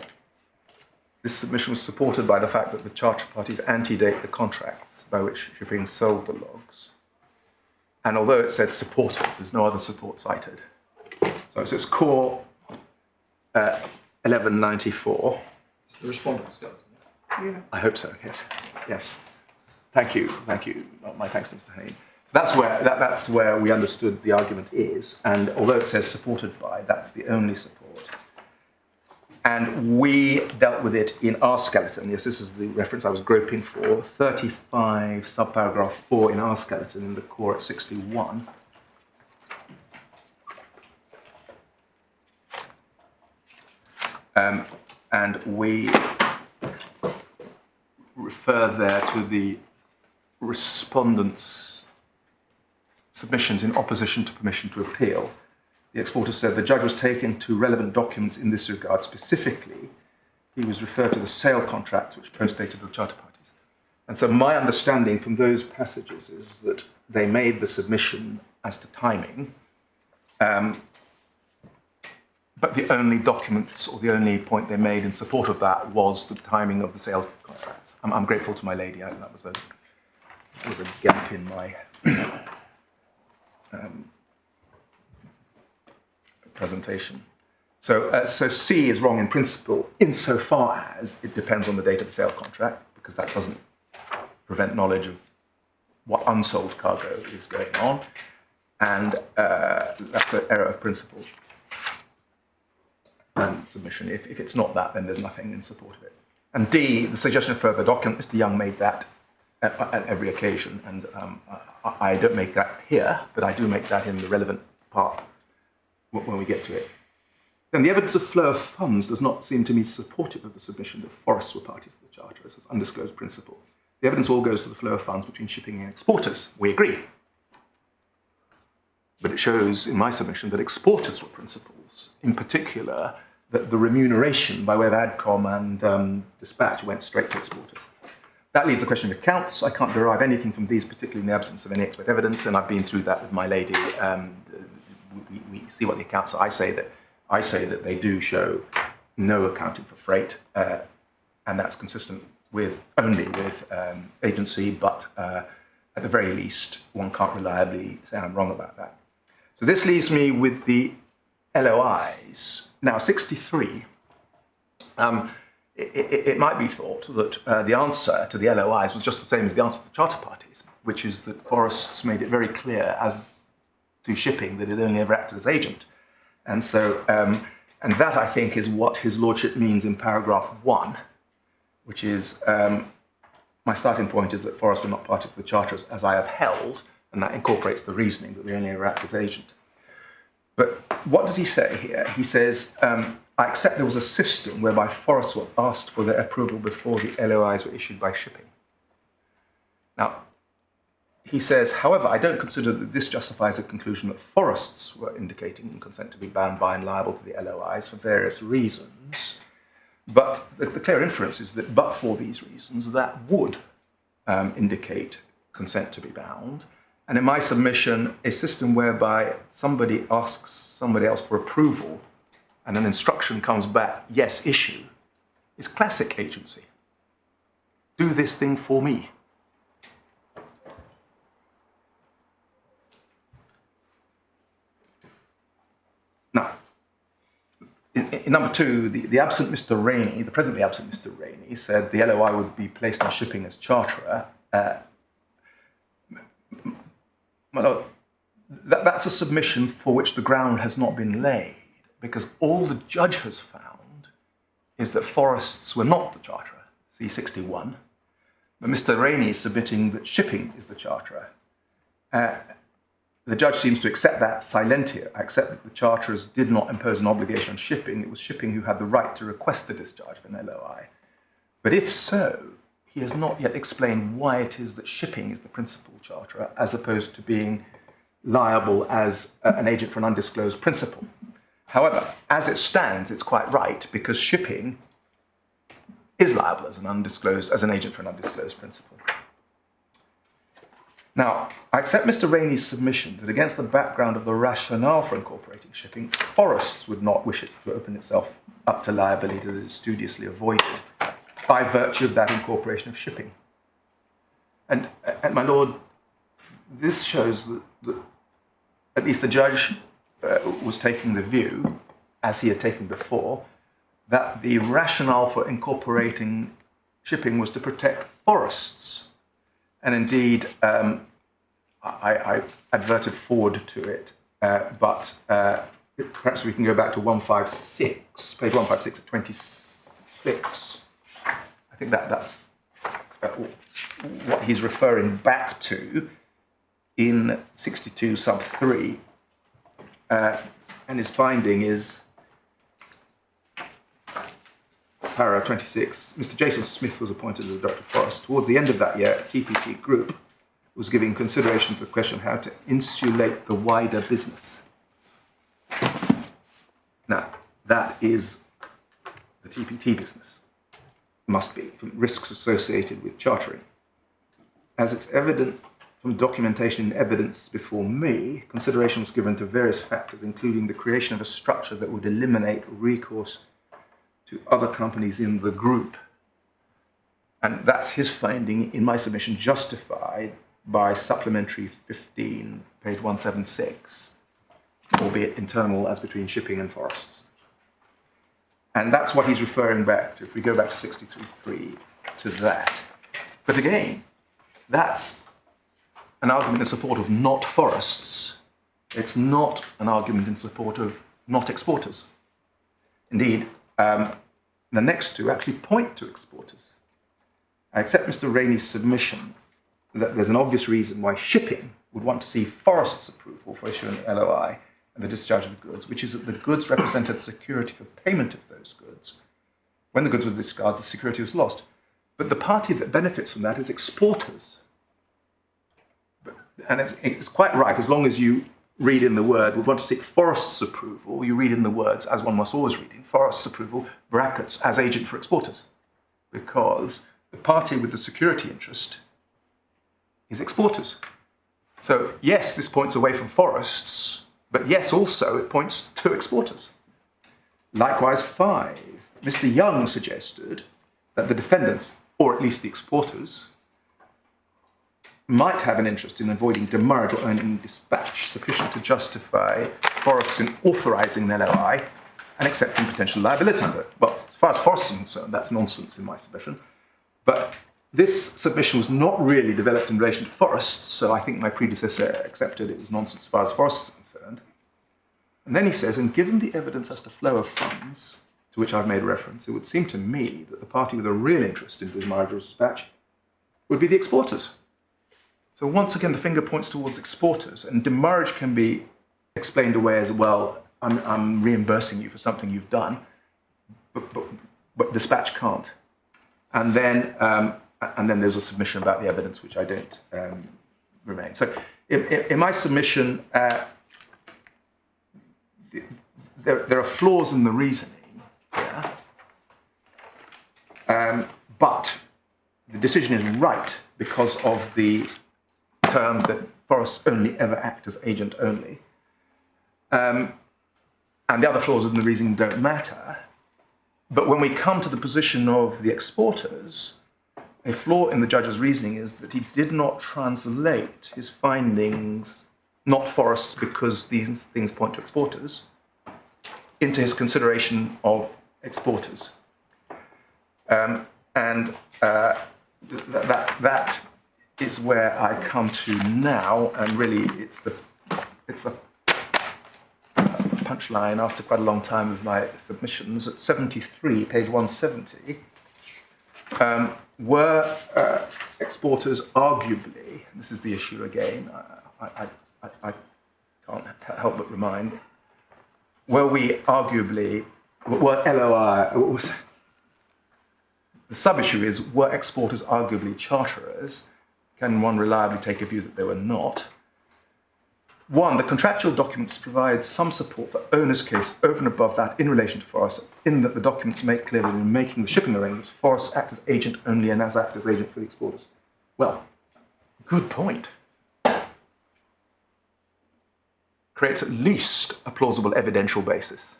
This submission was supported by the fact that the charter parties antedate the contracts by which shipping sold the logs. And although it said supported, there's no other support cited. So it's core 1194. It's the respondents' skeleton. Yeah. I hope so, yes. Yes. Thank you. My thanks to Mr. Hayne. So that's where we understood the argument is, and although it says supported by, that's the only support. And we dealt with it in our skeleton. Yes, this is the reference I was groping for. 35, subparagraph 4 in our skeleton, in the core at 61. And we refer there to the respondents' submissions in opposition to permission to appeal. The exporter said the judge was taken to relevant documents in this regard. Specifically, he was referred to the sale contracts which postdated the charter parties. And so my understanding from those passages is that they made the submission as to timing, but the only documents or the only point they made in support of that was the timing of the sale contracts. I'm grateful to my lady. That was a gap in my presentation. So C is wrong in principle insofar as it depends on the date of the sale contract, because that doesn't prevent knowledge of what unsold cargo is going on, and that's an error of principle and submission. If it's not that, then there's nothing in support of it. And D, the suggestion of further document, Mr. Young made that at every occasion, and I don't make that here, but I do make that in the relevant part when we get to it. Then the evidence of flow of funds does not seem to me supportive of the submission that forests were parties to the charter as an undisclosed principle. The evidence all goes to the flow of funds between shipping and exporters. We agree. But it shows in my submission that exporters were principals. In particular, that the remuneration by way of ADCOM and dispatch went straight to exporters. That leaves the question of accounts. I can't derive anything from these, particularly in the absence of any expert evidence, and I've been through that with my lady. We see what the accounts are. I say that they do show no accounting for freight, and that's consistent only with agency, but at the very least, one can't reliably say I'm wrong about that. So this leaves me with the LOIs. Now, 63, it might be thought that the answer to the LOIs was just the same as the answer to the charter parties, which is that forests made it very clear as to shipping that it only ever acted as agent. And so, and that I think is what his lordship means in paragraph 1, which is, my starting point is that forests were not part of the charters as I have held, and that incorporates the reasoning that they only ever act as agent. But what does he say here? He says, I accept there was a system whereby forests were asked for their approval before the LOIs were issued by shipping. Now, he says, however, I don't consider that this justifies a conclusion that forests were indicating consent to be bound by and liable to the LOIs for various reasons, But the clear inference is that but for these reasons, that would indicate consent to be bound. And in my submission, a system whereby somebody asks somebody else for approval and an instruction comes back, yes, issue, is classic agency. Do this thing for me. Now, in number two, the absent Mr. Rainey, the presently absent Mr. Rainey, said the LOI would be placed on shipping as charterer. That's a submission for which the ground has not been laid, because all the judge has found is that forests were not the charterer, C61. But Mr. Rainey is submitting that shipping is the charterer. The judge seems to accept that silentio, accept that the charterers did not impose an obligation on shipping. It was shipping who had the right to request the discharge of an LOI. But if so, he has not yet explained why it is that shipping is the principal charterer as opposed to being liable as an agent for an undisclosed principal. However, as it stands, it's quite right, because shipping is liable as an agent for an undisclosed principal. Now, I accept Mr. Rainey's submission that against the background of the rationale for incorporating shipping, forests would not wish it to open itself up to liability that is studiously avoided by virtue of that incorporation of shipping. And my lord, this shows that at least the judge was taking the view, as he had taken before, that the rationale for incorporating shipping was to protect forests. And indeed, I adverted forward to it, but perhaps we can go back to 156, page 156 at 26. I think that's what he's referring back to in 62 sub 3. And his finding is, paragraph 26, Mr. Jason Smith was appointed as a Director of Forest. Towards the end of that year, TPT Group was giving consideration to the question of how to insulate the wider business. Now, that is the TPT business. Must be, from risks associated with chartering. As it's evident from documentation and evidence before me, consideration was given to various factors, including the creation of a structure that would eliminate recourse to other companies in the group. And that's his finding in my submission, justified by supplementary 15, page 176, albeit internal as between shipping and forests. And that's what he's referring back to, if we go back to 63.3, to that. But again, that's an argument in support of not forests. It's not an argument in support of not exporters. Indeed, the next two actually point to exporters. I accept Mr. Rainey's submission that there's an obvious reason why shipping would want to see forests' approval for issuing an LOI and the discharge of the goods, which is that the goods represented security for payment of those goods. When the goods were discharged, the security was lost. But the party that benefits from that is exporters. And it's quite right, as long as you read in the word, would want to seek forests' approval, you read in the words, as one must always read in, forests' approval, brackets, as agent for exporters. Because the party with the security interest is exporters. So yes, this points away from forests, but yes, also it points to exporters. Likewise, 5, Mr. Young suggested that the defendants, or at least the exporters, might have an interest in avoiding demurrage or earning dispatch sufficient to justify forests in authorising an LOI and accepting potential liability under it. Well, as far as forests are concerned, that's nonsense in my submission. But this submission was not really developed in relation to forests, so I think my predecessor accepted it was nonsense as far as forests are concerned. And then he says, and given the evidence as to flow of funds, to which I've made reference, it would seem to me that the party with a real interest in demurrage or dispatch would be the exporters. So once again, the finger points towards exporters, and demurrage can be explained away as, well, I'm reimbursing you for something you've done, but dispatch can't. And then there's a submission about the evidence, which I don't remain. So in my submission, there are flaws in the reasoning here, But the decision is right because of the terms that forests only ever act as agent only. And the other flaws in the reasoning don't matter. But when we come to the position of the exporters, a flaw in the judge's reasoning is that he did not translate his findings, not forests because these things point to exporters, into his consideration of exporters. That is where I come to now, and really it's the punchline after quite a long time of my submissions. At 73, page 170, were exporters arguably, and this is the issue again, I can't help but remind, were LOI, the sub-issue is, were exporters arguably charterers? Can one reliably take a view that they were not? One, the contractual documents provide some support for owner's case over and above that in relation to forests, in that the documents make clear that in making the shipping arrangements, forests act as agent only and as act as agent for the exporters. Well, good point. Creates at least a plausible evidential basis.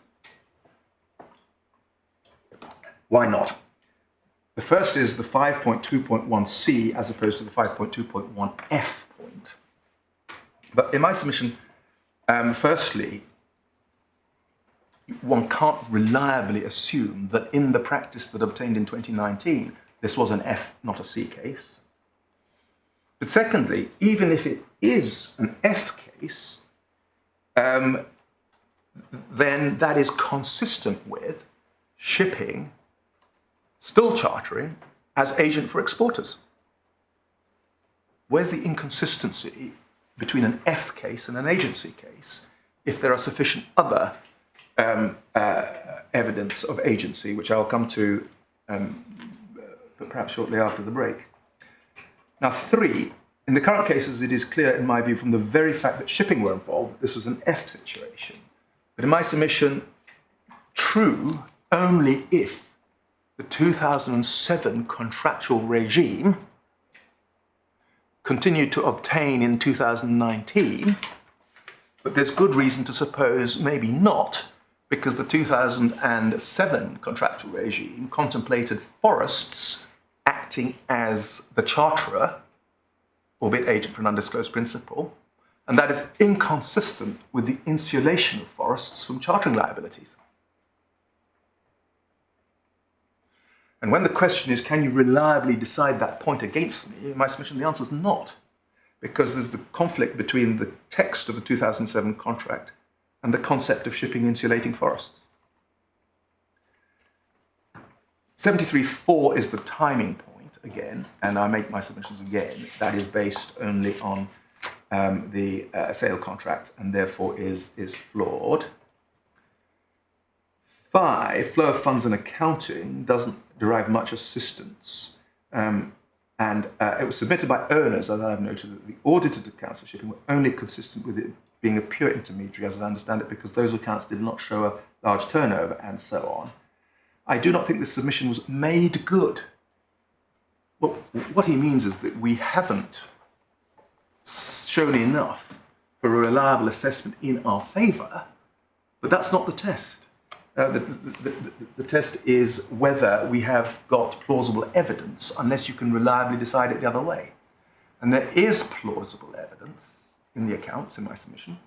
Why not? The first is the 5.2.1c as opposed to the 5.2.1f point. But in my submission, firstly, one can't reliably assume that in the practice that obtained in 2019, this was an F, not a C case. But secondly, even if it is an F case, then that is consistent with shipping, still chartering, as agent for exporters. Where's the inconsistency between an F case and an agency case if there are sufficient other evidence of agency, which I'll come to perhaps shortly after the break. Now, three, in the current cases, it is clear, in my view, from the very fact that shipping were involved, that this was an F situation. But in my submission, true only if the 2007 contractual regime continued to obtain in 2019, but there's good reason to suppose maybe not, because the 2007 contractual regime contemplated forests acting as the charterer, albeit agent for an undisclosed principal, and that is inconsistent with the insulation of forests from chartering liabilities. And when the question is, can you reliably decide that point against me, in my submission, the answer is not, because there's the conflict between the text of the 2007 contract and the concept of shipping insulating forests. 73.4 is the timing point, again, and I make my submissions again. That is based only on the sale contract and therefore is flawed. 5, flow of funds and accounting doesn't derive much assistance. And it was submitted by owners, as I've noted, that the audited accounts of shipping were only consistent with it being a pure intermediary, as I understand it, because those accounts did not show a large turnover and so on. I do not think this submission was made good. Well, what he means is that we haven't shown enough for a reliable assessment in our favour, but that's not the test. The test is whether we have got plausible evidence, unless you can reliably decide it the other way. And there is plausible evidence in the accounts in my submission.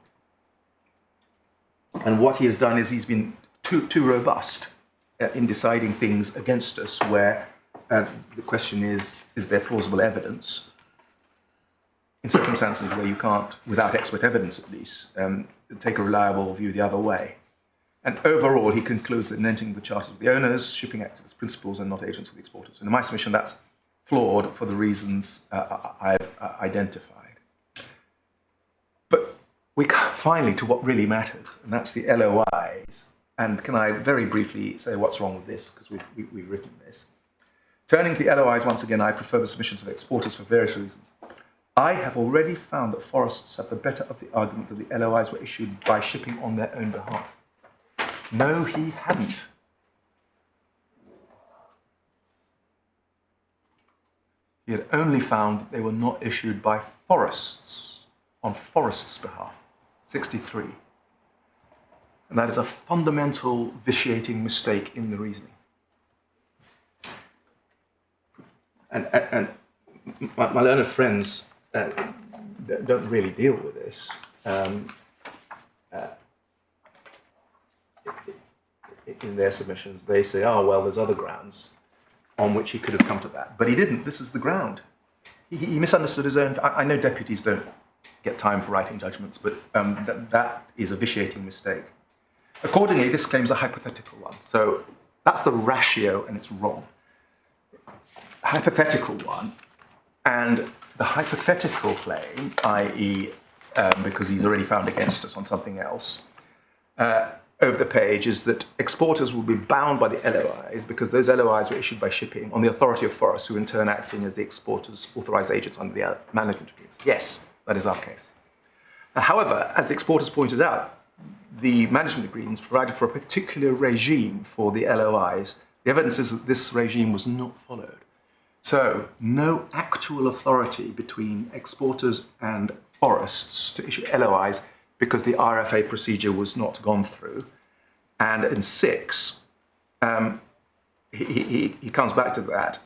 And what he has done is he's been too robust in deciding things against us, where the question is there plausible evidence in circumstances where you can't, without expert evidence at least, take a reliable view the other way. And overall, he concludes that in entering the charters of the owners, shipping acted as principals and not agents of the exporters. And in my submission, that's flawed for the reasons I've identified. But we come finally to what really matters, and that's the LOIs. And can I very briefly say what's wrong with this, because we've written this. Turning to the LOIs, once again, I prefer the submissions of exporters for various reasons. I have already found that forests have the better of the argument that the LOIs were issued by shipping on their own behalf. No, he hadn't. had only found that they were not issued by forests, on forests' behalf, 63. And that is a fundamental vitiating mistake in the reasoning. And my learned friends don't really deal with this. In their submissions, they say, oh, well, there's other grounds on which he could have come to that. But he didn't. This is the ground. He misunderstood his own. I know deputies don't get time for writing judgments, but that is a vitiating mistake. Accordingly, this claim's a hypothetical one. So that's the ratio, and it's wrong. Hypothetical one, and the hypothetical claim, i.e., because he's already found against us on something else, over the page is that exporters will be bound by the LOIs because those LOIs were issued by shipping on the authority of forests, who in turn acting as the exporters' authorised agents under the management agreements. Yes, that is our case. However, as the exporters pointed out, the management agreements provided for a particular regime for the LOIs. The evidence is that this regime was not followed. So, no actual authority between exporters and forests to issue LOIs because the RFA procedure was not gone through. And in 6, he comes back to that.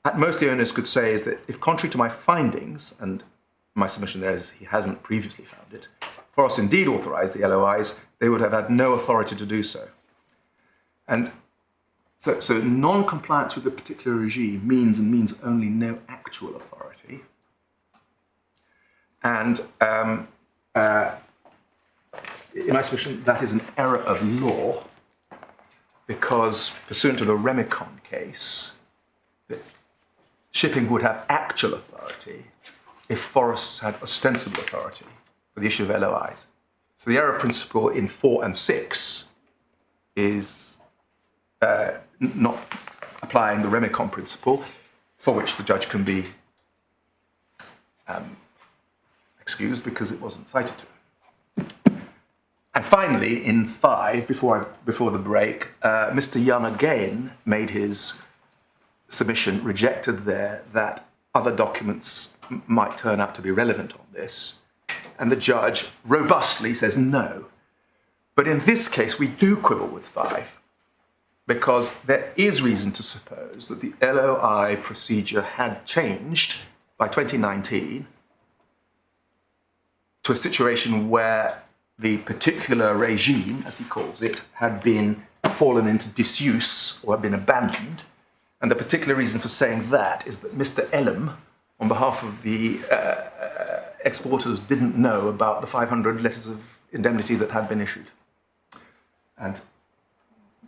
At most, the owners could say is that if contrary to my findings, and my submission there is he hasn't previously found it, forests indeed authorised the LOIs, they would have had no authority to do so. And so non-compliance with a particular regime means only no actual authority. And in my submission, that is an error of law because, pursuant to the Remicon case, shipping would have actual authority if forests had ostensible authority for the issue of LOIs. So the error of principle in 4 and 6 is not applying the Remicon principle, for which the judge can be excused because it wasn't cited to. And finally, in 5, before the break, Mr. Young again made his submission, rejected there, that other documents might turn out to be relevant on this. And the judge robustly says no. But in this case, we do quibble with 5, because there is reason to suppose that the LOI procedure had changed by 2019 to a situation where the particular regime, as he calls it, had been fallen into disuse or had been abandoned. And the particular reason for saying that is that Mr. Ellum, on behalf of the exporters, didn't know about the 500 letters of indemnity that had been issued. And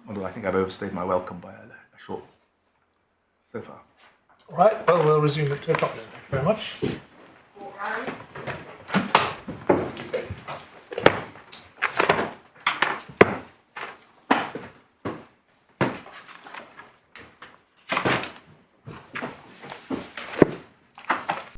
well, I think I've overstayed my welcome by a short so far. All right, well, we'll resume at 2 o'clock then. Thank you very much.